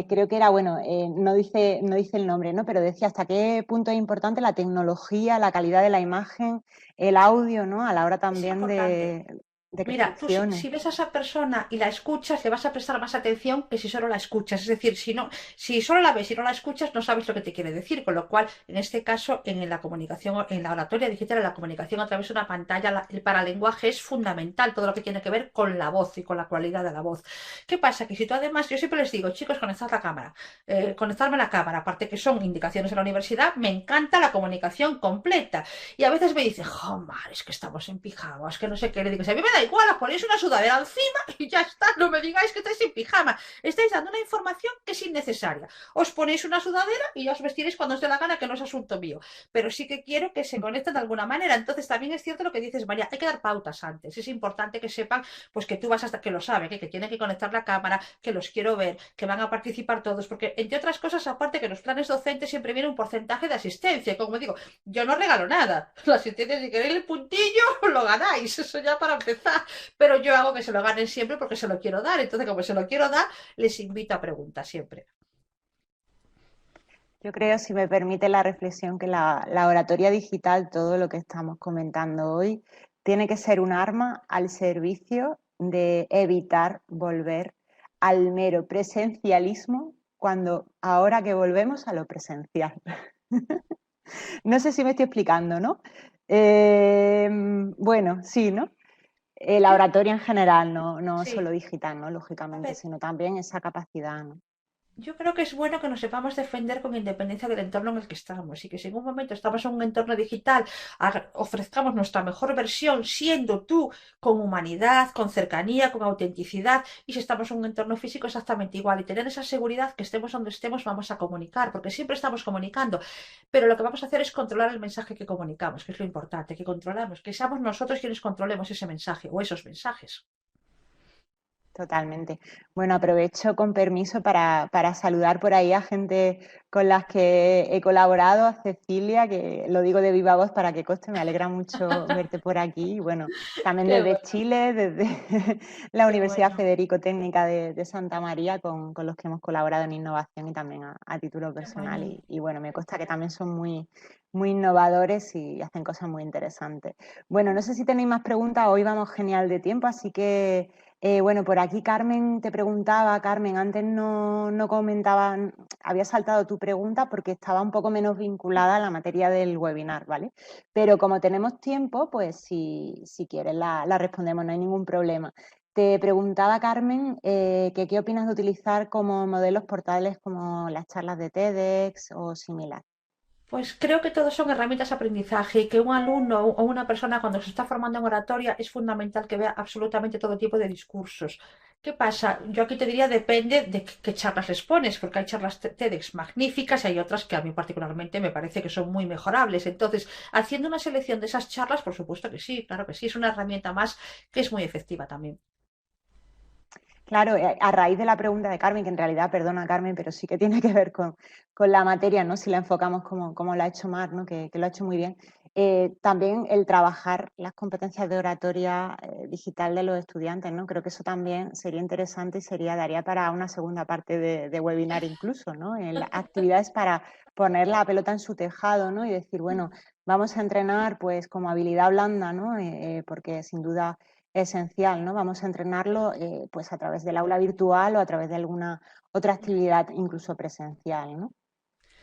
creo que era, bueno, no dice el nombre, ¿no? Pero decía hasta qué punto es importante la tecnología, la calidad de la imagen, el audio, ¿no? A la hora Es también importante. de que Mira, tú si, funcione. si ves a esa persona y la escuchas, le vas a prestar más atención que si solo la escuchas. Es decir, si no, si solo la ves y no la escuchas, no sabes lo que te quiere decir. Con lo cual, en este caso, en la comunicación, en la oratoria digital, en la comunicación a través de una pantalla, el paralenguaje es fundamental, todo lo que tiene que ver con la voz y con la cualidad de la voz. ¿Qué pasa? Que si tú además, yo siempre les digo, chicos, conectad la cámara, conectarme la cámara, aparte que son indicaciones en la universidad, me encanta la comunicación completa. Y a veces me dicen, Jomar, es que estamos en pijama, es que no sé qué. Le digo, si a mí me da igual, os ponéis una sudadera encima y ya está. No me digáis que estáis en pijama. Estáis dando una información que es innecesaria. Os ponéis una sudadera y ya os vestiréis cuando os dé la gana, que no es asunto mío. Pero sí que quiero que se conecten de alguna manera. Entonces también es cierto lo que dices, María, hay que dar pautas antes. Es importante que sepan, pues que tú vas hasta que lo saben, que tienen que conectar la cámara, que los quiero ver, que van a participar todos, porque entre otras cosas, aparte que en los planes docentes siempre viene un porcentaje de asistencia. Como digo, yo no regalo nada. La asistencia, si queréis el puntillo, lo ganáis. Eso ya para empezar. Pero yo hago que se lo ganen siempre porque se lo quiero dar. Entonces, como se lo quiero dar, les invito a preguntas siempre. Yo creo, si me permite la reflexión, que la oratoria digital, todo lo que estamos comentando hoy, tiene que ser un arma al servicio de evitar volver al mero presencialismo cuando ahora que volvemos a lo presencial. No sé si me estoy explicando, ¿no? Bueno, sí, ¿no? la Yo, oratoria en general, no solo sí. digital, ¿no? A Lógicamente, ver, sino también esa capacidad, ¿no? yo creo que es bueno que nos sepamos defender con independencia del entorno en el que estamos y que si en un momento estamos en un entorno digital, ofrezcamos nuestra mejor versión siendo tú con humanidad, con cercanía, con autenticidad y si estamos en un entorno físico exactamente igual y tener esa seguridad que estemos donde estemos vamos a comunicar porque siempre estamos comunicando, pero lo que vamos a hacer es controlar el mensaje que comunicamos, que es lo importante, que controlamos, que seamos nosotros quienes controlemos ese mensaje o esos mensajes. Totalmente. Bueno, aprovecho con permiso para saludar por ahí a gente con las que he colaborado, a Cecilia, que lo digo de viva voz para que conste, me alegra mucho verte por aquí. Y bueno, también Qué desde bueno, Chile, desde la qué Universidad bueno, Federico Técnica de Santa María, con los que hemos colaborado en innovación y también a título qué personal. bueno. Y bueno, me consta que también son muy innovadores y hacen cosas muy interesantes. Bueno, no sé si tenéis más preguntas, hoy vamos genial de tiempo, así que... bueno, por aquí Carmen te preguntaba, Carmen, antes no comentaba, había saltado tu pregunta porque estaba un poco menos vinculada a la materia del webinar, ¿vale? Pero como tenemos tiempo, pues si quieres la respondemos, no hay ningún problema. Te preguntaba, Carmen, que qué opinas de utilizar como modelos portales como las charlas de TEDx o similar. Pues creo que todos son herramientas de aprendizaje y que un alumno o una persona cuando se está formando en oratoria es fundamental que vea absolutamente todo tipo de discursos. ¿Qué pasa? Yo aquí te diría depende de qué charlas les pones, porque hay charlas TEDx magníficas y hay otras que a mí particularmente me parece que son muy mejorables. Entonces, haciendo una selección de esas charlas, por supuesto que sí, claro que sí, es una herramienta más que es muy efectiva también. Claro, a raíz de la pregunta de Carmen, que en realidad, perdona Carmen, pero sí que tiene que ver con la materia, ¿no? Si la enfocamos como lo ha hecho Mar, ¿no? Que lo ha hecho muy bien. También el trabajar las competencias de oratoria digital de los estudiantes, ¿no? Creo que eso también sería interesante y daría para una segunda parte de webinar incluso, ¿no? Actividades para poner la pelota en su tejado, ¿no? Y decir, bueno, vamos a entrenar pues como habilidad blanda, ¿no? Porque sin duda esencial, ¿no? Vamos a entrenarlo pues a través del aula virtual o a través de alguna otra actividad incluso presencial, ¿no?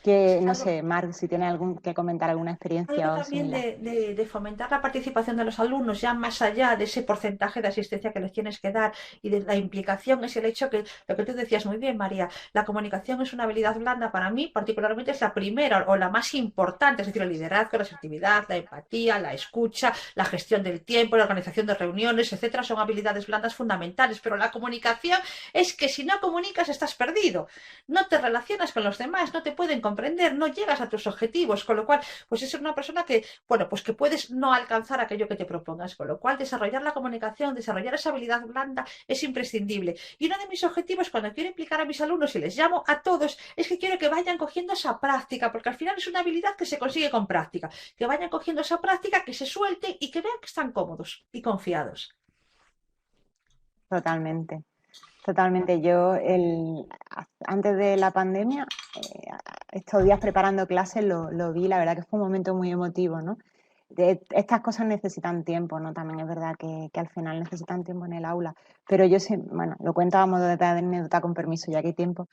Que Sí, no algo, sé, Marc, si tiene que comentar alguna algo experiencia o también similar. de fomentar la participación de los alumnos, ya más allá de ese porcentaje de asistencia que les tienes que dar y de la implicación, es el hecho que, lo que tú decías muy bien, María, la comunicación es una habilidad blanda para mí, particularmente es la primera o la más importante, es decir, el liderazgo, la asertividad, la empatía, la escucha, la gestión del tiempo, la organización de reuniones, etcétera, son habilidades blandas fundamentales, pero la comunicación es que si no comunicas estás perdido, no te relacionas con los demás, no te pueden comprender, no llegas a tus objetivos, con lo cual pues es una persona que, bueno, pues que puedes no alcanzar aquello que te propongas, con lo cual desarrollar la comunicación, desarrollar esa habilidad blanda es imprescindible. Y uno de mis objetivos cuando quiero implicar a mis alumnos y les llamo a todos es que quiero que vayan cogiendo esa práctica, porque al final es una habilidad que se consigue con práctica, que vayan cogiendo esa práctica, que se suelten y que vean que están cómodos y confiados. Totalmente, totalmente. Yo antes de la pandemia, estos días preparando clases lo vi, la verdad que fue un momento muy emotivo, ¿no? Estas cosas necesitan tiempo, ¿no? También es verdad que al final necesitan tiempo en el aula. Pero yo sí, bueno, lo cuento a modo de anécdota con permiso, ya que hay tiempo.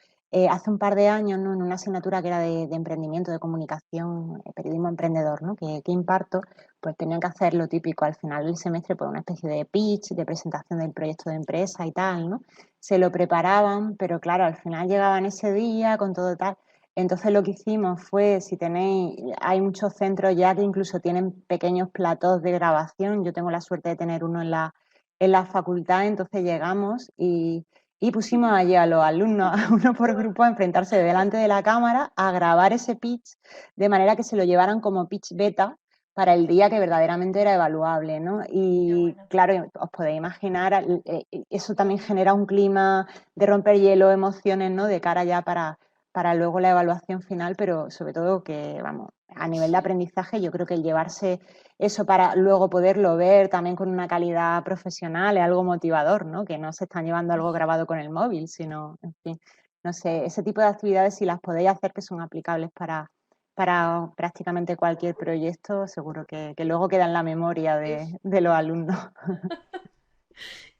Hace un par de años, ¿no? En una asignatura que era de emprendimiento, de comunicación, periodismo emprendedor, ¿no? Que imparto, pues tenían que hacer lo típico al final del semestre, pues una especie de pitch, de presentación del proyecto de empresa y tal, ¿no? Se lo preparaban, pero claro, al final llegaban ese día con todo tal. Entonces lo que hicimos fue, si tenéis, hay muchos centros ya que incluso tienen pequeños platós de grabación. Yo tengo la suerte de tener uno en la facultad, entonces llegamos y pusimos allí a los alumnos, a uno por grupo, a enfrentarse delante de la cámara, a grabar ese pitch, de manera que se lo llevaran como pitch beta para el día que verdaderamente era evaluable, ¿no? Qué Y bueno. claro, os podéis imaginar, eso también genera un clima de romper hielo, emociones, ¿no? De cara ya para luego la evaluación final, pero sobre todo que, vamos, a nivel de Sí. aprendizaje, yo creo que el llevarse eso para luego poderlo ver también con una calidad profesional es algo motivador, ¿no? Que no se están llevando algo grabado con el móvil, sino, en fin, no sé, ese tipo de actividades, si las podéis hacer que son aplicables para prácticamente cualquier proyecto, seguro que luego queda en la memoria de los alumnos.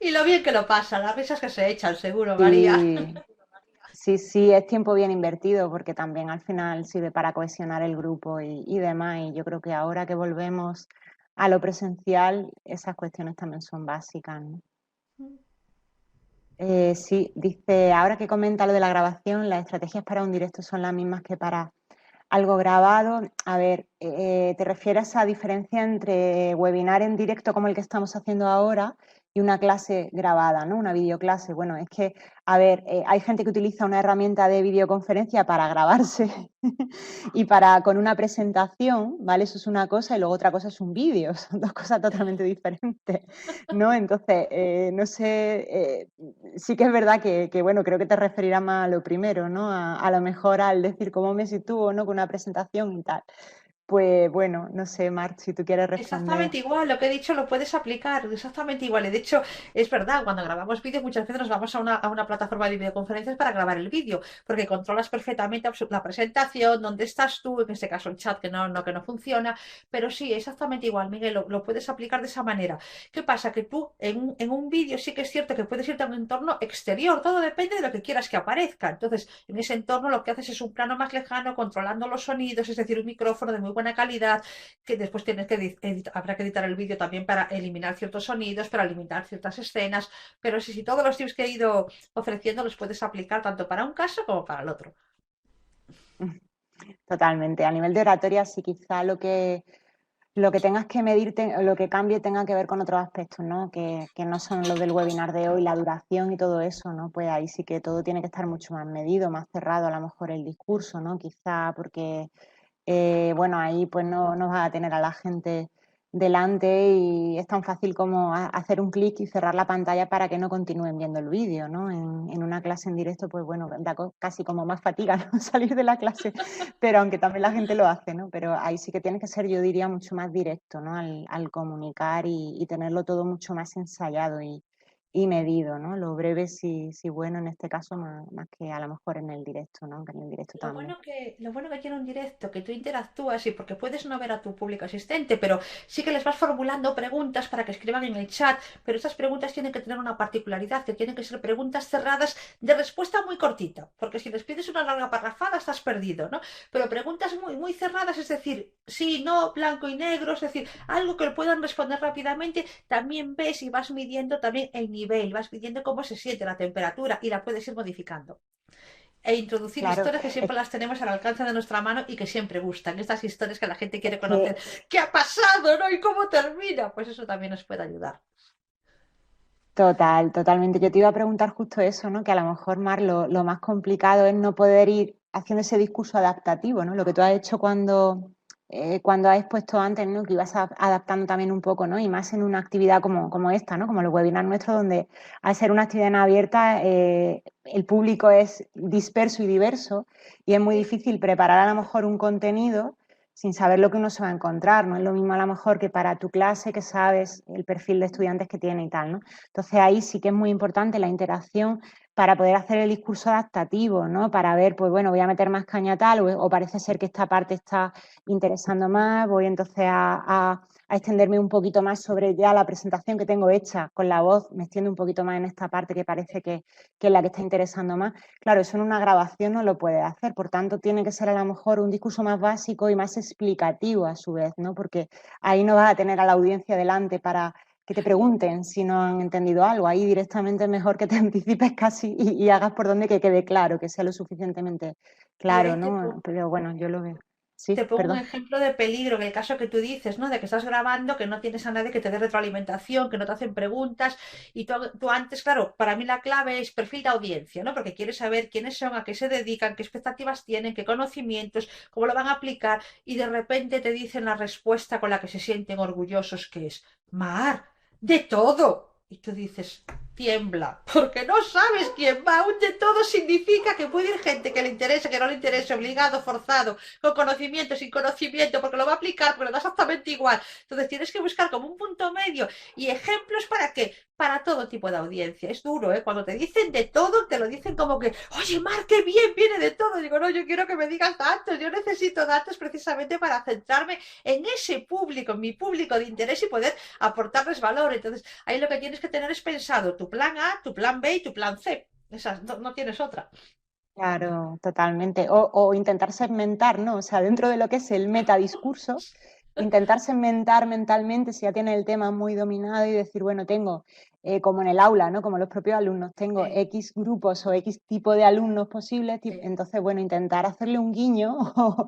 Y lo bien que lo pasa, las risas que se echan, seguro, María. Sí, sí, sí, es tiempo bien invertido porque también al final sirve para cohesionar el grupo y demás. Y yo creo que ahora que volvemos a lo presencial, esas cuestiones también son básicas, ¿no? Sí, dice, ahora que comenta lo de la grabación, las estrategias para un directo son las mismas que para algo grabado. A ver, ¿te refieres a diferencia entre webinar en directo como el que estamos haciendo ahora y una clase grabada, ¿no? Una videoclase? Bueno, es que, a ver, hay gente que utiliza una herramienta de videoconferencia para grabarse y para con una presentación, ¿vale? Eso es una cosa y luego otra cosa es un vídeo, son dos cosas totalmente diferentes, ¿no? Entonces, no sé, sí que es verdad que, bueno, creo que te referirás más a lo primero, ¿no? A lo mejor al decir cómo me sitúo, ¿no? Con una presentación y tal. Pues bueno, no sé, Marc, si tú quieres responder. Exactamente igual, lo que he dicho lo puedes aplicar, exactamente igual. Y de hecho, es verdad, cuando grabamos vídeos muchas veces nos vamos a una plataforma de videoconferencias para grabar el vídeo, porque controlas perfectamente la presentación, dónde estás tú, en este caso el chat que no funciona, pero sí, exactamente igual, Miguel, lo puedes aplicar de esa manera. ¿Qué pasa? Que tú en un vídeo sí que es cierto que puedes irte a un entorno exterior, todo depende de lo que quieras que aparezca. Entonces, en ese entorno lo que haces es un plano más lejano, controlando los sonidos, es decir, un micrófono de muy buena calidad que después tienes que habrá que editar el vídeo también para eliminar ciertos sonidos, para limitar ciertas escenas, pero sí, sí, todos los tips que he ido ofreciendo los puedes aplicar tanto para un caso como para el otro. Totalmente. A nivel de oratoria, sí, quizá lo que tengas que medir, lo que cambie tenga que ver con otros aspectos, ¿no? Que no son los del webinar de hoy, la duración y todo eso, ¿no? Pues ahí sí que todo tiene que estar mucho más medido, más cerrado, a lo mejor el discurso, ¿no? Quizá porque bueno, ahí pues no vas a tener a la gente delante y es tan fácil como hacer un clic y cerrar la pantalla para que no continúen viendo el vídeo, ¿no? En una clase en directo, pues bueno, da casi como más fatiga, ¿no? Salir de la clase, pero aunque también la gente lo hace, ¿no? Pero ahí sí que tiene que ser, yo diría, mucho más directo, ¿no? Al comunicar y tenerlo todo mucho más ensayado y medido, ¿no? Lo breve sí bueno en este caso, más que a lo mejor en el directo, ¿no? Que en el directo también. Lo bueno que tiene un directo, que tú interactúas y porque puedes no ver a tu público asistente, pero sí que les vas formulando preguntas para que escriban en el chat, pero estas preguntas tienen que tener una particularidad, que tienen que ser preguntas cerradas de respuesta muy cortita, porque si les pides una larga parrafada estás perdido, ¿no? Pero preguntas muy cerradas, es decir, sí, no, blanco y negro, es decir, algo que puedan responder rápidamente, también ves y vas midiendo también el nivel, vas midiendo cómo se siente la temperatura y la puedes ir modificando e introducir Claro, historias que es siempre las tenemos al alcance de nuestra mano y que siempre gustan. Estas historias que la gente quiere conocer. que ¿Qué ha pasado, no? ¿Y cómo termina? Pues eso también nos puede ayudar. totalmente. Yo te iba a preguntar justo eso, ¿no? Que a lo mejor, Mar, lo más complicado es no poder ir haciendo ese discurso adaptativo, ¿no? Lo que tú has hecho cuando has expuesto antes, ¿no? Que ibas adaptando también un poco, ¿no? Y más en una actividad como esta, ¿no? Como los webinars nuestros, donde al ser una actividad en abierta, el público es disperso y diverso y es muy Sí. difícil preparar a lo mejor un contenido sin saber lo que uno se va a encontrar, no es lo mismo a lo mejor que para tu clase que sabes el perfil de estudiantes que tiene y tal, ¿no? Entonces ahí sí que es muy importante la interacción para poder hacer el discurso adaptativo, ¿no? Para ver, pues bueno, voy a meter más caña tal o parece ser que esta parte está interesando más, voy entonces a extenderme un poquito más sobre ya la presentación que tengo hecha con la voz, me extiendo un poquito más en esta parte que parece que es la que está interesando más. Claro, eso en una grabación no lo puede hacer, por tanto tiene que ser a lo mejor un discurso más básico y más explicativo a su vez, ¿no? Porque ahí no vas a tener a la audiencia delante para que te pregunten si no han entendido algo. Ahí directamente es mejor que te anticipes casi y hagas por donde que quede claro, que sea lo suficientemente Y claro, ahí ¿no? Pero bueno, yo lo veo. te Sí, pongo un perdón. ejemplo de peligro, en el caso que tú dices, ¿no? De que estás grabando, que no tienes a nadie que te dé retroalimentación, que no te hacen preguntas. Y tú antes, claro, para mí la clave es perfil de audiencia, ¿no? Porque quieres saber quiénes son, a qué se dedican, qué expectativas tienen, qué conocimientos, cómo lo van a aplicar. Y de repente te dicen la respuesta con la que se sienten orgullosos, que es, Mar, de todo. Y tú dices, tiembla, porque no sabes quién va. Un de todo significa que puede ir gente que le interese, que no le interese, obligado, forzado, con conocimiento, sin conocimiento, porque lo va a aplicar, porque lo da exactamente igual. Entonces tienes que buscar como un punto medio y ejemplos para qué, para todo tipo de audiencia. Es duro, ¿eh? Cuando te dicen de todo, te lo dicen como que, oye, Mar, qué bien, viene de todo. Digo, no, yo quiero que me digas datos, yo necesito datos precisamente para centrarme en ese público, en mi público de interés y poder aportarles valor. Entonces, ahí lo que tienes que tener es pensado tu plan A, tu plan B y tu plan C. Esas, no tienes otra. Claro, totalmente. O intentar segmentar, ¿no? O sea, dentro de lo que es el metadiscurso, intentar segmentar mentalmente si ya tienes el tema muy dominado y decir, bueno, tengo, como en el aula, ¿no? Como los propios alumnos, tengo Sí, X grupos o X tipo de alumnos posibles, sí, entonces, bueno, intentar hacerle un guiño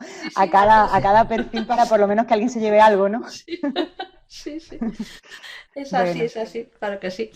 sí, a sí, hacer, a sí, cada perfil para por lo menos que alguien se lleve algo, ¿no? sí, sí, sí. Bueno. Es así, claro que sí.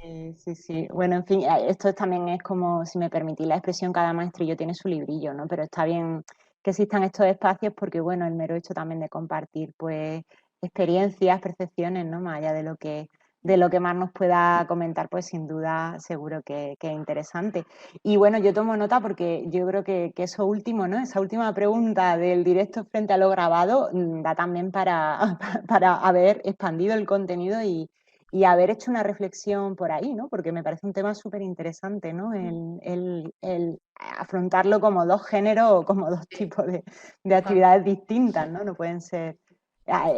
Sí, sí, sí. Bueno, en fin, esto también es como, si me permitís la expresión, cada maestrillo tiene su librillo, ¿no? Pero está bien que existan estos espacios porque, bueno, el mero hecho también de compartir, pues, experiencias, percepciones, ¿no? Más allá de lo que más nos pueda comentar, pues sin duda seguro que es interesante. Y bueno, yo tomo nota porque yo creo que eso último, ¿no? Esa última pregunta del directo frente a lo grabado da también para, para haber expandido el contenido y haber hecho una reflexión por ahí, ¿no? Porque me parece un tema súper interesante, ¿no? El afrontarlo como dos géneros o como dos Sí, tipos de totalmente. actividades distintas, ¿no? No pueden ser...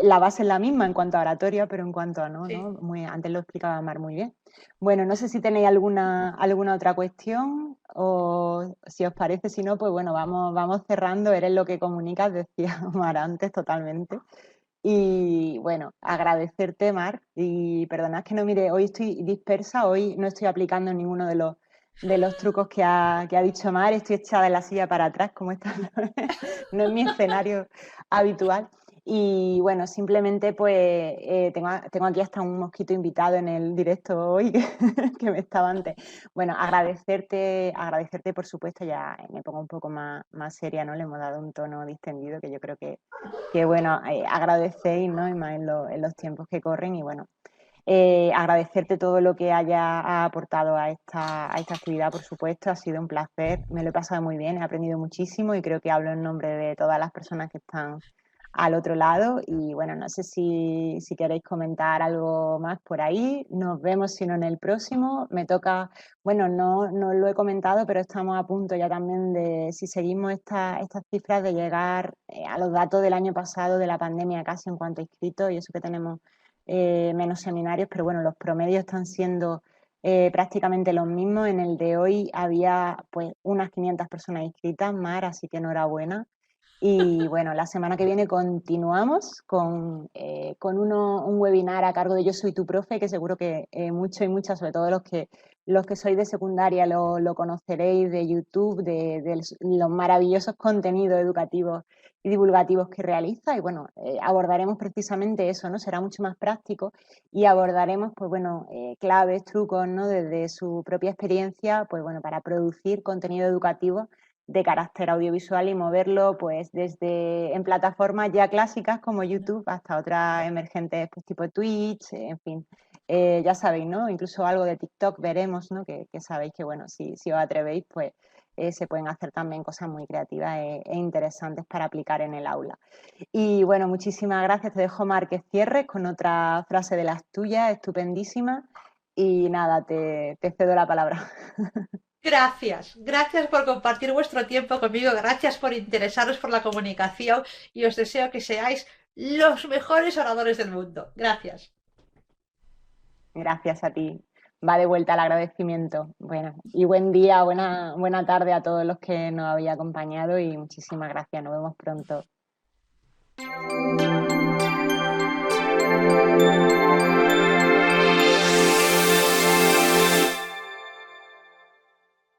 La base es la misma en cuanto a oratoria, pero en cuanto a no, Sí. ¿no? Antes lo explicaba Mar muy bien. Bueno, no sé si tenéis alguna otra cuestión o si os parece, si no, pues bueno, vamos cerrando. Eres lo que comunicas, decía Mar antes totalmente. Y bueno, agradecerte, Mar, y perdonad que no mire, hoy estoy dispersa, hoy no estoy aplicando ninguno de los trucos que ha dicho Mar, estoy echada en la silla para atrás, como esta no es mi escenario habitual. Y bueno, simplemente pues tengo aquí hasta un mosquito invitado en el directo hoy que me estaba antes. Bueno, agradecerte por supuesto, ya me pongo un poco más seria, ¿no? Le hemos dado un tono distendido que yo creo que bueno, agradecéis, ¿no? Y más en los tiempos que corren y bueno, agradecerte todo lo que haya aportado a esta actividad, por supuesto, ha sido un placer, me lo he pasado muy bien, he aprendido muchísimo y creo que hablo en nombre de todas las personas que están al otro lado y bueno, no sé si queréis comentar algo más por ahí, nos vemos si no en el próximo, me toca, bueno, no lo he comentado, pero estamos a punto ya también de, si seguimos estas cifras, de llegar a los datos del año pasado de la pandemia casi en cuanto a inscritos y eso que tenemos menos seminarios, pero bueno, los promedios están siendo prácticamente los mismos. En el de hoy había pues unas 500 personas inscritas, Mar, así que enhorabuena. Y bueno, la semana que viene continuamos con un webinar a cargo de Yo Soy Tu Profe, que seguro que muchos y muchas, sobre todo los que sois de secundaria, lo conoceréis de YouTube, de los maravillosos contenidos educativos y divulgativos que realiza. Y bueno, abordaremos precisamente eso, ¿no? Será mucho más práctico y abordaremos, pues bueno, claves, trucos, ¿no? Desde su propia experiencia, pues bueno, para producir contenido educativo de carácter audiovisual y moverlo pues desde en plataformas ya clásicas como YouTube hasta otras emergentes pues tipo Twitch, en fin, ya sabéis, ¿no? Incluso algo de TikTok veremos, ¿no? Que sabéis que, bueno, si os atrevéis, pues se pueden hacer también cosas muy creativas e interesantes para aplicar en el aula. Y bueno, muchísimas gracias. Te dejo, Mar, que cierres con otra frase de las tuyas, estupendísima. Y nada, te cedo la palabra. Gracias, gracias por compartir vuestro tiempo conmigo, gracias por interesaros por la comunicación y os deseo que seáis los mejores oradores del mundo. Gracias. Gracias a ti. Va de vuelta el agradecimiento. Bueno, y buen día, buena tarde a todos los que nos habéis acompañado y muchísimas gracias. Nos vemos pronto.